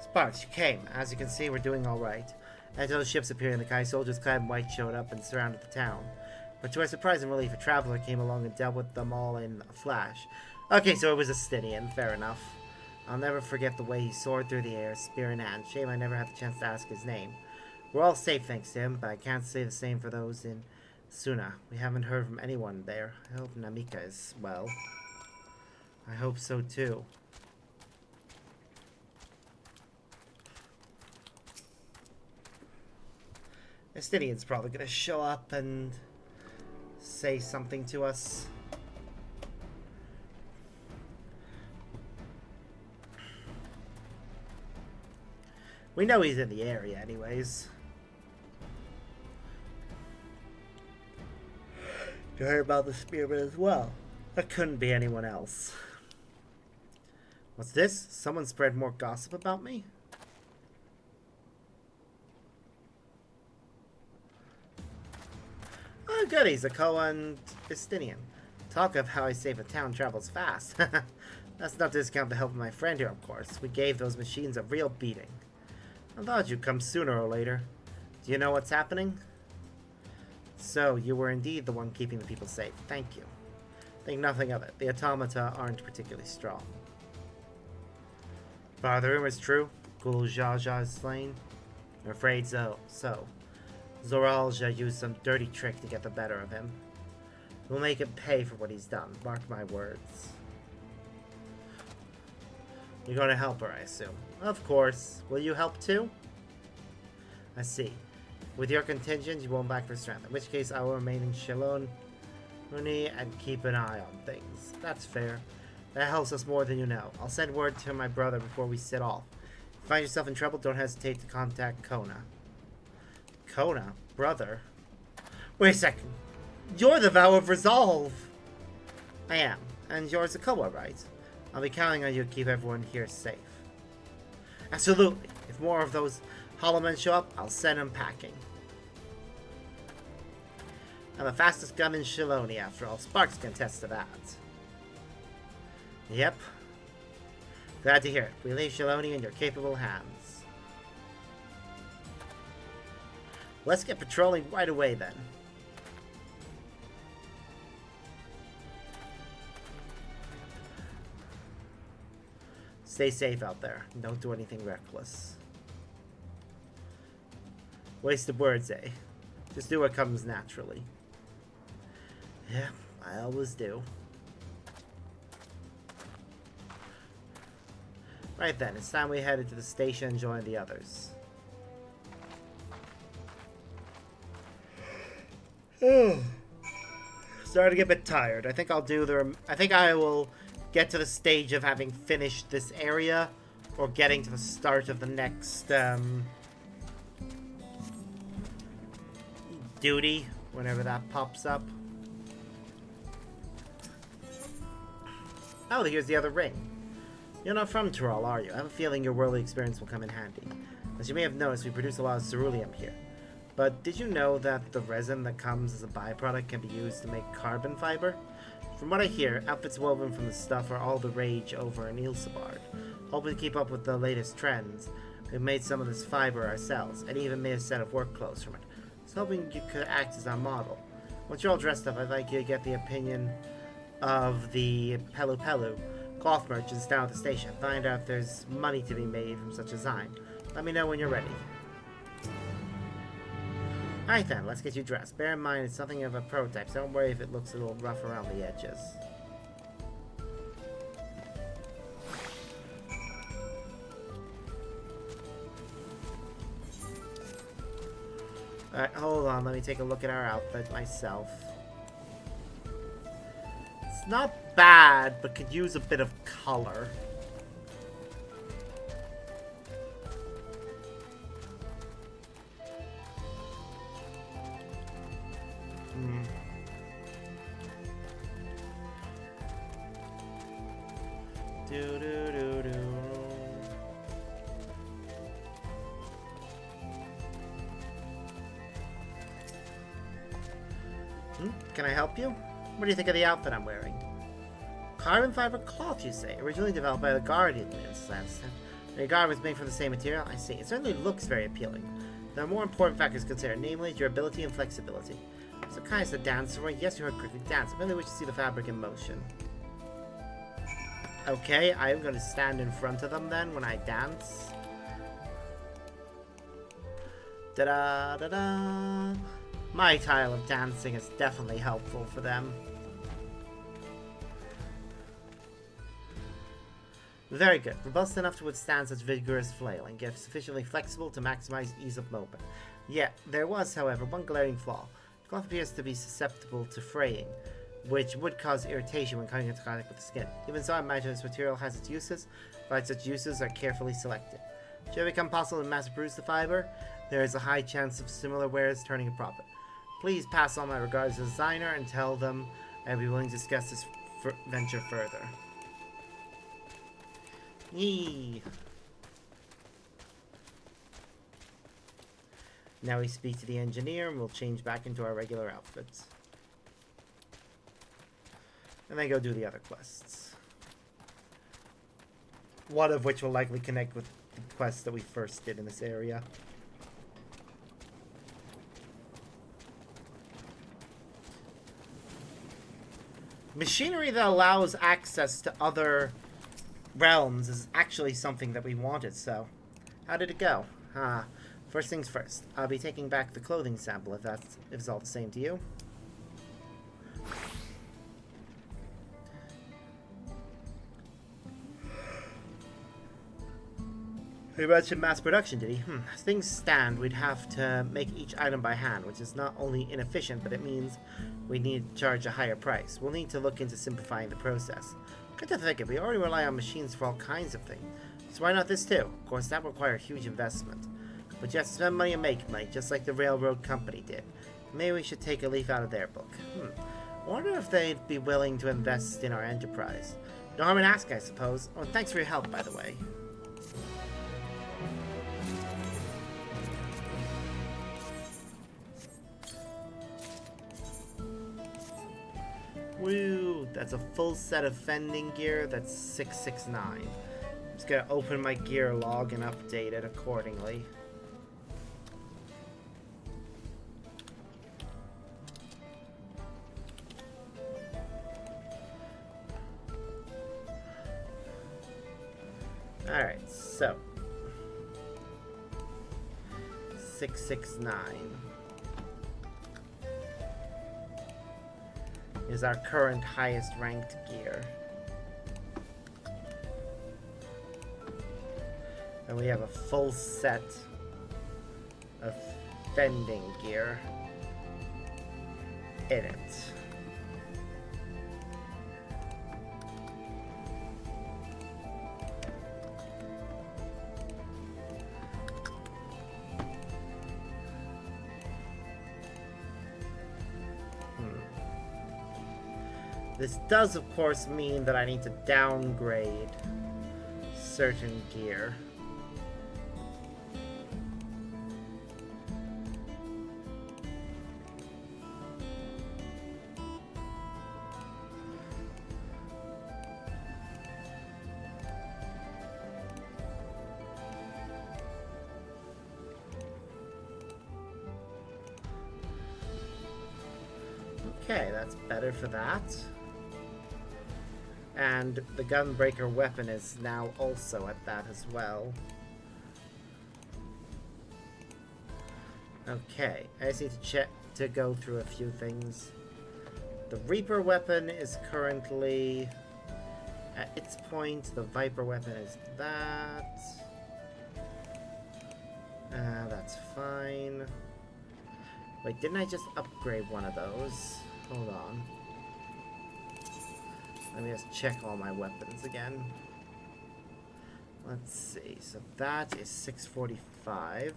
Sparks, you came. As you can see, we're doing alright. Until the ships appeared in the sky, soldiers clad in white showed up and surrounded the town. But to our surprise and relief, a traveler came along and dealt with them all in a flash. Okay, so it was a Stynian, fair enough. I'll never forget the way he soared through the air, spear in hand. Shame I never had the chance to ask his name. We're all safe thanks to him, but I can't say the same for those in Suna. We haven't heard from anyone there. I hope Namika is well. I hope so too. Stynian's probably gonna show up and say something to us. We know he's in the area anyways. You heard about the spearman as well. That couldn't be anyone else. What's this? Someone spread more gossip about me? Oh goodies, Akoa and Stynian. Talk of how I save a town travels fast. That's not to discount the help of my friend here, of course. We gave those machines a real beating. I thought you'd come sooner or later. Do you know what's happening? So, you were indeed the one keeping the people safe. Thank you. Think nothing of it. The automata aren't particularly strong. But are the rumors true? Gul Jaja is slain? I'm afraid so. Zoralja used some dirty trick to get the better of him. We'll make him pay for what he's done. Mark my words. You're going to help her, I assume. Of course. Will you help too? I see. With your contingent, you won't back for strength. In which case, I will remain in Shilon and keep an eye on things. That's fair. That helps us more than you know. I'll send word to my brother before we set off. If you find yourself in trouble, don't hesitate to contact Kona. Kona? Brother? Wait a second. You're the Vow of Resolve! I am. And yours Akoa, right? I'll be counting on you to keep everyone here safe. Absolutely. If more of those hollow men show up, I'll send them packing. I'm the fastest gun in Shiloni, after all. Sparks can attest to that. Yep. Glad to hear it. We leave Shiloni in your capable hands. Let's get patrolling right away, then. Stay safe out there. Don't do anything reckless. Wasted words, eh? Just do what comes naturally. Yeah, I always do. Right then, it's time we headed to the station and join the others. Starting to get a bit tired. I think I'll do the. I think I will get to the stage of having finished this area, or getting to the start of the next duty, whenever that pops up. Oh, here's the other ring. You're not from Tural, are you? I have a feeling your worldly experience will come in handy. As you may have noticed, we produce a lot of ceruleum here. But did you know that the resin that comes as a byproduct can be used to make carbon fiber? From what I hear, outfits woven from the stuff are all the rage over in Ilsabard. Hoping to keep up with the latest trends, we've made some of this fiber ourselves, and even made a set of work clothes from it. was hoping you could act as our model. Once you're all dressed up, I'd like you to get the opinion of the Pelu Pelu cloth merchants down at the station. Find out if there's money to be made from such a design. Let me know when you're ready. Alright then, let's get you dressed. Bear in mind it's something of a prototype, so don't worry if it looks a little rough around the edges. Alright, hold on, let me take a look at our outfit myself. It's not bad, but could use a bit of color. Can I help you? What do you think of the outfit I'm wearing? Carbon fiber cloth, you say? Originally developed by the Guardian. The garment was made from the same material? I see. It certainly looks very appealing. There are more important factors considered, namely durability and flexibility. So kind of a dancer. Yes, you heard correctly. Dance. I really wish to see the fabric in motion. Okay, I'm going to stand in front of them then when I dance. Da-da-da-da. My style of dancing is definitely helpful for them. Very good. Robust enough to withstand such vigorous flailing, yet sufficiently flexible to maximize ease of movement. Yet, there was, however, one glaring flaw. The cloth appears to be susceptible to fraying, which would cause irritation when coming into contact with the skin. Even so, I imagine this material has its uses, but such uses are carefully selected. Should it become possible to mass-produce the fiber, there is a high chance of similar wares turning a profit. Please pass on my regards to the designer and tell them I'd be willing to discuss this venture further. Yee! Now we speak to the engineer and we'll change back into our regular outfits. And then go do the other quests. One of which will likely connect with the quests that we first did in this area. Machinery that allows access to other realms is actually something that we wanted, so how did it go? First things first, I'll be taking back the clothing sample if it's all the same to you. He mentioned mass production, did he? As things stand, we'd have to make each item by hand, which is not only inefficient, but it means we need to charge a higher price. We'll need to look into simplifying the process. Good to think of, we already rely on machines for all kinds of things. So why not this too? Of course, that requires huge investment. But you have to spend money and make money, just like the railroad company did. Maybe we should take a leaf out of their book. I wonder if they'd be willing to invest in our enterprise. No harm in asking, I suppose. Oh, and thanks for your help, by the way. Woo! That's a full set of fending gear. That's 669. I'm just gonna open my gear log and update it accordingly. Alright, so 669 is our current highest ranked gear. And we have a full set of fending gear in it. This does, of course, mean that I need to downgrade certain gear. Okay, that's better for that. And the gunbreaker weapon is now also at that as well. Okay, I just need to check to go through a few things. The Reaper weapon is currently at its point. The Viper weapon is that. That's fine. Wait, didn't I just upgrade one of those? Hold on. Let me just check all my weapons again. Let's see. So that is 645.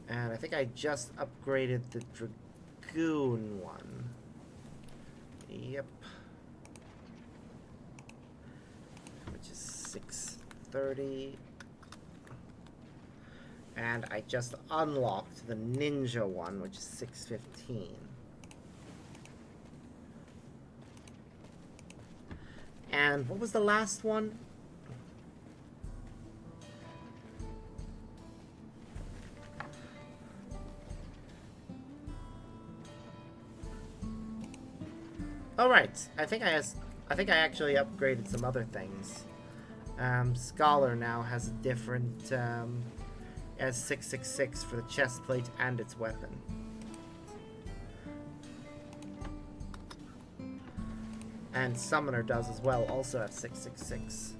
And I think I just upgraded the Dragoon one. Yep. Which is 630. And I just unlocked the Ninja one, which is 615. And what was the last one? All right, I think I actually upgraded some other things. Scholar now has a different, has 666 for the chest plate and its weapon. And Summoner does as well, also at 666.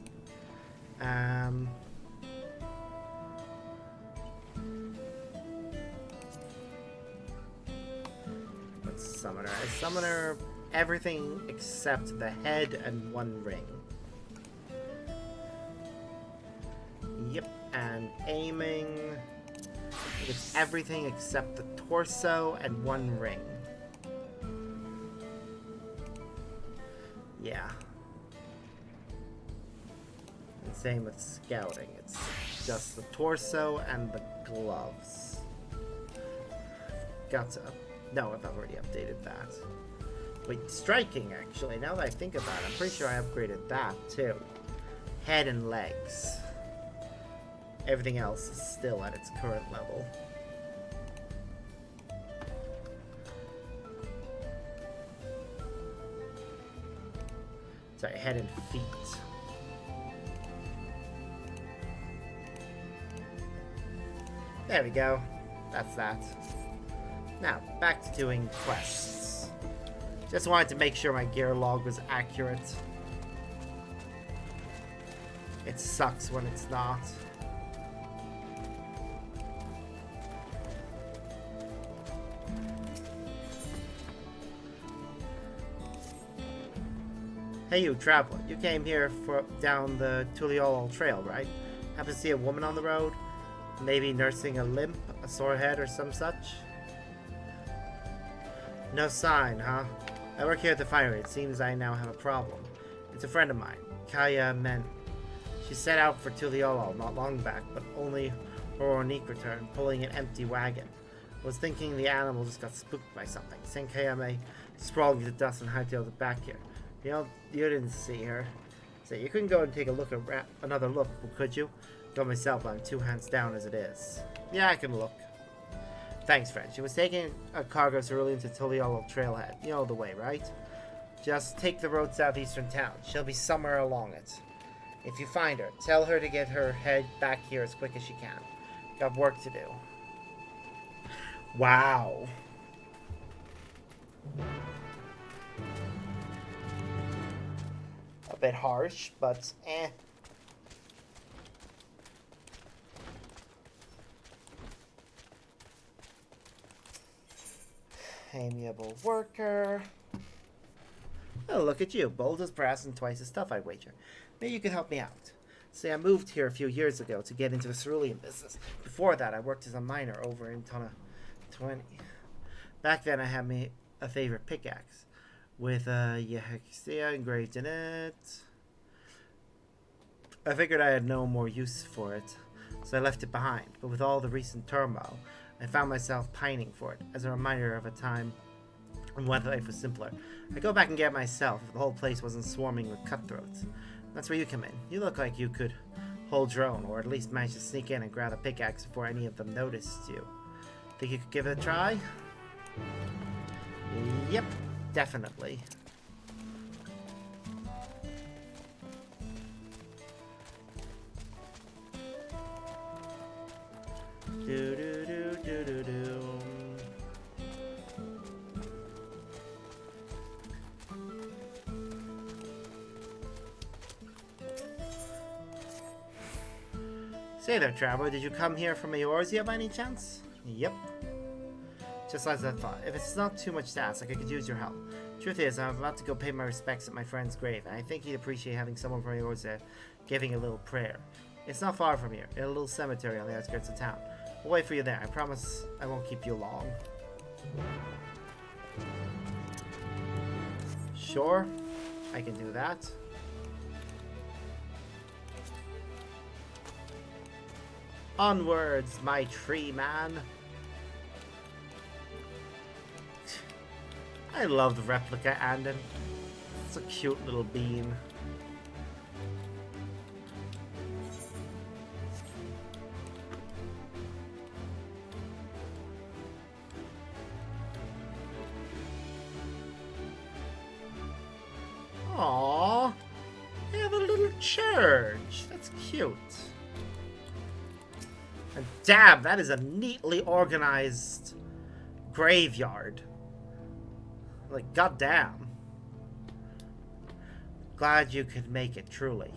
What's Summoner? Summoner, everything except the head and one ring. Yep, and aiming, it's everything except the torso and one ring. Yeah. And same with scouting, it's just the torso and the gloves. Got to, no, I've already updated that. Wait, striking actually, now that I think about it, I'm pretty sure I upgraded that too. Head and legs. Everything else is still at its current level. Sorry, head and feet. There we go. That's that. Now, back to doing quests. Just wanted to make sure my gear log was accurate. It sucks when it's not. Hey you, traveler. You came here down the Tuliolol Trail, right? Happen to see a woman on the road? Maybe nursing a limp, a sore head, or some such? No sign, huh? I work here at the finery. It seems I now have a problem. It's a friend of mine, Kaya Men. She set out for Tuliolol not long back, but only her Ornique returned, pulling an empty wagon. I was thinking the animal just got spooked by something. Senkayame sprawled into dust and hightailed it back here. You know, you didn't see her. So you couldn't go and take a look at another look, could you? Go myself, I'm 2 hands down as it is. Yeah, I can look. Thanks, friend. She was taking a cargo cerulean to Tuliolol Trailhead. You know the way, right? Just take the road southeastern town. She'll be somewhere along it. If you find her, tell her to get her head back here as quick as she can. Got work to do. Wow. A bit harsh, but eh. Amiable worker. Oh, look at you. Bold as brass and twice as tough, I wager. Maybe you could help me out. See, I moved here a few years ago to get into the cerulean business. Before that, I worked as a miner over in Tona 20. Back then, I had me a favorite pickaxe with Yehexia engraved in it. I figured I had no more use for it, so I left it behind. But with all the recent turmoil, I found myself pining for it, as a reminder of a time when life was simpler. I go back and get it myself if the whole place wasn't swarming with cutthroats. That's where you come in. You look like you could hold your own, or at least manage to sneak in and grab a pickaxe before any of them noticed you. Think you could give it a try? Yep, definitely. Do do do do do do. Say there, traveler, did you come here from Eorzea by any chance? Yep. Just as I thought. If it's not too much to ask, I could use your help. Truth is, I'm about to go pay my respects at my friend's grave, and I think he'd appreciate having someone from Eorzea giving a little prayer. It's not far from here, in a little cemetery on the outskirts of town. We'll wait for you there. I promise I won't keep you long. Sure, I can do that. Onwards, my tree man. I love the replica Andon. It's a cute little bean. Aww, they have a little church. That's cute. And damn, that is a neatly organized graveyard. Like, goddamn. Glad you could make it, truly.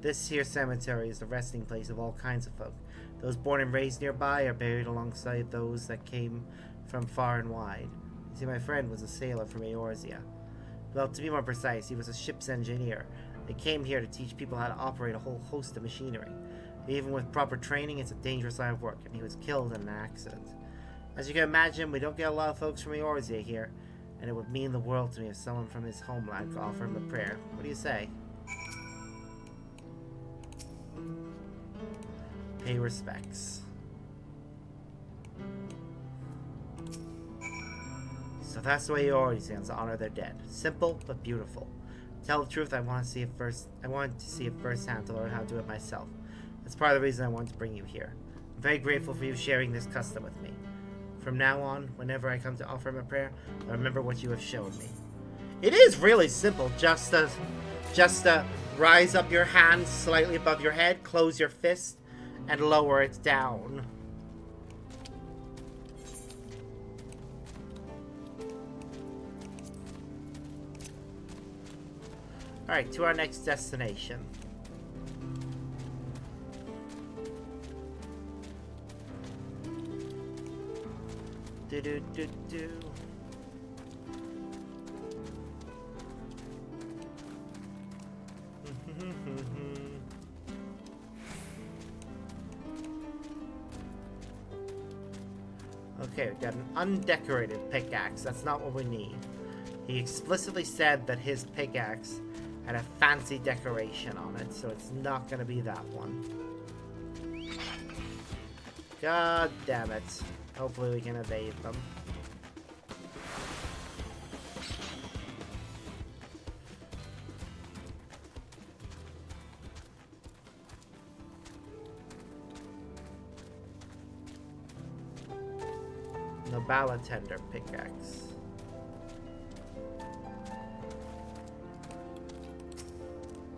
This here cemetery is the resting place of all kinds of folk. Those born and raised nearby are buried alongside those that came from far and wide. You see, my friend was a sailor from Eorzea. Well, to be more precise, he was a ship's engineer. They came here to teach people how to operate a whole host of machinery. Even with proper training, it's a dangerous line of work, and he was killed in an accident. As you can imagine, we don't get a lot of folks from Eorzea here, and it would mean the world to me if someone from his homeland could offer him a prayer. What do you say? Pay respects. So that's the way Eorzeans honor their dead. Simple but beautiful. To tell the truth, I wanted to see it firsthand to learn how to do it myself. That's part of the reason I wanted to bring you here. I'm very grateful for you sharing this custom with me. From now on, whenever I come to offer him a prayer, I remember what you have shown me. It is really simple. Just rise up your hand slightly above your head, close your fist, and lower it down. Alright, to our next destination. Do do do do. Okay, we've got an undecorated pickaxe. That's not what we need. He explicitly said that his pickaxe had a fancy decoration on it, so it's not gonna be that one. God damn it. Hopefully we can evade them. Nobala Tender pickaxe.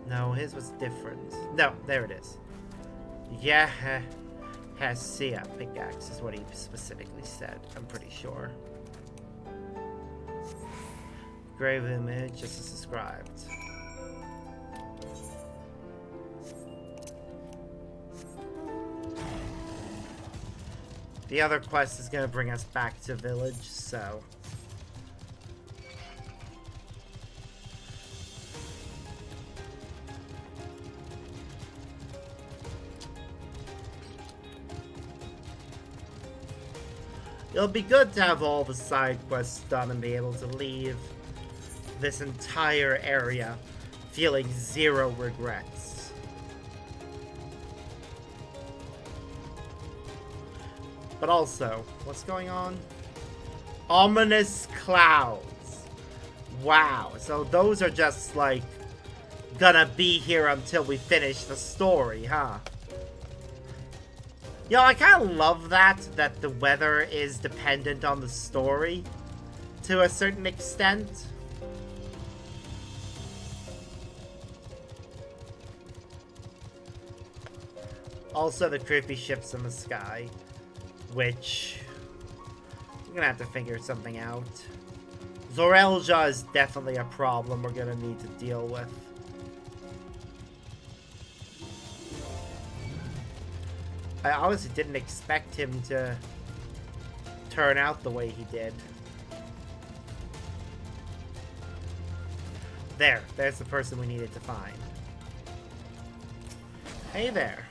No, his was different. No, there it is. Yeah. Hesea pickaxe is what he specifically said, I'm pretty sure. Grave image, just as described. The other quest is going to bring us back to village, so... It'll be good to have all the side quests done and be able to leave this entire area feeling zero regrets. But also, what's going on? Ominous clouds. Wow, so those are just like gonna be here until we finish the story, huh? Yo, I kind of love that the weather is dependent on the story to a certain extent. Also, the creepy ships in the sky, which we're gonna have to figure something out. Zorelja is definitely a problem we're gonna need to deal with. I honestly didn't expect him to turn out the way he did. There's the person we needed to find. Hey there.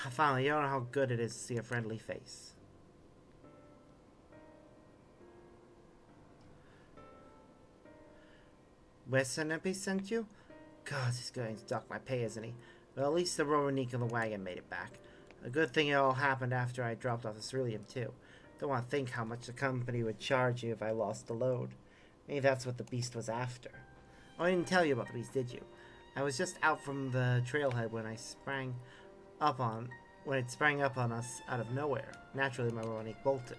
Finally, you don't know how good it is to see a friendly face. Wessenape sent you? God, he's going to dock my pay, isn't he? Well, at least the Romanik and the wagon made it back. A good thing it all happened after I dropped off the ceruleum, too. Don't want to think how much the company would charge you if I lost the load. Maybe that's what the beast was after. Oh, I didn't tell you about the beast, did you? I was just out from the trailhead when it sprang up on us out of nowhere. Naturally, my Romanik bolted.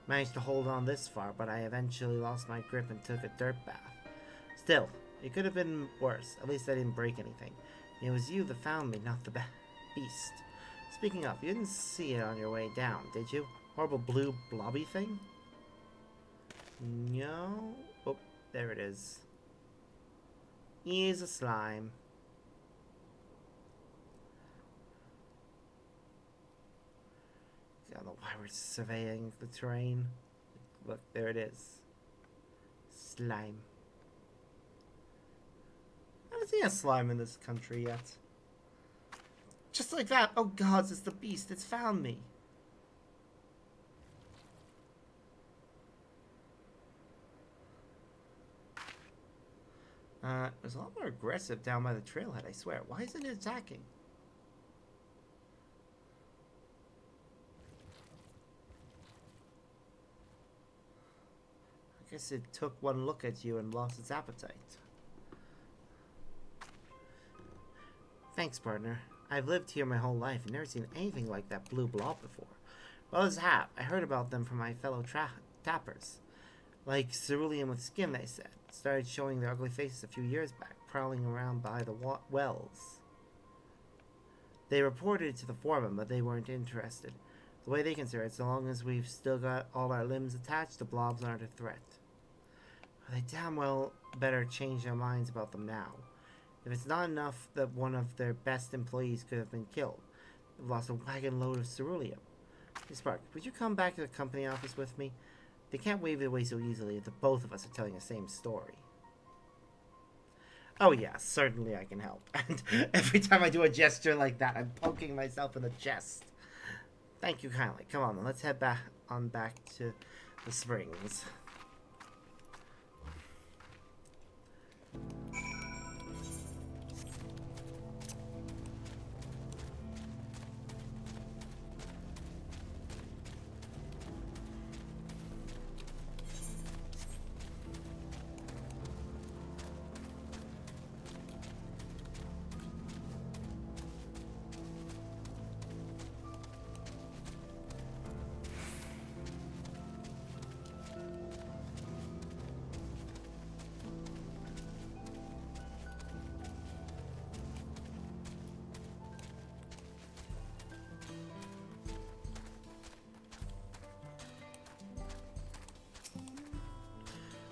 Managed to hold on this far, but I eventually lost my grip and took a dirt bath. Still, it could have been worse. At least I didn't break anything. It was you that found me, not the beast. Speaking of, you didn't see it on your way down, did you? Horrible blue blobby thing? No. Oh, there it is. He's a slime. I don't know why we're surveying the terrain. Look, there it is. Slime. I haven't seen a slime in this country yet. Just like that. Oh gods, it's the beast. It's found me. It was a lot more aggressive down by the trailhead, I swear. Why isn't it attacking? I guess it took one look at you and lost its appetite. Thanks, partner. I've lived here my whole life and never seen anything like that blue blob before. Well, others have. I heard about them from my fellow tappers. Like cerulean with skin, they said. Started showing their ugly faces a few years back, prowling around by the wells. They reported it to the foreman, but they weren't interested. The way they consider it, so long as we've still got all our limbs attached, the blobs aren't a threat. They damn well better change their minds about them now. If it's not enough that one of their best employees could have been killed, they've lost a wagon load of ceruleum. Hey Spark, would you come back to the company office with me? They can't wave it away so easily if the both of us are telling the same story. Oh yeah, certainly I can help. And every time I do a gesture like that, I'm poking myself in the chest. Thank you kindly. Come on, then, let's head back to the springs.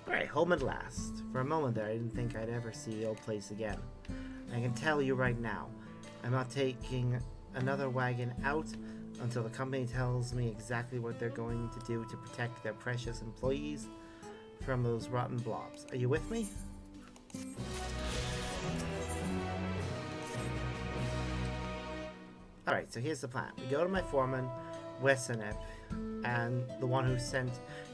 Alright, home at last. For a moment there, I didn't think I'd ever see the old place again. I can tell you right now, I'm not taking another wagon out until the company tells me exactly what they're going to do to protect their precious employees from those rotten blobs. Are you with me? Alright, so here's the plan. We go to my foreman, Wessenape, and the one who sent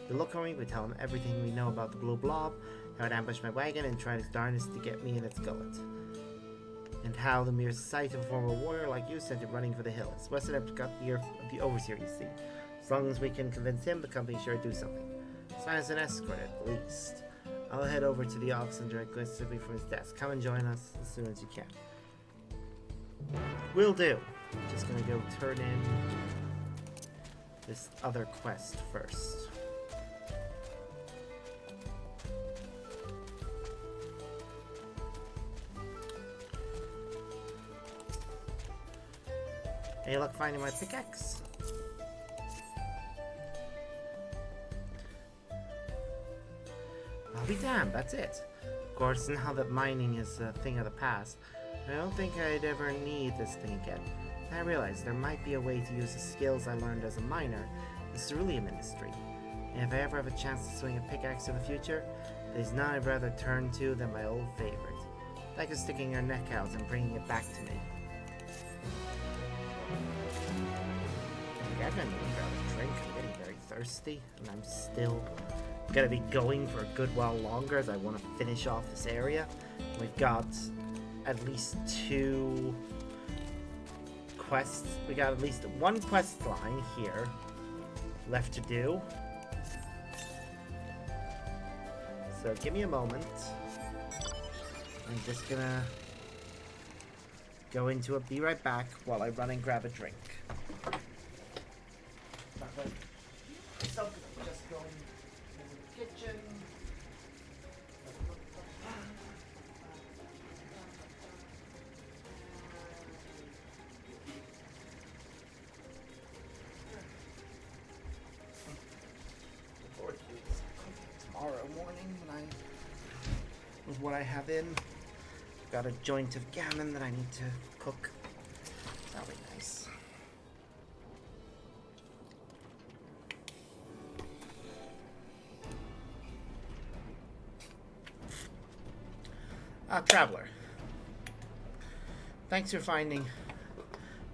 the look on me. We tell him everything we know about the blue blob, how it ambushed my wagon and tried its darnest to get me in its gullet, and how the mere sight of a former warrior like you sent it running for the hills. Wessenape got the ear of the overseer, you see. As long as we can convince him, the company's sure to do something. Sign as an escort at least. I'll head over to the office and direct Gwen simply from his desk. Come and join us as soon as you can. Will do. Just gonna go turn in this other quest first. Any luck finding my pickaxe? I'll be damned, that's it. Of course, now that mining is a thing of the past, I don't think I'd ever need this thing again. I realized there might be a way to use the skills I learned as a miner in the cerulean industry. And if I ever have a chance to swing a pickaxe in the future, there's none I'd rather turn to than my old favorite. Like sticking your neck out and bringing it back to me. Okay, I'm gonna need to grab a drink. I'm getting very thirsty, and I'm still gonna be going for a good while longer as I want to finish off this area. We've got at least 2 quests. We got at least 1 quest line here left to do. So give me a moment. I'm just gonna go into it, be right back while I run and grab a drink. So just going to the kitchen. Tomorrow morning with what I have in. Got a joint of gammon that I need to cook. That'll be nice. Traveler. Thanks for finding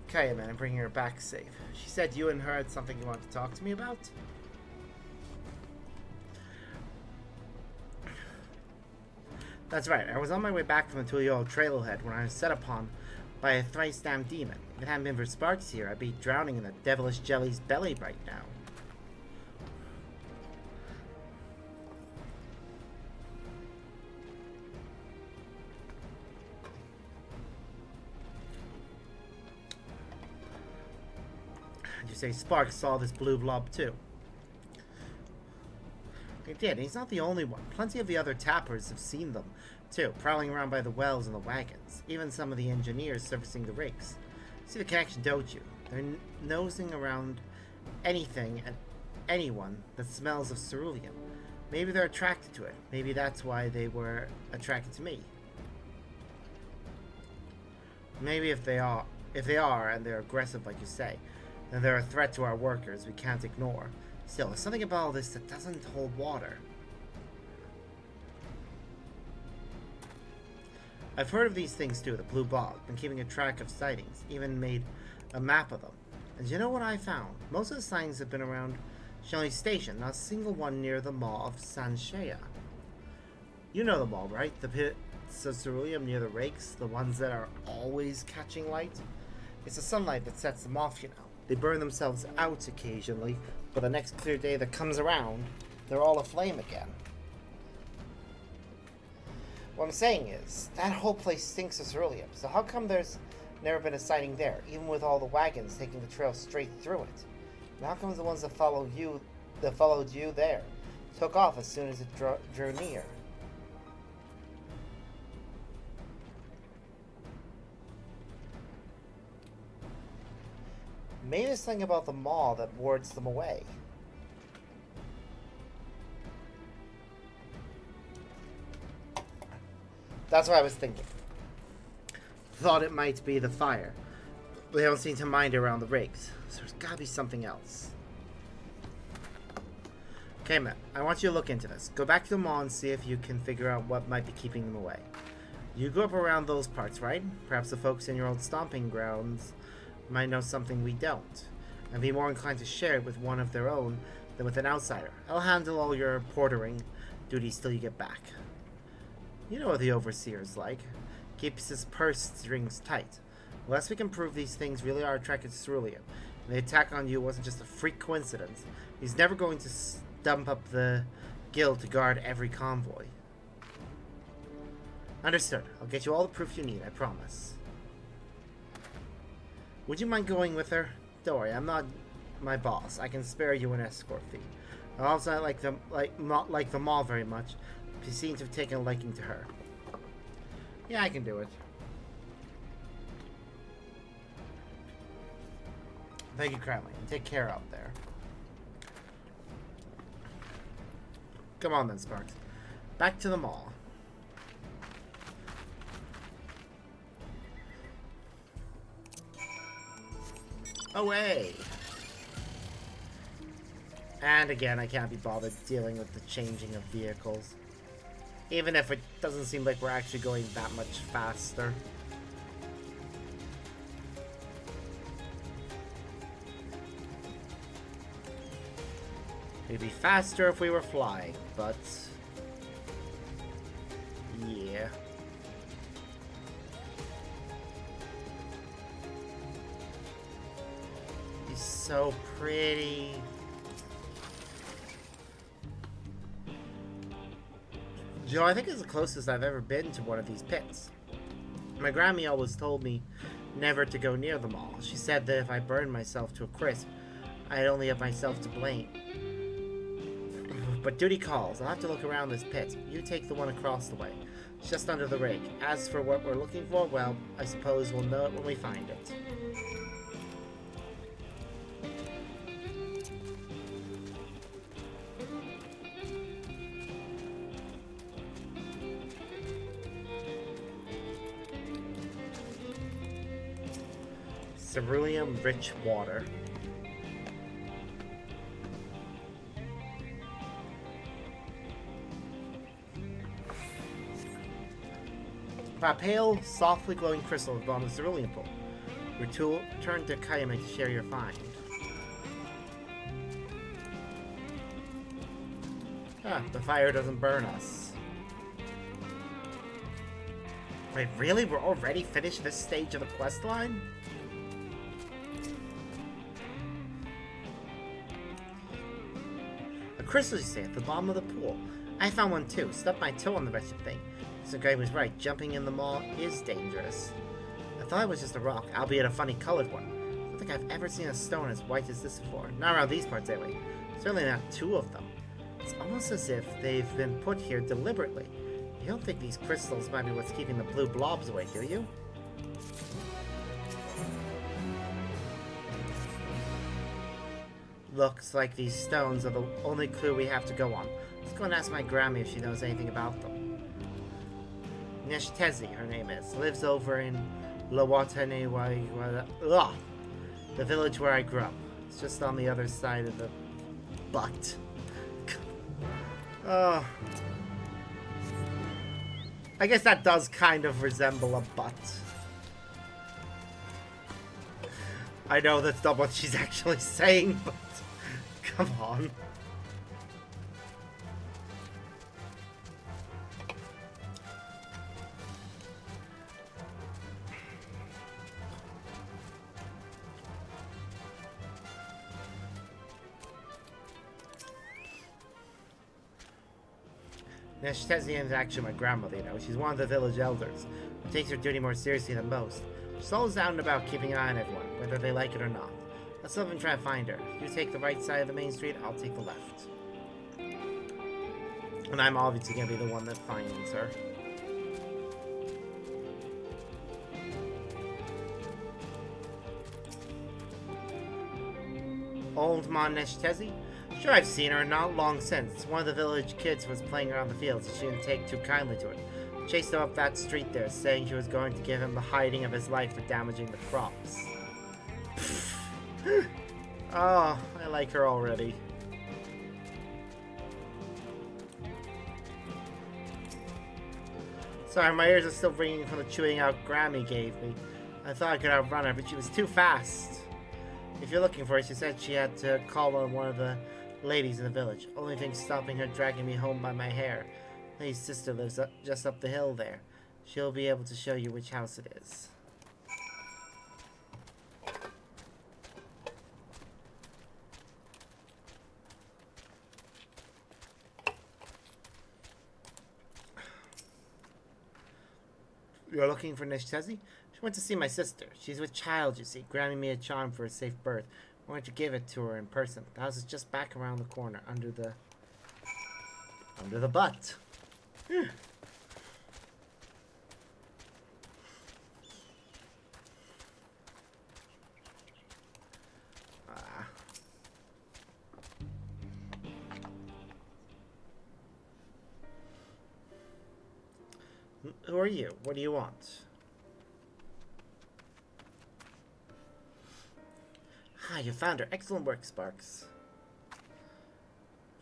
Kayaman and bringing her back safe. She said you and her had something you wanted to talk to me about. That's right, I was on my way back from the Tuliol trailhead when I was set upon by a thrice-damned demon. If it hadn't been for Sparks here, I'd be drowning in the devilish jelly's belly right now. And you say Sparks saw this blue blob too? He did. He's not the only one. Plenty of the other tappers have seen them, too, prowling around by the wells and the wagons. Even some of the engineers servicing the rigs. See the connection, don't you? They're nosing around anything and anyone that smells of cerulean. Maybe they're attracted to it. Maybe that's why they were attracted to me. Maybe if they are and they're aggressive like you say, then they're a threat to our workers we can't ignore. Still, there's something about all this that doesn't hold water. I've heard of these things too, the blue blob, been keeping a track of sightings, even made a map of them. And you know what I found? Most of the sightings have been around Shelly Station, not a single one near the Maw of Sanshea. You know the Maw, right? The pits of ceruleum near the rakes, the ones that are always catching light? It's the sunlight that sets them off, you know. They burn themselves out occasionally, but the next clear day that comes around, they're all aflame again. What I'm saying is, that whole place stinks of ceruleum, so how come there's never been a sighting there, even with all the wagons taking the trail straight through it? And how come the ones that followed you there took off as soon as it drew near? Maybe there's something about the maw that wards them away. That's what I was thinking. Thought it might be the fire. But they don't seem to mind it around the rigs. So there's gotta be something else. Okay, man. I want you to look into this. Go back to the mall and see if you can figure out what might be keeping them away. You grew up around those parts, right? Perhaps the folks in your old stomping grounds might know something we don't, and be more inclined to share it with one of their own than with an outsider. I'll handle all your portering duties till you get back. You know what the overseer's like. Keeps his purse strings tight. Unless we can prove these things really are attracted to ceruleum, and the attack on you wasn't just a freak coincidence, he's never going to dump up the guild to guard every convoy. Understood. I'll get you all the proof you need, I promise. Would you mind going with her? Don't worry, I'm not my boss. I can spare you an escort fee. I also not like the mall very much. She seems to have taken a liking to her. Yeah, I can do it. Thank you, Crowley. Take care out there. Come on then, Sparks. Back to the mall. Away! And again, I can't be bothered dealing with the changing of vehicles. Even if it doesn't seem like we're actually going that much faster. It'd be faster if we were flying, but... yeah. He's so pretty. Joe, I think it's the closest I've ever been to one of these pits. My Grammy always told me never to go near them all. She said that if I burned myself to a crisp, I'd only have myself to blame. But duty calls. I'll have to look around this pit. You take the one across the way. It's just under the rig. As for what we're looking for, well, I suppose we'll know it when we find it. Ceruleum-rich water. A pale, softly glowing crystal is on the cerulean pool. Return to Kayame to share your find. Ah, the fire doesn't burn us. Wait, really? We're already finished this stage of the quest line? A crystal, you say, at the bottom of the pool. I found one too. Stubbed my toe on the wretched thing. So guy was right. Jumping in the mall is dangerous. I thought it was just a rock, albeit a funny colored one. I don't think I've ever seen a stone as white as this before. Not around these parts anyway. Certainly not two of them. It's almost as if they've been put here deliberately. You don't think these crystals might be what's keeping the blue blobs away, do you? Looks like these stones are the only clue we have to go on. Let's go and ask my Grammy if she knows anything about them. Neshtezi, her name is, lives over in Lawatane, the village where I grew up. It's just on the other side of the butt. Oh. I guess that does kind of resemble a butt. I know that's not what she's actually saying, but come on. Neshtezian is actually my grandmother, you know. She's one of the village elders, who takes her duty more seriously than most. She's always out and about keeping an eye on everyone, whether they like it or not. Let's up and try to find her. You take the right side of the main street, I'll take the left. And I'm obviously going to be the one that finds her. Old Ma Neshtezi? Sure, I've seen her not long since. One of the village kids was playing around the fields. She didn't take too kindly to it. Chased him up that street there, saying she was going to give him the hiding of his life for damaging the crops. Oh, I like her already. Sorry, my ears are still ringing from the chewing out Grammy gave me. I thought I could outrun her, but she was too fast. If you're looking for her, she said she had to call on one of the ladies in the village. Only thing stopping her dragging me home by my hair. Lady's sister lives just up the hill there. She'll be able to show you which house it is. You're looking for Nishtezi? She went to see my sister. She's with child, you see, granting me a charm for a safe birth. I wanted to give it to her in person. The house is just back around the corner, under the butt. Who are you? What do you want? Ah, you found her. Excellent work, Sparks.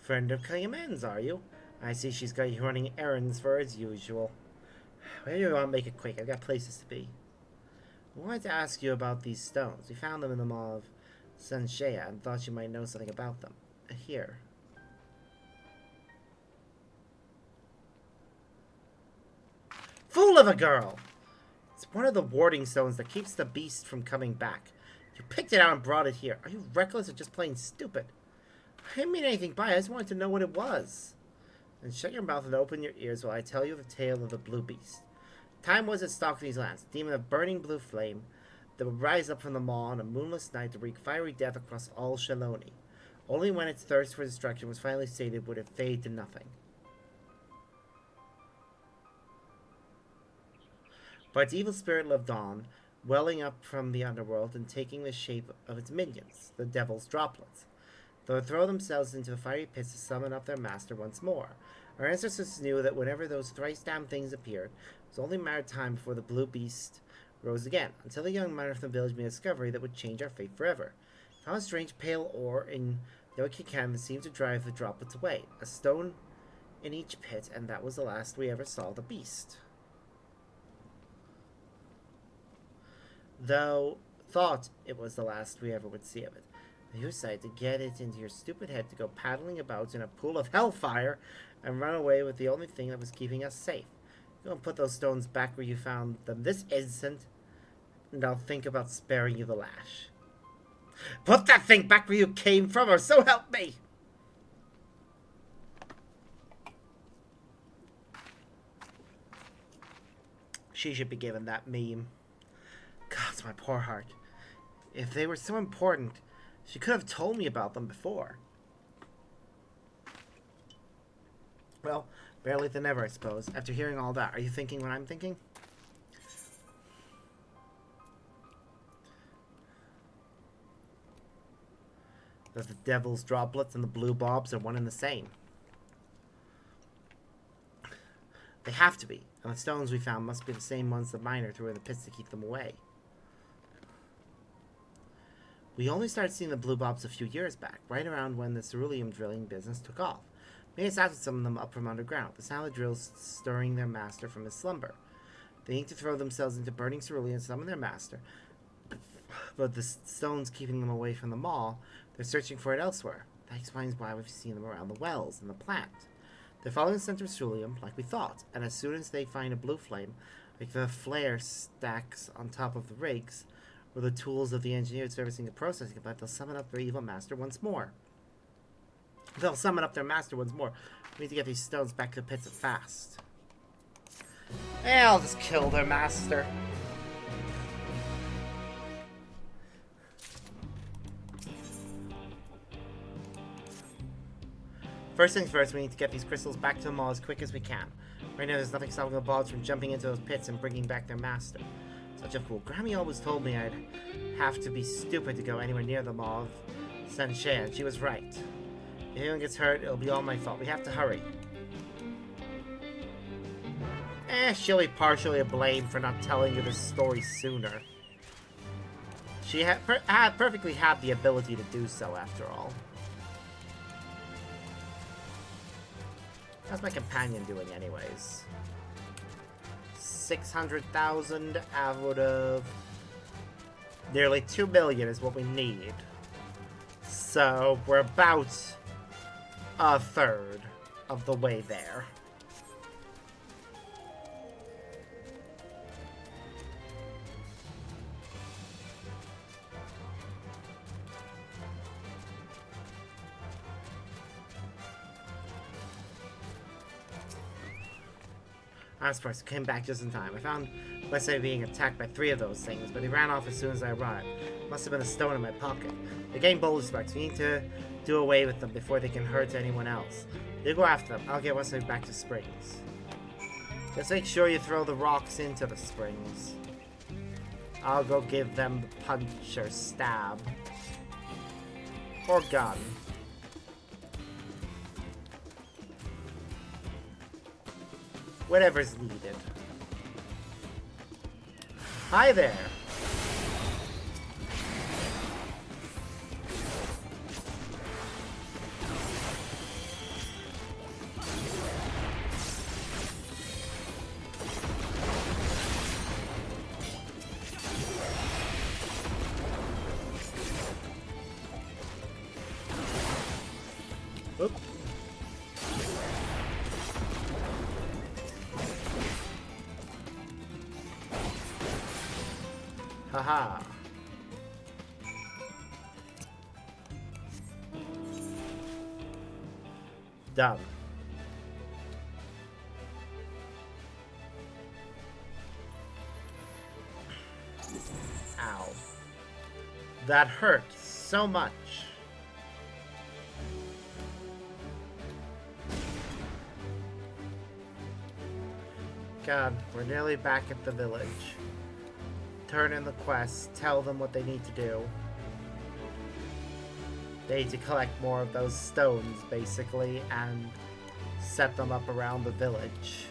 Friend of Kayamen's, are you? I see she's got you running errands for as usual. Well, you want to make it quick. I've got places to be. I wanted to ask you about these stones. We found them in the Mall of Sanshea and thought you might know something about them. Here. Fool of a girl! It's one of the warding stones that keeps the beast from coming back. You picked it out and brought it here. Are you reckless or just plain stupid? I didn't mean anything by it. I just wanted to know what it was. Then shut your mouth and open your ears while I tell you the tale of the blue beast. Time was it stalked these lands, a demon of burning blue flame that would rise up from the maw on a moonless night to wreak fiery death across all Shaloni. Only when its thirst for destruction was finally sated would it fade to nothing. But its evil spirit lived on, welling up from the underworld and taking the shape of its minions, the devil's droplets. They would throw themselves into the fiery pits to summon up their master once more. Our ancestors knew that whenever those thrice damned things appeared, it was only a matter of time before the blue beast rose again, until the young miner from the village made a discovery that would change our fate forever. He found a strange pale ore in the Okikan that seemed to drive the droplets away, a stone in each pit, and that was the last we ever saw of the beast. Though thought it was the last we ever would see of it. You decided to get it into your stupid head to go paddling about in a pool of hellfire and run away with the only thing that was keeping us safe. Go and put those stones back where you found them this instant, and I'll think about sparing you the lash. Put that thing back where you came from, or so help me! She should be given that meme. God, my poor heart. If they were so important, she could have told me about them before. Well, better late than never, I suppose. After hearing all that, are you thinking what I'm thinking? That the devil's droplets and the blue bobs are one and the same. They have to be, and the stones we found must be the same ones the miner threw in the pits to keep them away. We only started seeing the blue bobs a few years back, right around when the ceruleum drilling business took off. Made us out to summon them up from underground, the sound of drills stirring their master from his slumber. They need to throw themselves into burning ceruleum and summon their master, but the stones keeping them away from the mall, they're searching for it elsewhere. That explains why we've seen them around the wells and the plant. They're following the center of ceruleum, like we thought, and as soon as they find a blue flame, like the flare stacks on top of the rigs, or the tools of the engineer servicing the processing plant, they'll summon up their evil master once more. We need to get these stones back to the pits fast. And I'll just kill their master. First things first, we need to get these crystals back to the mall as quick as we can. Right now, there's nothing stopping the bobs from jumping into those pits and bringing back their master. Such a fool. Grammy always told me I'd have to be stupid to go anywhere near the mall of Sanshea, and she was right. If anyone gets hurt, it'll be all my fault. We have to hurry. She'll be partially to blame for not telling you this story sooner. She had perfectly had the ability to do so, after all. How's my companion doing, anyways? 600,000 out of nearly 2 million is what we need. So we're about a third of the way there. I was surprised I came back just in time. I found Wesley being attacked by 3 of those things, but he ran off as soon as I arrived. Must have been a stone in my pocket. They're getting boulder sparks. We need to do away with them before they can hurt anyone else. You go after them. I'll get Wesley back to Springs. Just make sure you throw the rocks into the springs. I'll go give them the punch or stab. Or gun. Whatever's needed. Hi there. Oop. Haha. Dumb. Ow. That hurt so much. God, we're nearly back at the village. Turn in the quest, tell them what they need to do. They need to collect more of those stones, basically, and set them up around the village.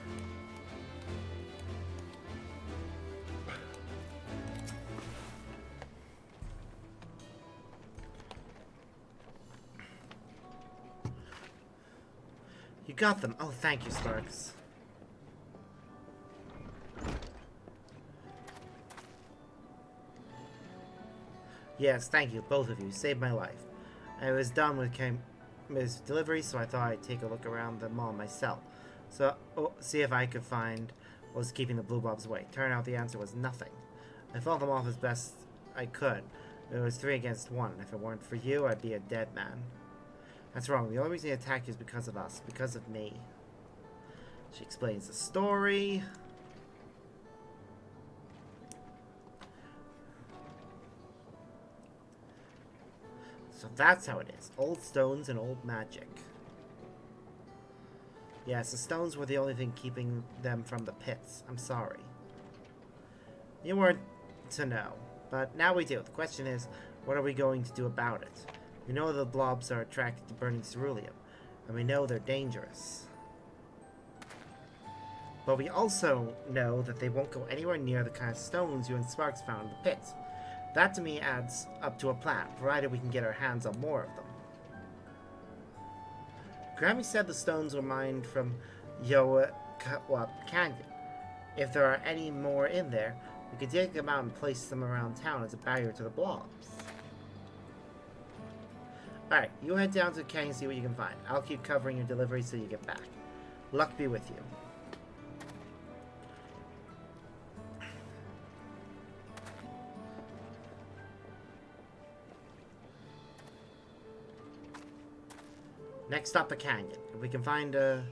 You got them. Oh, thank you, Sparks. Yes, thank you, both of you. Saved my life. I was done with Kim's delivery, so I thought I'd take a look around the mall myself. So, see if I could find what was keeping the blue blobs away. Turned out the answer was nothing. I fought them off as best I could. It was 3 against 1. If it weren't for you, I'd be a dead man. That's wrong. The only reason they attacked you is because of us. Because of me. She explains the story. So that's how it is. Old stones and old magic. Yes, the stones were the only thing keeping them from the pits. I'm sorry. You weren't to know. But now we do. The question is, what are we going to do about it? We know the blobs are attracted to burning ceruleum. And we know they're dangerous. But we also know that they won't go anywhere near the kind of stones you and Sparks found in the pits. That to me adds up to a plan, provided we can get our hands on more of them. Grammy said the stones were mined from Yoa Canyon. If there are any more in there, we could dig them out and place them around town as a barrier to the blobs. Alright, you head down to the canyon and see what you can find. I'll keep covering your delivery till you get back. Luck be with you. Next up, the canyon. If we can find a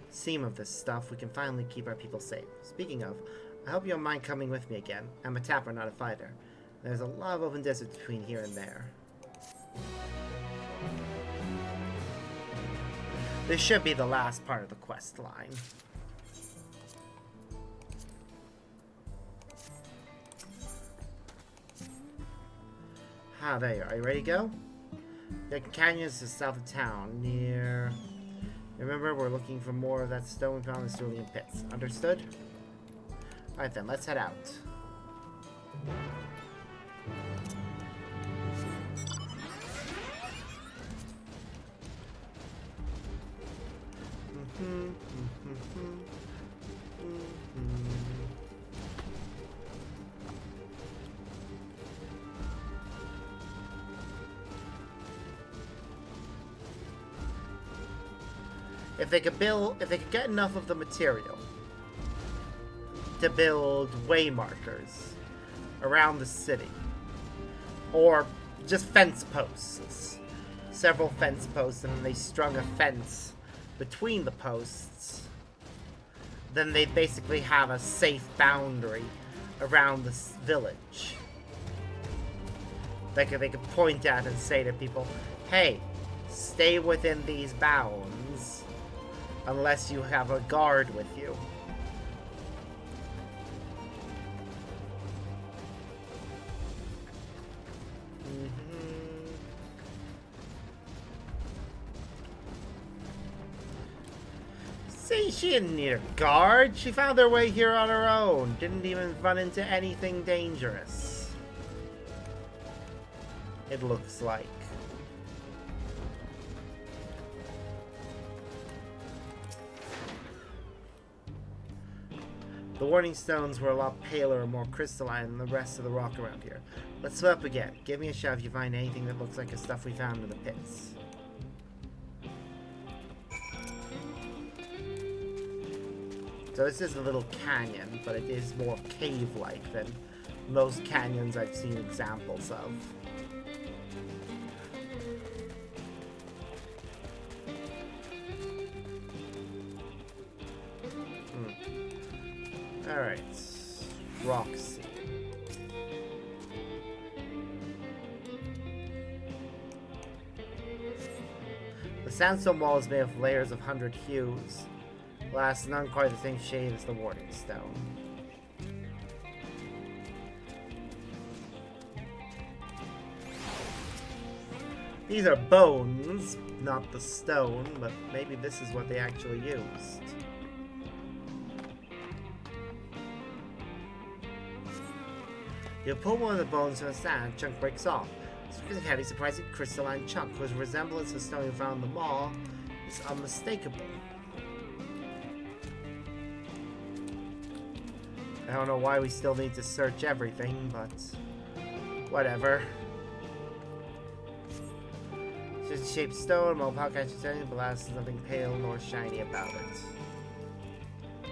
seam of this stuff, we can finally keep our people safe. Speaking of, I hope you don't mind coming with me again. I'm a tapper, not a fighter. There's a lot of open desert between here and there. This should be the last part of the quest line. Ah, there you are. Are you ready to go? The canyon is just south of town, near... Remember, we're looking for more of that stone found in the cerulean pits. Understood? Alright then, let's head out. If they could get enough of the material to build way markers around the city, or just fence posts, several fence posts, and then they strung a fence between the posts, then they'd basically have a safe boundary around this village. Like they could point at and say to people, hey, stay within these bounds unless you have a guard with you. See, she didn't need a guard. She found her way here on her own. Didn't even run into anything dangerous. It looks like. The warning stones were a lot paler and more crystalline than the rest of the rock around here. Let's swim up again. Give me a shout if you find anything that looks like the stuff we found in the pits. So this is a little canyon, but it is more cave-like than most canyons I've seen examples of. Alright. Roxy. The sandstone wall is made of layers of 100 hues. Last, none quite the same shade as the warning stone. These are bones, not the stone, but maybe this is what they actually used. You pull one of the bones from the sand, a chunk breaks off. It's a heavy, surprising crystalline chunk whose resemblance to the stone you found in the mall is unmistakable. I don't know why we still need to search everything, but whatever. It's just a shaped stone, well, how can I say it, but there's nothing pale nor shiny about it.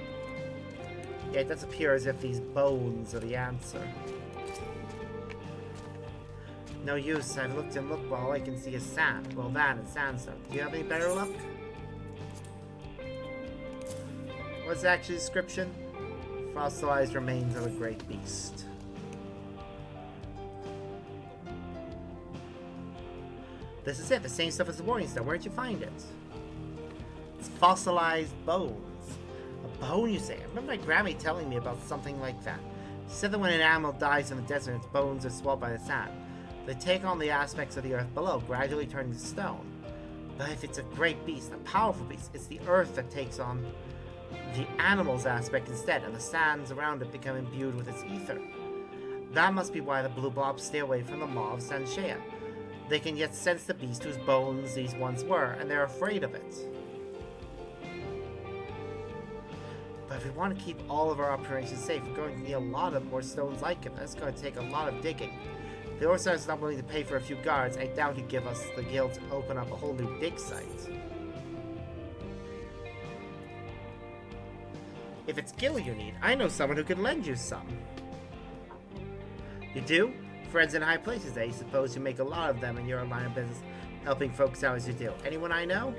Yeah, it does appear as if these bones are the answer. No use, I've looked and looked, but all I can see is sand. Well, that and sandstone. Do you have any better luck? What's the actual description? Fossilized remains of a great beast. This is it, the same stuff as the warning stone. Where'd you find it? It's fossilized bones. A bone, you say? I remember my Grammy telling me about something like that. She said that when an animal dies in the desert, its bones are swallowed by the sand. They take on the aspects of the earth below, gradually turning to stone. But if it's a great beast, a powerful beast, it's the earth that takes on the animal's aspect instead, and the sands around it become imbued with its ether. That must be why the blue blobs stay away from the maw of Sanshea. They can yet sense the beast whose bones these once were, and they're afraid of it. But if we want to keep all of our operations safe, we're going to need a lot of more stones like it. That's going to take a lot of digging. If the Orsar is not willing to pay for a few guards, I doubt he'd give us the guild to open up a whole new dig site. If it's gil you need, I know someone who could lend you some. You do? Friends in high places, I suppose you make a lot of them in your line of business, helping folks out as you do. Anyone I know?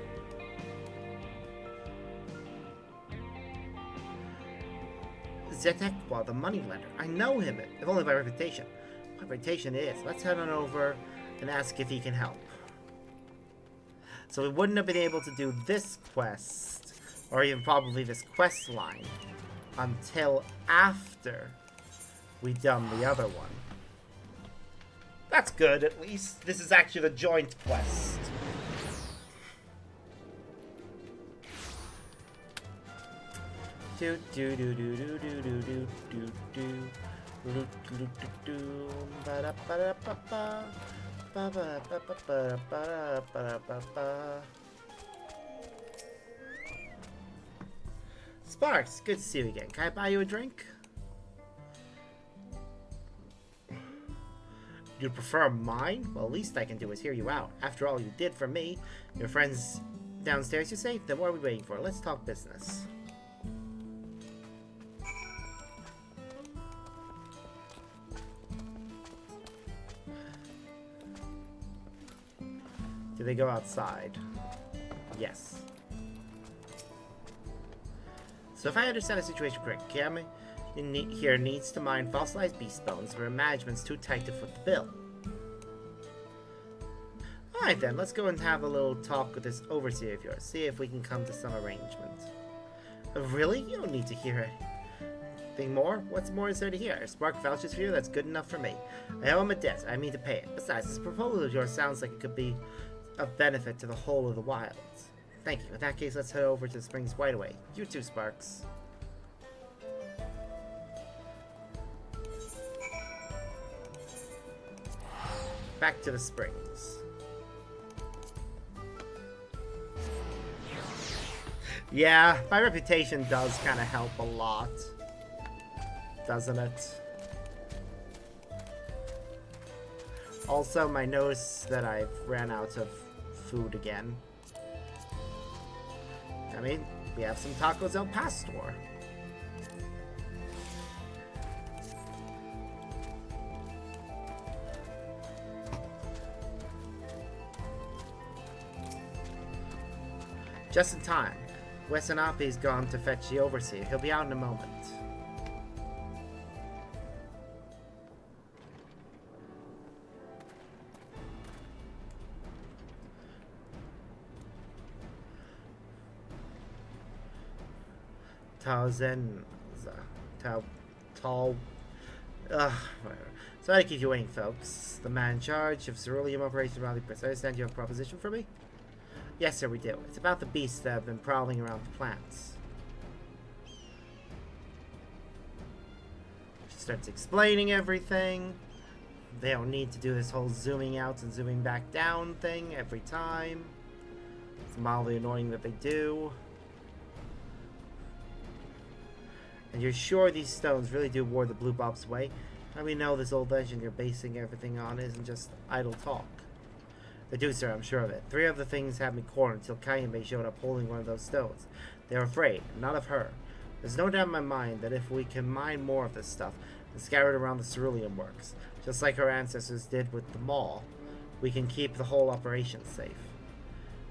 Zetekwa, the moneylender. I know him, if only by reputation. What reputation it is. Let's head on over and ask if he can help. So we wouldn't have been able to do this quest, or even probably this quest line, until after we'd done the other one. That's good, at least. This is actually the joint quest. Do do do do do do do do do do. Sparks, good to see you again. Can I buy you a drink? You'd prefer mine? Well, the least I can do is hear you out. After all you did for me, your friends downstairs, you say? Then what are we waiting for? Let's talk business. Do they go outside? Yes. So if I understand the situation correct, Kiami, here needs to mine fossilized beast bones where management's too tight to foot the bill. Alright then, let's go and have a little talk with this overseer of yours. See if we can come to some arrangement. Really? You don't need to hear anything more? What's more is there to hear? Spark vouches for you? That's good enough for me. I owe him a debt. I mean to pay it. Besides, this proposal of yours sounds like it could be of benefit to the whole of the wilds. Thank you. In that case, let's head over to the Springs Whiteaway. You too, Sparks. Back to the Springs. Yeah, my reputation does kind of help a lot, doesn't it? Also, my notice that I've ran out of food again. I mean, we have some tacos El Pastor. Just in time. Wesanape's gone to fetch the overseer. He'll be out in a moment. Whatever. Sorry to keep you waiting, folks. The man in charge of cerulean operations around the place. I understand you have a proposition for me? Yes, sir, we do. It's about the beasts that have been prowling around the plants. She starts explaining everything. They don't need to do this whole zooming out and zooming back down thing every time. It's mildly annoying that they do. And you're sure these stones really do ward the Blue Bob's way? How do we know this old legend you're basing everything on isn't just idle talk? They do, sir, I'm sure of it. 3 of the things had me cornered until Kayame showed up holding one of those stones. They were afraid, not of her. There's no doubt in my mind that if we can mine more of this stuff and scatter it around the cerulean works, just like our ancestors did with the mall, we can keep the whole operation safe.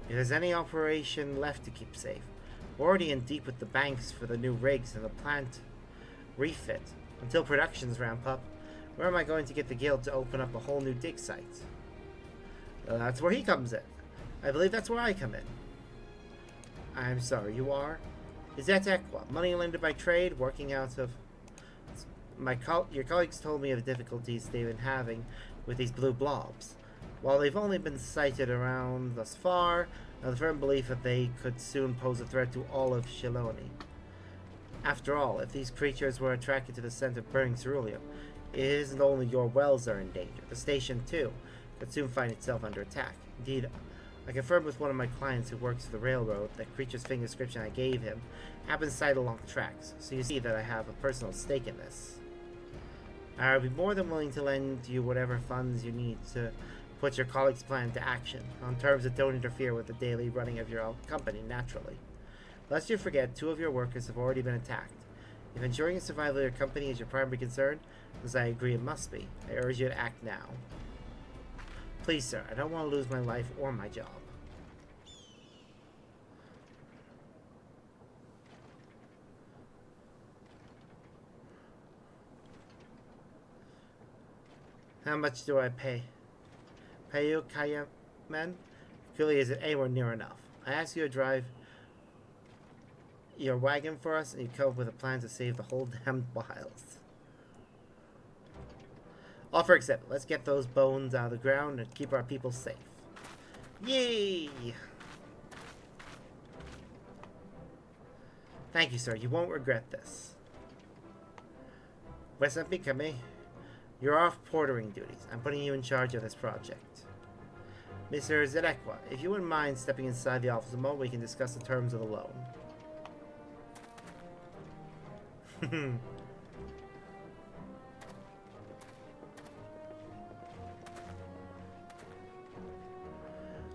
If there's any operation left to keep safe, we're already in deep with the banks for the new rigs and the plant refit. Until productions ramp up, where am I going to get the guild to open up a whole new dig site? That's where he comes in. I believe that's where I come in. I'm sorry, you are? Is that Equa, money lended by trade, working out of... Your colleagues told me of the difficulties they've been having with these blue blobs. While they've only been sighted around thus far, I have the firm belief that they could soon pose a threat to all of Shiloni. After all, if these creatures were attracted to the scent of burning ceruleum, it isn't only your wells are in danger. The station, too, could soon find itself under attack. Indeed, I confirmed with one of my clients who works for the railroad that creature's finger description I gave him happened to sight along the tracks, so you see that I have a personal stake in this. I'll be more than willing to lend you whatever funds you need to put your colleague's plan into action, on terms that don't interfere with the daily running of your own company, naturally. Lest you forget, 2 of your workers have already been attacked. If ensuring the survival of your company is your primary concern, as I agree it must be, I urge you to act now. Please, sir, I don't want to lose my life or my job. How much do I pay? Pay you, Kayaman? Clearly isn't anywhere near enough. I ask you to drive your wagon for us, and you come up with a plan to save the whole damn wilds. Offer accepted. Let's get those bones out of the ground and keep our people safe. Yay! Thank you, sir. You won't regret this. Wesapi Kame, you're off portering duties. I'm putting you in charge of this project. Mr. Zedequa, if you wouldn't mind stepping inside the office a moment, we can discuss the terms of the loan.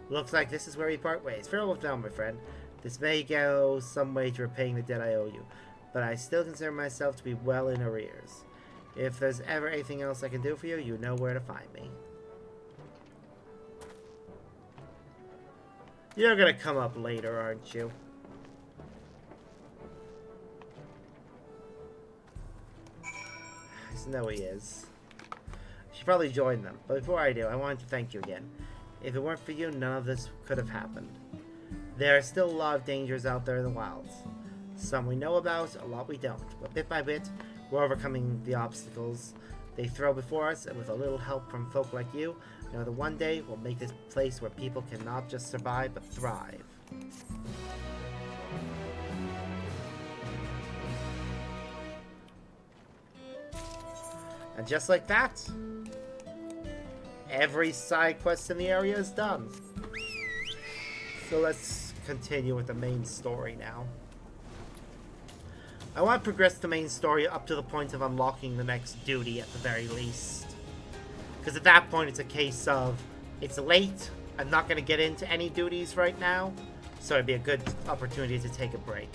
Looks like this is where we part ways. Farewell now, my friend. This may go some way to repaying the debt I owe you, but I still consider myself to be well in arrears. If there's ever anything else I can do for you, you know where to find me. You're gonna come up later, aren't you? Yes, no he is. Should probably join them, but before I do, I wanted to thank you again. If it weren't for you, none of this could have happened. There are still a lot of dangers out there in the wilds. Some we know about, a lot we don't. But bit by bit, we're overcoming the obstacles they throw before us, and with a little help from folk like you, I know that one day we'll make this place where people can not just survive, but thrive. And just like that, every side quest in the area is done. So let's continue with the main story now. I want to progress the main story up to the point of unlocking the next duty at the very least. Because at that point it's a case of, it's late, I'm not going to get into any duties right now, so it'd be a good opportunity to take a break.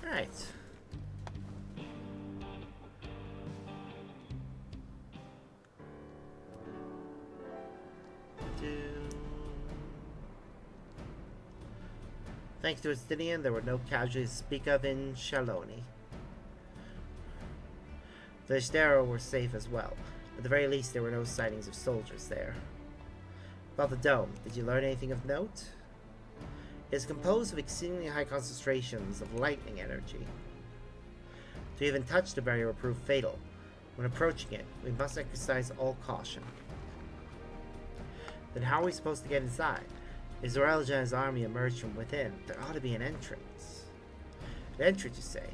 Right. Thanks to Estinian, there were no casualties to speak of in Shaloni. The Ishtera were safe as well. At the very least, there were no sightings of soldiers there. About the dome, did you learn anything of note? It is composed of exceedingly high concentrations of lightning energy. To even touch the barrier will prove fatal. When approaching it, we must exercise all caution. Then how are we supposed to get inside? If Zorelja and his army emerged from within, there ought to be an entrance. An entrance, you say?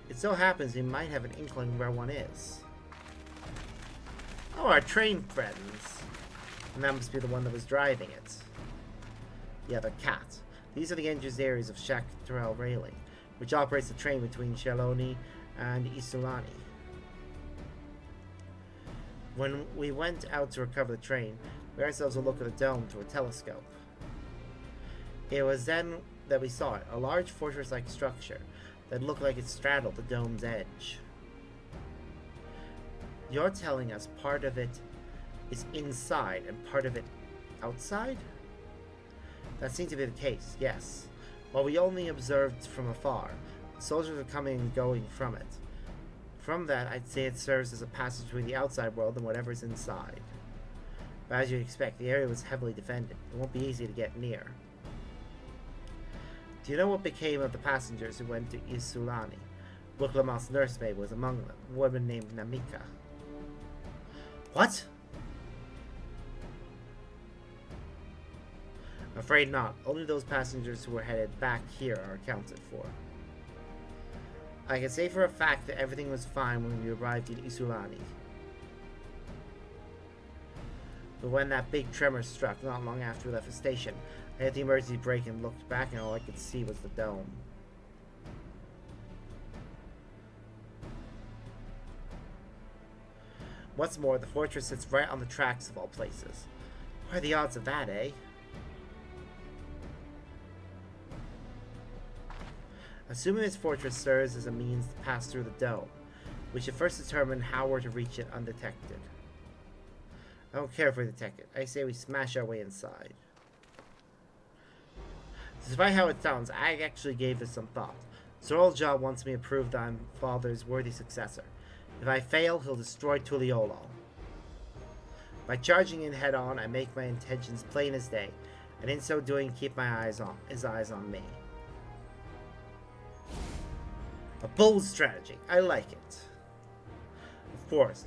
It so happens we might have an inkling where one is. Oh, our train friends. And that must be the one that was driving it. Yeah, the cat. These are the entrance areas of Dawntrail Railing, which operates the train between Shaloni and Isulani. When we went out to recover the train, we gave ourselves a look at the dome through a telescope. It was then that we saw it, a large fortress-like structure that looked like it straddled the dome's edge. You're telling us part of it is inside and part of it outside? That seemed to be the case, yes. While we only observed from afar, the soldiers were coming and going from it. From that, I'd say it serves as a passage between the outside world and whatever's inside. But as you'd expect, the area was heavily defended. It won't be easy to get near. Do you know what became of the passengers who went to Isulani? Buklamal's nursemaid was among them, a woman named Namika. What? I'm afraid not. Only those passengers who were headed back here are accounted for. I can say for a fact that everything was fine when we arrived in Isulani. But when that big tremor struck not long after we left the station, I hit the emergency brake and looked back, and all I could see was the dome. What's more, the fortress sits right on the tracks of all places. What are the odds of that, eh? Assuming this fortress serves as a means to pass through the dome, we should first determine how we're to reach it undetected. I don't care if we detect it. I say we smash our way inside. Despite how it sounds, I actually gave this some thought. Zorelja wants me to prove that I'm father's worthy successor. If I fail, he'll destroy Tuliolal. By charging in head-on, I make my intentions plain as day, and in so doing, keep his eyes on me. A bold strategy. I like it. Of course,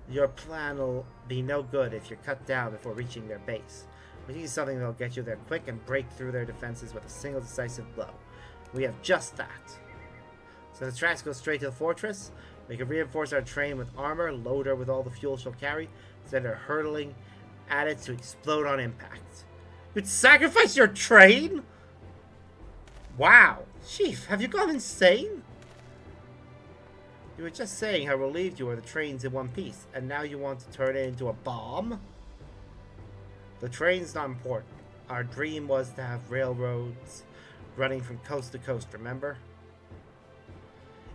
your plan will be no good if you're cut down before reaching their base. We need something that'll get you there quick and break through their defenses with a single decisive blow. We have just that. So the tracks go straight to the fortress. We can reinforce our train with armor, load her with all the fuel she'll carry, send her hurtling at it to explode on impact. You'd sacrifice your train? Wow. Chief, have you gone insane? You were just saying how relieved you were the train's in one piece, and now you want to turn it into a bomb? The train's not important. Our dream was to have railroads running from coast to coast, remember?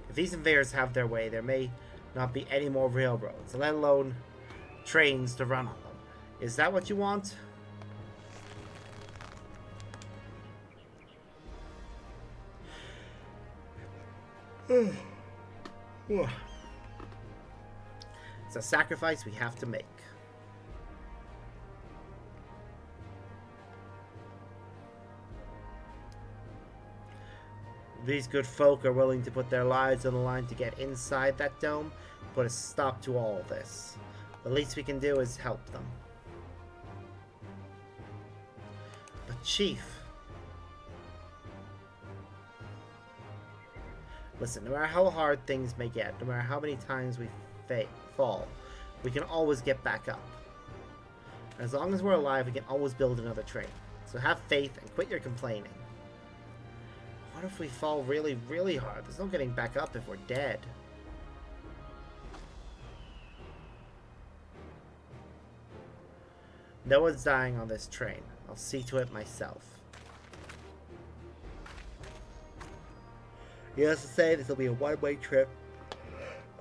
If these invaders have their way, there may not be any more railroads, let alone trains to run on them. Is that what you want? It's a sacrifice we have to make. These good folk are willing to put their lives on the line to get inside that dome, put a stop to all this. The least we can do is help them. But Chief... Listen, no matter how hard things may get, no matter how many times we fall, we can always get back up. And as long as we're alive, we can always build another train. So have faith and quit your complaining. What if we fall really, really hard? There's no getting back up if we're dead. No one's dying on this train. I'll see to it myself. Needless to say, this will be a one-way trip.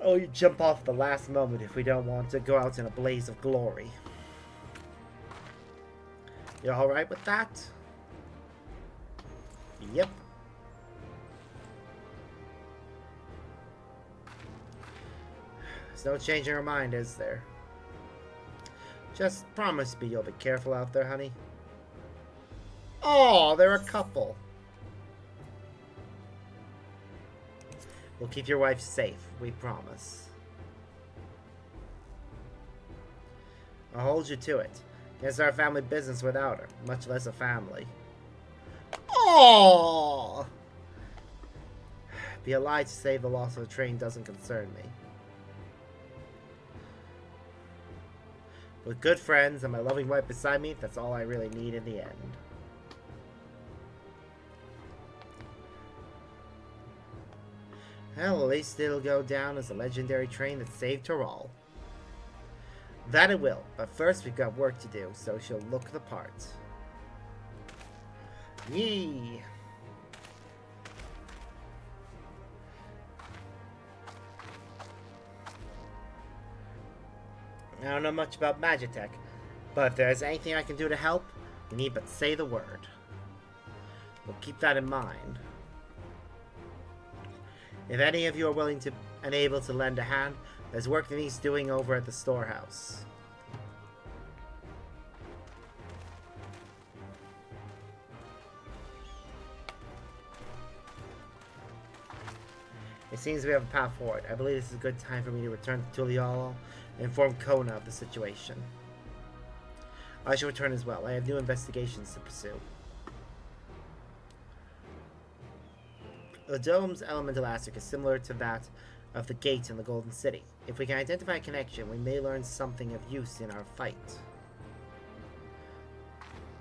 Oh, you jump off at the last moment if we don't want to go out in a blaze of glory. You alright with that? Yep. There's no changing her mind, is there? Just promise me you'll be careful out there, honey. Oh, they're a couple. We'll keep your wife safe, we promise. I'll hold you to it. It's our family business without her, much less a family. Oh! Be a lie to say the loss of a train doesn't concern me. With good friends and my loving wife beside me, that's all I really need in the end. Hell, at least it'll go down as a legendary train that saved her all. That it will, but first we've got work to do, so she'll look the part. Yee! I don't know much about Magitech, but if there's anything I can do to help, you need but say the word. We'll keep that in mind. If any of you are willing to and able to lend a hand, there's work that needs doing over at the storehouse. It seems we have a path forward. I believe this is a good time for me to return to Tuliolo and inform Kona of the situation. I shall return as well. I have new investigations to pursue. The dome's elemental aspect is similar to that of the gate in the Golden City. If we can identify a connection, we may learn something of use in our fight.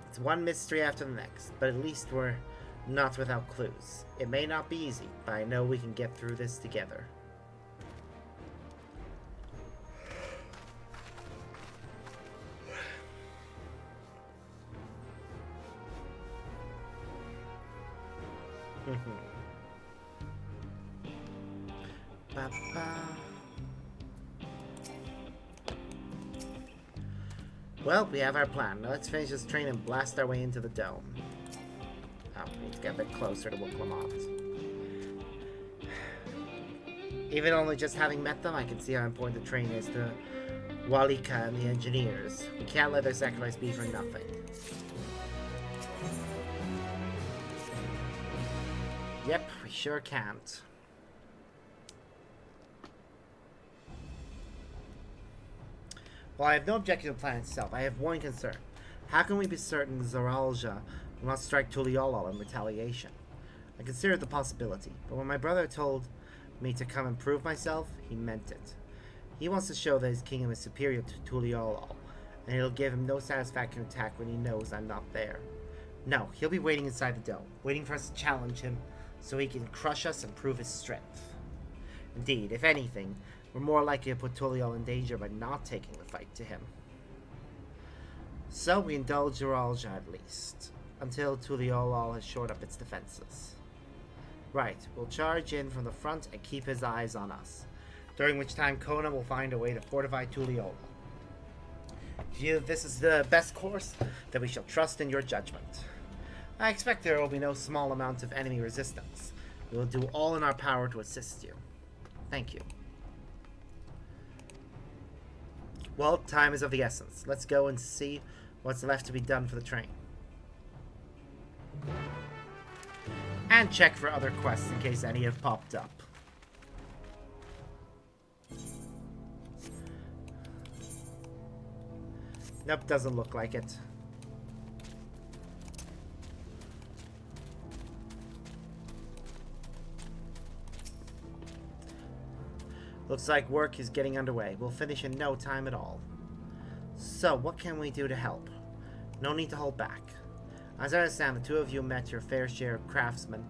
It's one mystery after the next, but at least we're not without clues. It may not be easy, but I know we can get through this together. Well, we have our plan. Now let's finish this train and blast our way into the dome. Oh, we need to get a bit closer to Wuklamont. Even only just having met them, I can see how important the train is to Walika and the engineers. We can't let their sacrifice be for nothing. Yep, we sure can't. While I have no objection to the plan itself, I have one concern. How can we be certain Zaralja will not strike Tuliolol in retaliation? I considered the possibility, but when my brother told me to come and prove myself, he meant it. He wants to show that his kingdom is superior to Tuliolol, and it'll give him no satisfaction to attack when he knows I'm not there. No, he'll be waiting inside the dome, waiting for us to challenge him, so he can crush us and prove his strength. Indeed, if anything, we're more likely to put Tuliol in danger by not taking the fight to him. So we indulge Uralja at least, until Tuliolal has shored up its defenses. Right, we'll charge in from the front and keep his eyes on us, during which time Kona will find a way to fortify Tuliolal. If you this is the best course, then we shall trust in your judgment. I expect there will be no small amount of enemy resistance. We will do all in our power to assist you. Thank you. Well, time is of the essence. Let's go and see what's left to be done for the train. And check for other quests in case any have popped up. Nope, doesn't look like it. Looks like work is getting underway. We'll finish in no time at all. So, what can we do to help? No need to hold back. As I understand, the two of you met your fair share of craftsmen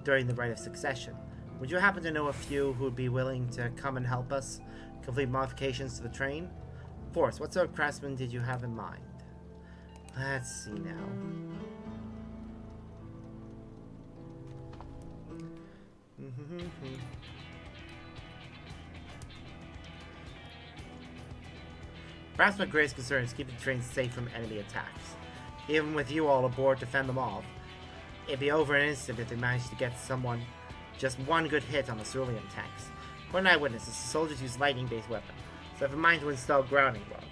during the Rite of Succession. Would you happen to know a few who would be willing to come and help us complete modifications to the train? Of course, what sort of craftsmen did you have in mind? Let's see now. Perhaps my greatest concern is keeping the train safe from enemy attacks. Even with you all aboard to fend them off, it'd be over in an instant if they managed to get someone just one good hit on the cerulean tanks. According to eyewitnesses, the soldiers use lightning-based weapons, so I have in mind to install grounding rods.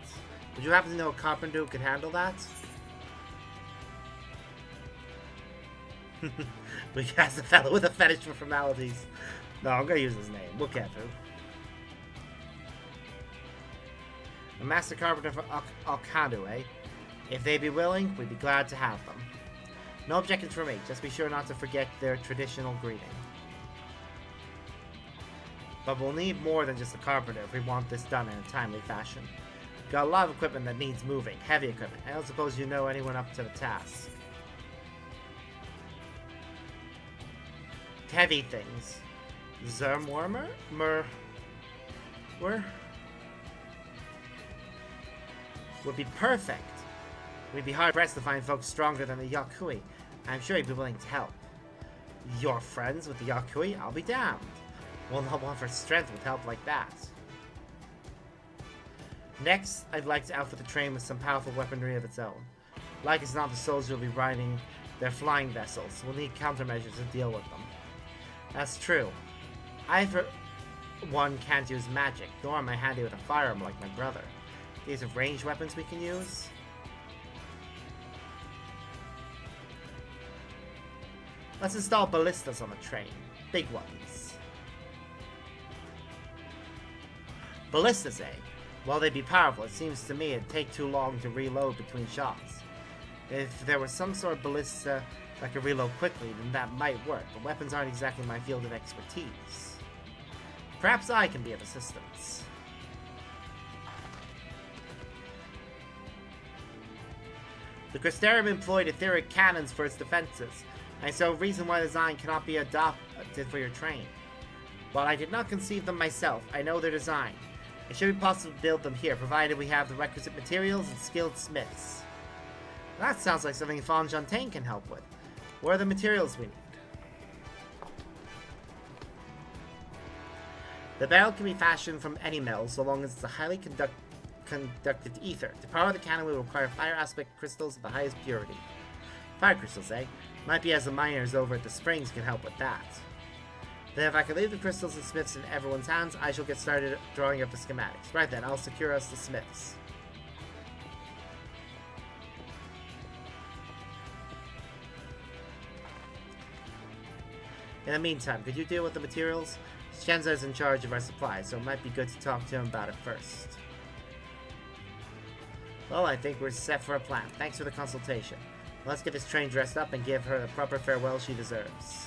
Would you happen to know a carpenter who could handle that? We cast a fellow with a fetish for formalities. No, I'm gonna use his name. Wukefu. A master carpenter for Alkadu, eh? If they be willing, we'd be glad to have them. No objections from me, just be sure not to forget their traditional greeting. But we'll need more than just a carpenter if we want this done in a timely fashion. Got a lot of equipment that needs moving, heavy equipment. I don't suppose you know anyone up to the task. Heavy things. Zermwormer? Would be perfect. We'd be hard-pressed to find folks stronger than the Yakui. I'm sure he'd be willing to help. You're friends with the Yakui? I'll be damned. We'll not want for strength with help like that. Next, I'd like to outfit the train with some powerful weaponry of its own. Like as not, the soldiers will be riding their flying vessels. We'll need countermeasures to deal with them. That's true. I, for one, can't use magic, nor am I handy with a firearm like my brother. These are ranged weapons we can use. Let's install ballistas on the train. Big ones. Ballistas, eh? While they'd be powerful, it seems to me it'd take too long to reload between shots. If there was some sort of ballista that could reload quickly, then that might work, but weapons aren't exactly my field of expertise. Perhaps I can be of assistance. The Crystarium employed etheric cannons for its defenses, and so reason why the design cannot be adopted for your train. While I did not conceive them myself, I know their design. It should be possible to build them here, provided we have the requisite materials and skilled smiths. That sounds like something Fan Jontain can help with. What are the materials we need? The barrel can be fashioned from any metal, so long as it's a highly conductive ether. To power the cannon, we will require fire aspect crystals of the highest purity. Fire crystals, eh? Might be as the miners over at the springs can help with that. Then if I can leave the crystals and smiths in everyone's hands, I shall get started drawing up the schematics. Right then, I'll secure us the smiths. In the meantime, could you deal with the materials? Shenza is in charge of our supplies, so it might be good to talk to him about it first. Well, I think we're set for a plan. Thanks for the consultation. Let's get this train dressed up and give her the proper farewell she deserves.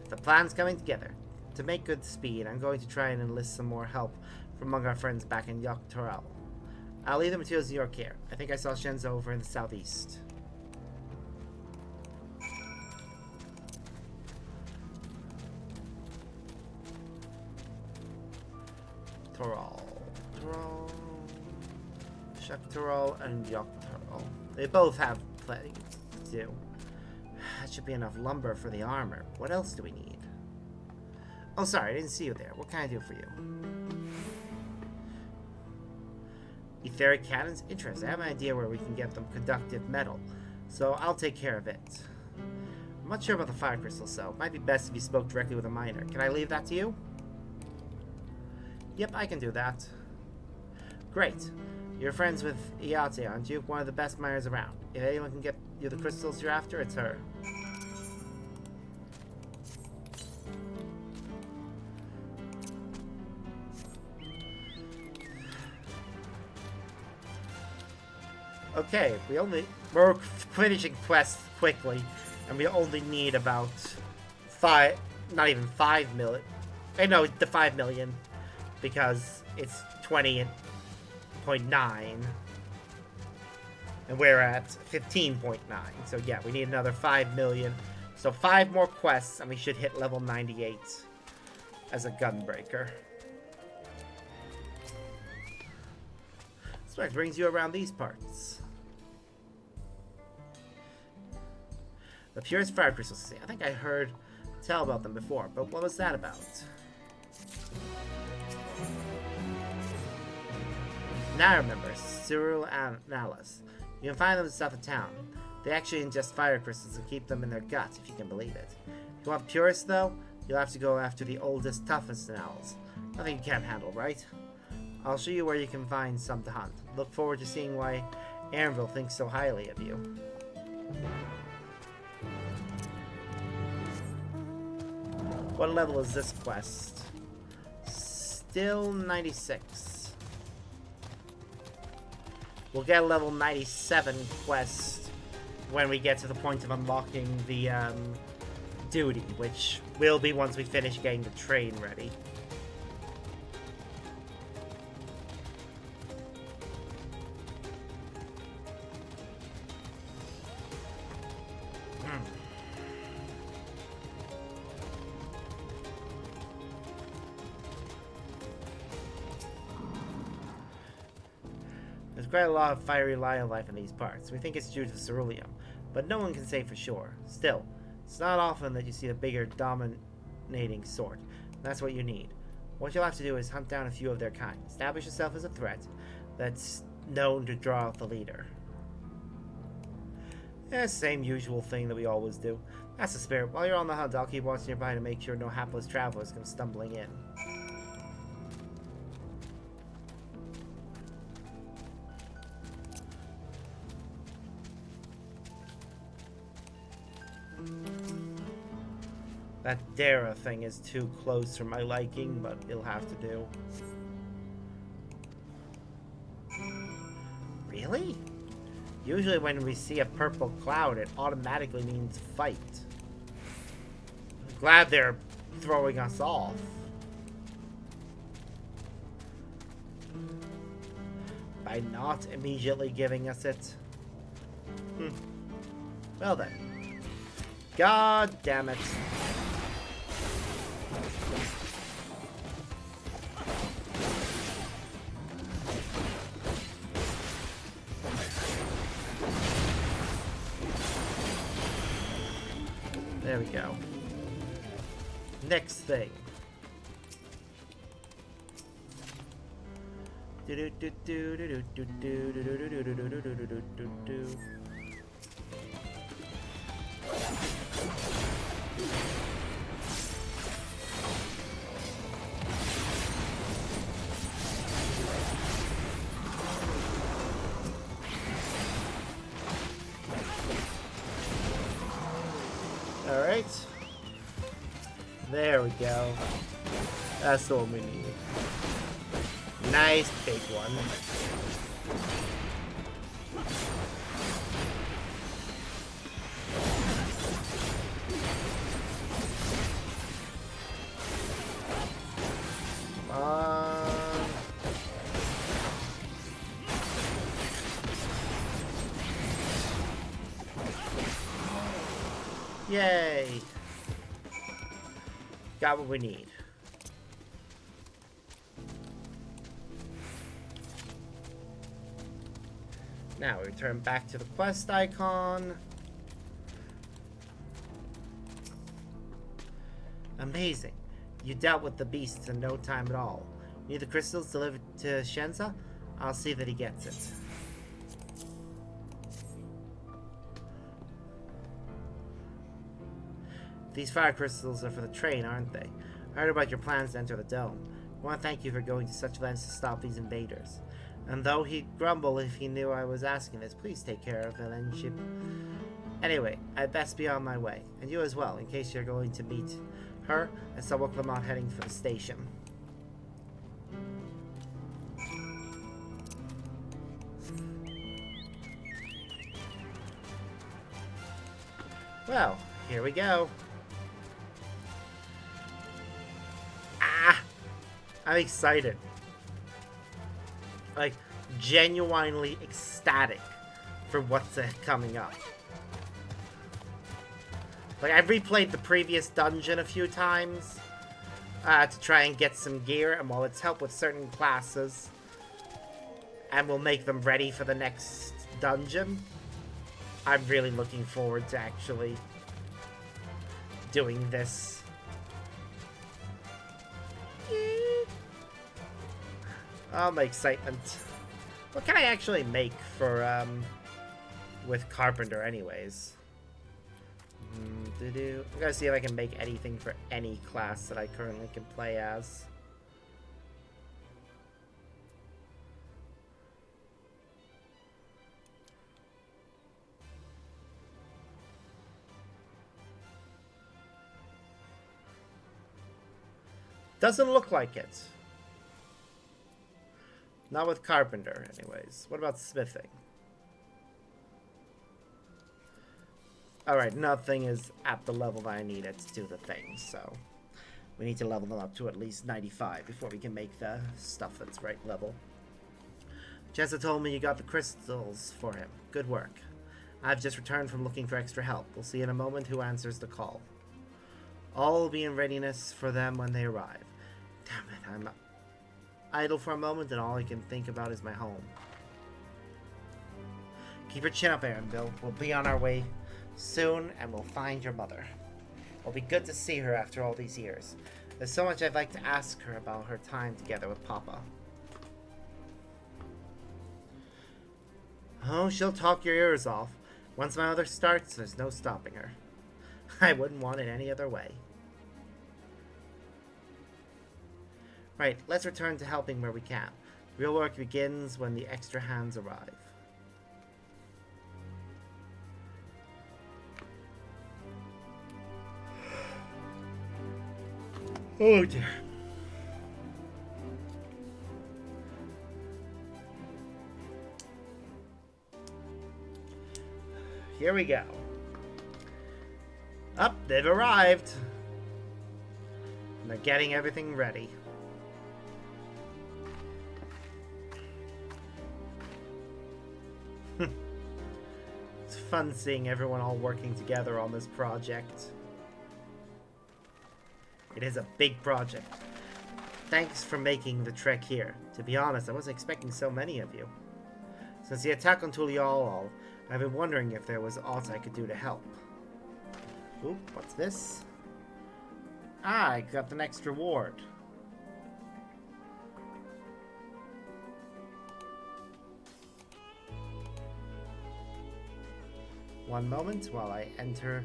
The plan's coming together. To make good speed, I'm going to try and enlist some more help from among our friends back in Dawntrail. I'll leave the materials in your care. I think I saw Shenzo over in the southeast. Toral. Shaktoral and Yoktoral. They both have plenty to do. That should be enough lumber for the armor. What else do we need? Oh, sorry, I didn't see you there. What can I do for you? Etheric cannons? Interesting. I have an idea where we can get them conductive metal, so I'll take care of it. I'm not sure about the fire crystal, so it might be best if you spoke directly with a miner. Can I leave that to you? Yep, I can do that. Great. You're friends with Iate, aren't you? One of the best miners around. If anyone can get you the crystals you're after, it's her. Okay, we're finishing quests quickly, and we only need about not even 5 million. No, the 5 million, because it's 20.9, and we're at 15.9. So yeah, we need another 5 million. So 5 more quests, and we should hit level 98 as a gunbreaker. So what brings you around these parts? The purest fire crystals. I think I heard tell about them before, but what was that about? Now I remember, Cyril and Nalas. You can find them south of town. They actually ingest fire crystals and keep them in their guts, if you can believe it. If you want purest, though, you'll have to go after the oldest, toughest Nalas. Nothing you can't handle, right? I'll show you where you can find some to hunt. Look forward to seeing why Anvil thinks so highly of you. What level is this quest? Still 96. We'll get a level 97 quest when we get to the point of unlocking the duty, which will be once we finish getting the train ready. There's quite a lot of fiery lion life in these parts. We think it's due to ceruleum, but no one can say for sure. Still, it's not often that you see a bigger, dominating sort. That's what you need. What you'll have to do is hunt down a few of their kind. Establish yourself as a threat that's known to draw out the leader. Same usual thing that we always do. That's the spirit. While you're on the hunt, I'll keep watching nearby to make sure no hapless travelers come stumbling in. That Dara thing is too close for my liking, but it'll have to do. Really? Usually when we see a purple cloud, it automatically means fight. I'm glad they're throwing us off. By not immediately giving us it. Well then. God damn it. There we go. Next thing. Alright. There we go. That's what we need. Nice big one. Come on. Yay! Got what we need. Now we return back to the quest icon. Amazing. You dealt with the beasts in no time at all. Need the crystals delivered to Shenza? I'll see that he gets it. These fire crystals are for the train, aren't they? I heard about your plans to enter the dome. I want to thank you for going to such lengths to stop these invaders. And though he'd grumble if he knew I was asking this, please take care of the ship. Anyway, I'd best be on my way. And you as well, in case you're going to meet her. I saw Clement heading for the station. Well, here we go. I'm excited. Like, genuinely ecstatic for what's coming up. Like, I've replayed the previous dungeon a few times to try and get some gear, and while it's helped with certain classes and will make them ready for the next dungeon, I'm really looking forward to actually doing this. Oh, my excitement. What can I actually make for, with Carpenter anyways? I'm gonna see if I can make anything for any class that I currently can play as. Doesn't look like it. Not with Carpenter, anyways. What about smithing? Alright, nothing is at the level that I need it to do the thing, so we need to level them up to at least 95 before we can make the stuff that's right level. Jessa told me you got the crystals for him. Good work. I've just returned from looking for extra help. We'll see in a moment who answers the call. All will be in readiness for them when they arrive. Damn it, I'm idle for a moment and all I can think about is my home. Keep your chin up, Aaron Bill. We'll be on our way soon and we'll find your mother. It'll be good to see her after all these years. There's so much I'd like to ask her about her time together with Papa. Oh, she'll talk your ears off. Once my mother starts, there's no stopping her. I wouldn't want it any other way. Right, let's return to helping where we can. Real work begins when the extra hands arrive. Oh dear. Here we go. Up, they've arrived. And they're getting everything ready. It's fun seeing everyone all working together on this project. It is a big project. Thanks for making the trek here. To be honest, I wasn't expecting so many of you. Since the attack on Tuliolal, I've been wondering if there was aught I could do to help. Oop, what's this? Ah, I got the next reward. One moment while I enter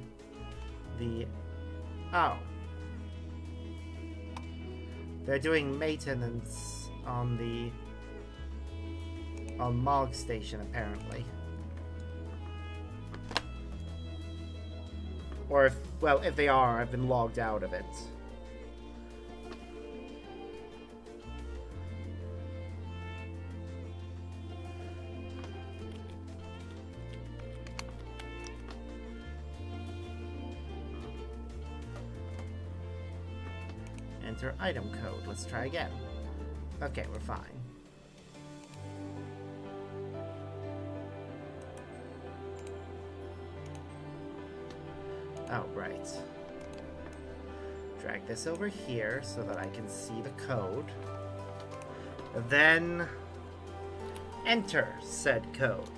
the... Oh. They're doing maintenance on the... on Mog Station, apparently. Or if... well, if they are, I've been logged out of it. Enter item code. Let's try again. Okay, we're fine. Oh, right. Drag this over here so that I can see the code. Then enter said code.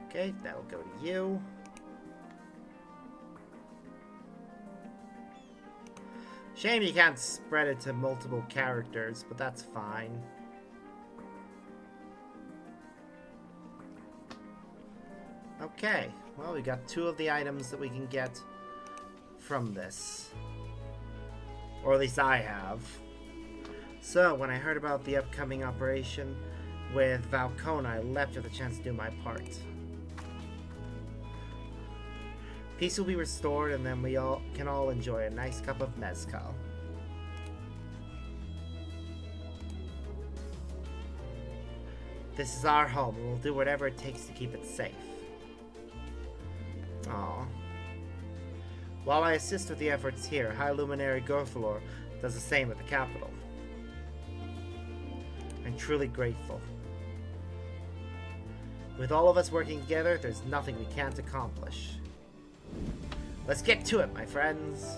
Okay, that'll go to you. Shame you can't spread it to multiple characters, but that's fine. Okay, well, we got 2 of the items that we can get from this. Or at least I have. So, when I heard about the upcoming operation with Valcona, I leapt at the chance to do my part. Peace will be restored, and then we can all enjoy a nice cup of mezcal. This is our home, and we'll do whatever it takes to keep it safe. Aww. While I assist with the efforts here, High Luminary Gorthalor does the same at the capital. I'm truly grateful. With all of us working together, there's nothing we can't accomplish. Let's get to it, my friends.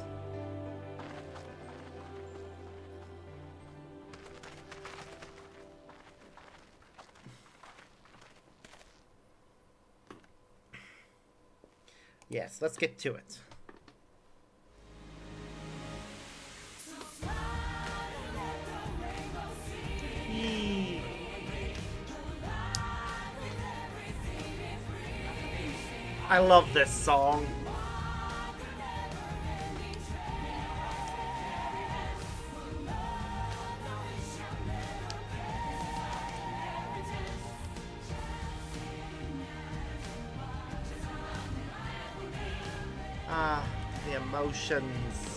Yes, let's get to it. I love this song. Ah, the emotions.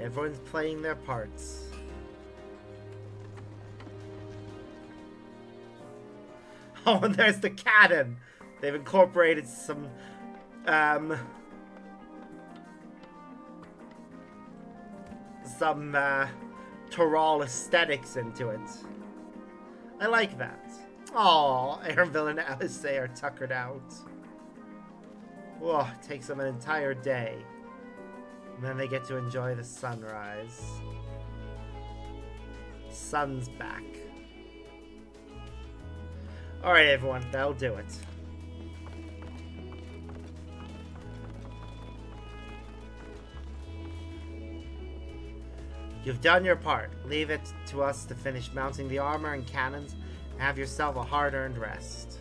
Everyone's playing their parts. Oh, and there's the cannon! They've incorporated some, Tyrol aesthetics into it. I like that. Aw, Airville and Alice are tuckered out. Whoa, it takes them an entire day. And then they get to enjoy the sunrise. Sun's back. Alright everyone, that'll do it. You've done your part. Leave it to us to finish mounting the armor and cannons and have yourself a hard-earned rest.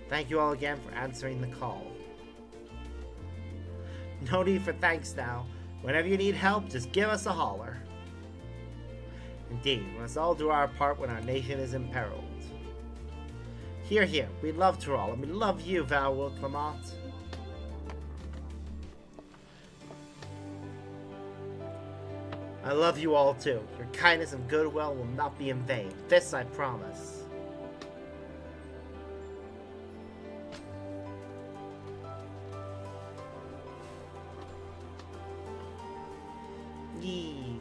Thank you all again for answering the call. No need for thanks now. Whenever you need help, just give us a holler. Indeed, we must all do our part when our nation is imperiled. Hear, hear. We love Tyrol, and we love you, Val Clement. I love you all too. Your kindness and goodwill will not be in vain. This I promise. Yee.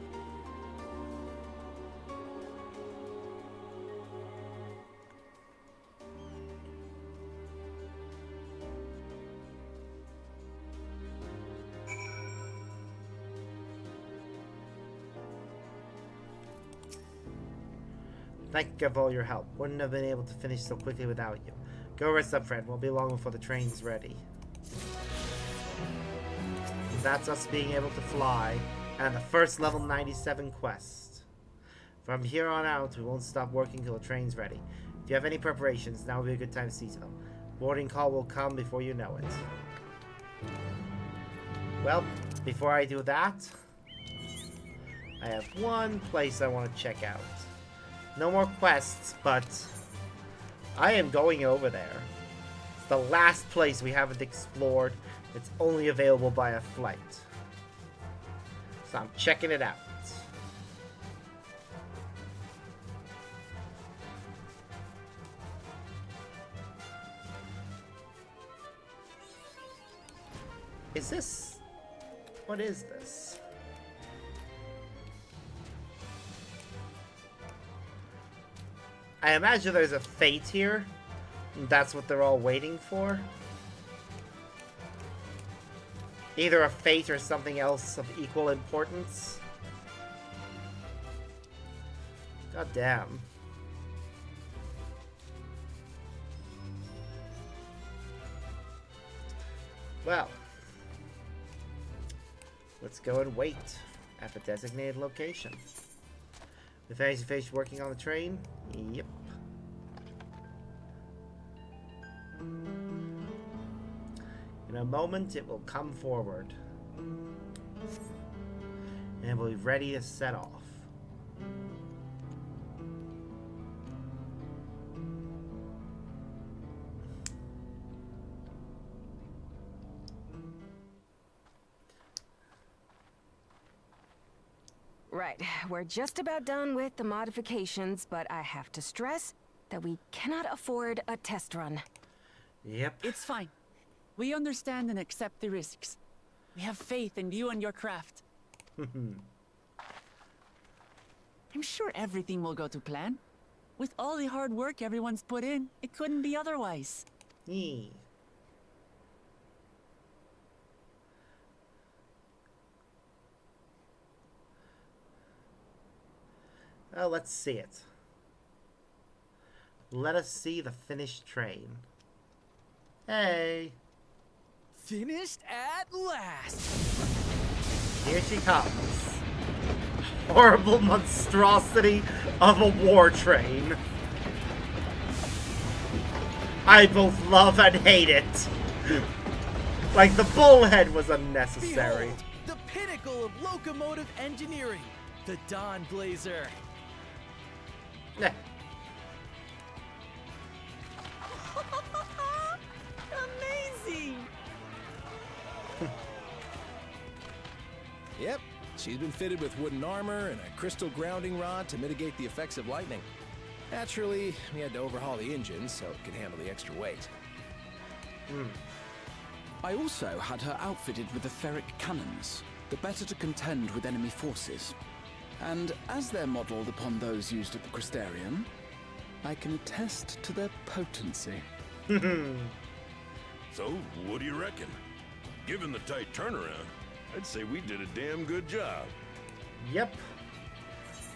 Thank you for all your help. Wouldn't have been able to finish so quickly without you. Go rest up, friend. Won't be long before the train's ready. That's us being able to fly. And the first level 97 quest. From here on out, we won't stop working till the train's ready. If you have any preparations, now would be a good time to see to them. Boarding call will come before you know it. Well, before I do that, I have one place I want to check out. No more quests, but I am going over there. It's the last place we haven't explored. It's only available by a flight. So I'm checking it out. Is this... What is this? I imagine there's a fate here. And that's what they're all waiting for. Either a fate or something else of equal importance. God damn. Well. Let's go and wait at the designated location. The fancy face working on the train? Yep. In a moment, it will come forward. And it will be ready to set off. Right, we're just about done with the modifications, but I have to stress that we cannot afford a test run. Yep. It's fine. We understand and accept the risks. We have faith in you and your craft. I'm sure everything will go to plan. With all the hard work everyone's put in, it couldn't be otherwise. Well, let's see it. Let us see the finished train. Hey! Finished at last! Here she comes. Horrible monstrosity of a war train. I both love and hate it. Like the bullhead was unnecessary. Behold, the pinnacle of locomotive engineering, the Dawn Blazer. Amazing! Yep, she's been fitted with wooden armor and a crystal grounding rod to mitigate the effects of lightning. Naturally, we had to overhaul the engine so it could handle the extra weight. I also had her outfitted with the ferric cannons, the better to contend with enemy forces. And as they're modelled upon those used at the Crystarium, I can attest to their potency. So, what do you reckon? Given the tight turnaround, I'd say we did a damn good job. Yep.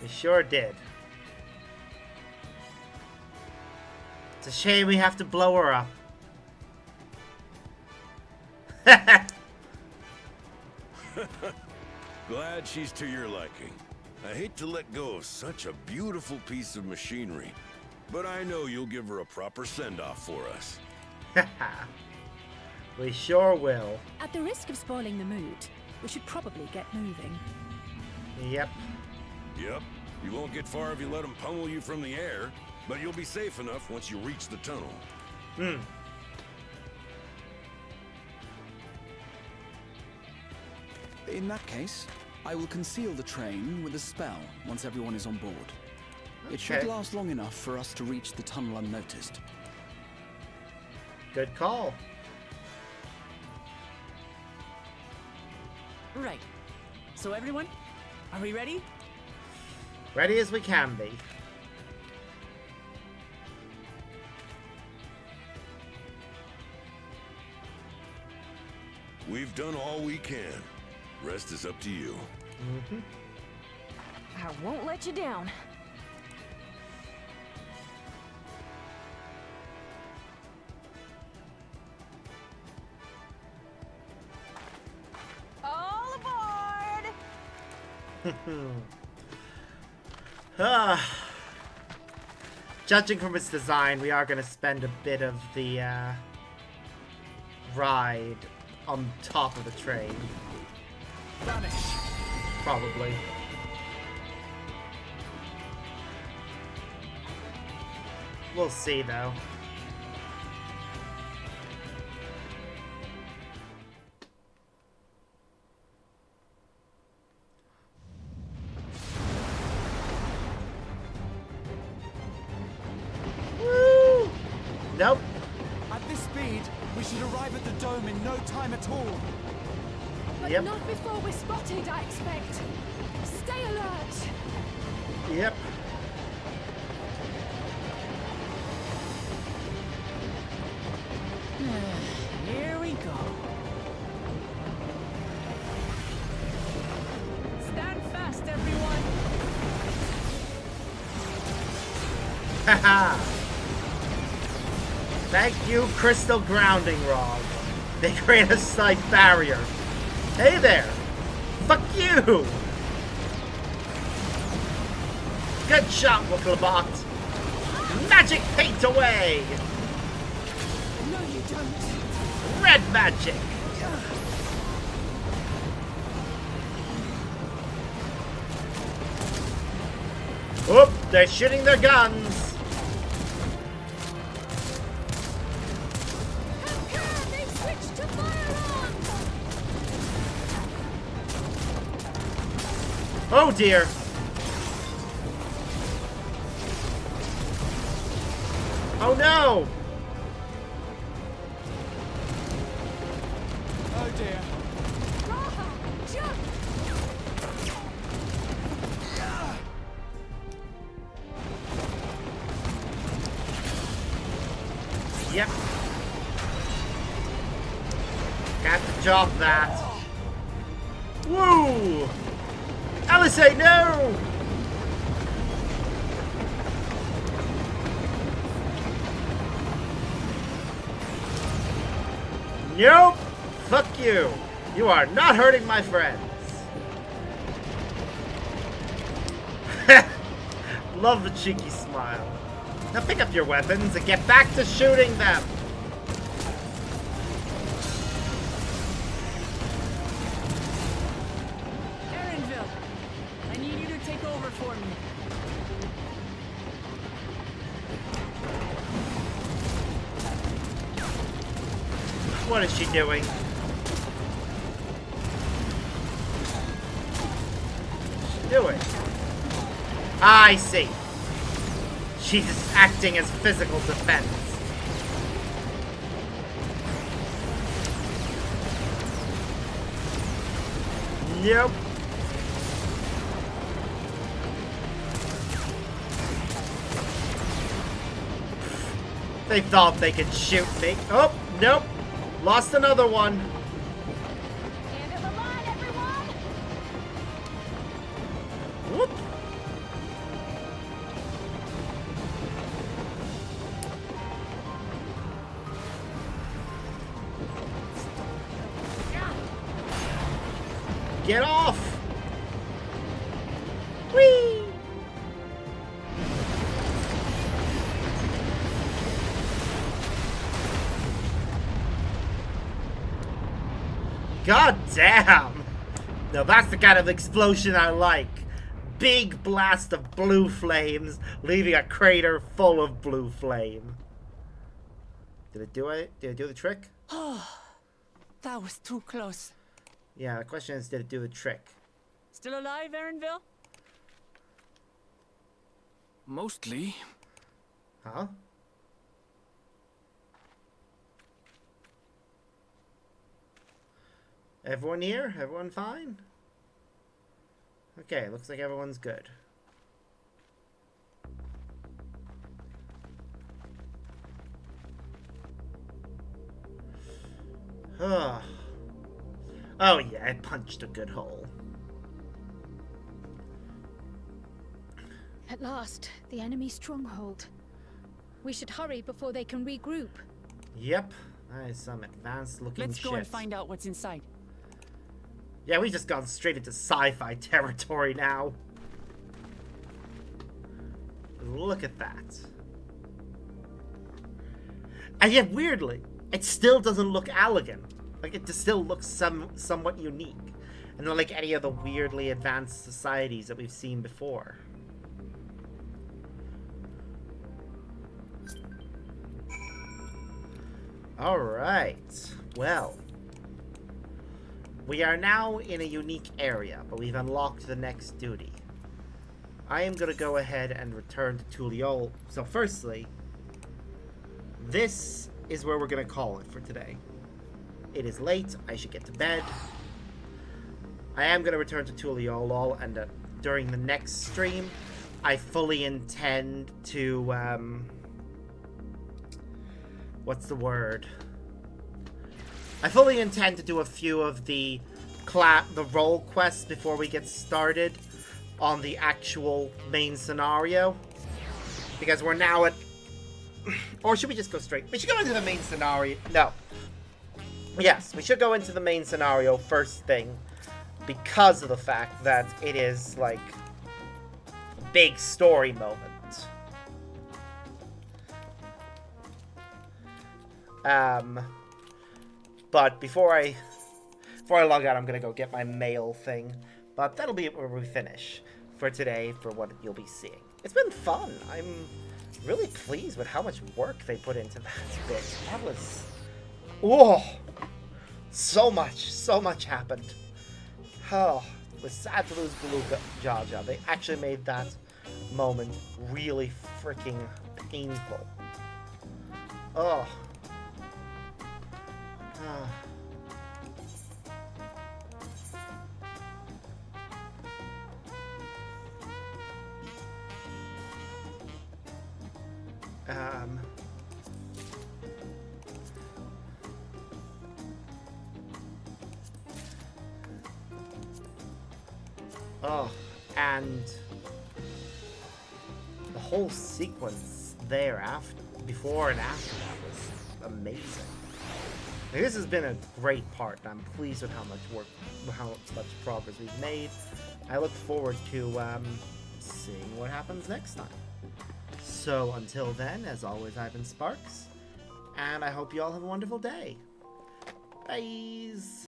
We sure did. It's a shame we have to blow her up. Glad she's to your liking. I hate to let go of such a beautiful piece of machinery, but I know you'll give her a proper send-off for us. We sure will. At the risk of spoiling the mood, we should probably get moving. Yep. Yep. You won't get far if you let them pummel you from the air, but you'll be safe enough once you reach the tunnel. In that case, I will conceal the train with a spell once everyone is on board. It should Okay. last long enough for us to reach the tunnel unnoticed. Good call. Right. So everyone, are we ready? Ready as we can be. We've done all we can. Rest is up to you. I won't let you down. All aboard! Judging from its design, we are going to spend a bit of the ride on top of the train. vanish. Probably. We'll see, though. Woo! Nope. At this speed, we should arrive at the dome in no time at all. But Yep. not before we're spotted, I expect. Stay alert. Yep. Here we go. Stand fast, everyone. Haha! Thank you, Crystal Grounding Rod. They create a slight barrier. Hey there! Fuck you! Good shot, Wooklebot! Magic paint away! No, you don't. Red magic! Oop! They're shooting their guns! They've switched to firearms. Oh dear! Oh no! Oh dear. Raha, jump. Yep. Got to drop that. Woo! Alizé, no! Nope! Fuck you! You are not hurting my friends! Love the cheeky smile. Now pick up your weapons and get back to shooting them! Erenville, I need you to take over for me. What is she doing? Doing? I see. She's acting as physical defense. Nope. They thought they could shoot me. Oh, nope. Lost another one. End of the line, everyone. Whoop. Get off! Whee! God damn! Now that's the kind of explosion I like. Big blast of blue flames, leaving a crater full of blue flame. Did it do it? Did it do the trick? That was too close. Yeah, the question is, did it do the trick? Still alive, Erenville? Mostly. Huh? Everyone here? Everyone fine? Okay, looks like everyone's good. Oh yeah, I punched a good hole. At last, the enemy stronghold. We should hurry before they can regroup. Yep, that is some advanced looking Let's shit. go and find out what's inside. Yeah, we just gone straight into sci-fi territory now. Look at that. And yet, weirdly, it still doesn't look elegant. Like, it just still looks somewhat unique. And not like any of the weirdly advanced societies that we've seen before. Alright, well. We are now in a unique area, but we've unlocked the next duty. I am going to go ahead and return to Tuliol. So firstly, this is where we're going to call it for today. It is late, I should get to bed. I am going to return to Tuliol, and during the next stream, I fully intend to, what's the word? I fully intend to do a few of the role quests before we get started on the actual main scenario. Because we're now at... Or should we just go straight? We should go into the main scenario. No. Yes, we should go into the main scenario first thing. Because of the fact that it is, like, a big story moment. But before I log out, I'm gonna go get my mail thing. But that'll be where we finish for today, for what you'll be seeing. It's been fun. I'm really pleased with how much work they put into that bit. That was... Whoa! So much happened. Oh, it was sad to lose Beluga Jaja. They actually made that moment really freaking painful. Oh. Oh, and the whole sequence there before and after that was amazing. Like, this has been a great part, and I'm pleased with how much progress we've made. I look forward to seeing what happens next time. So until then, as always, I've been Sparks, and I hope you all have a wonderful day. Bye.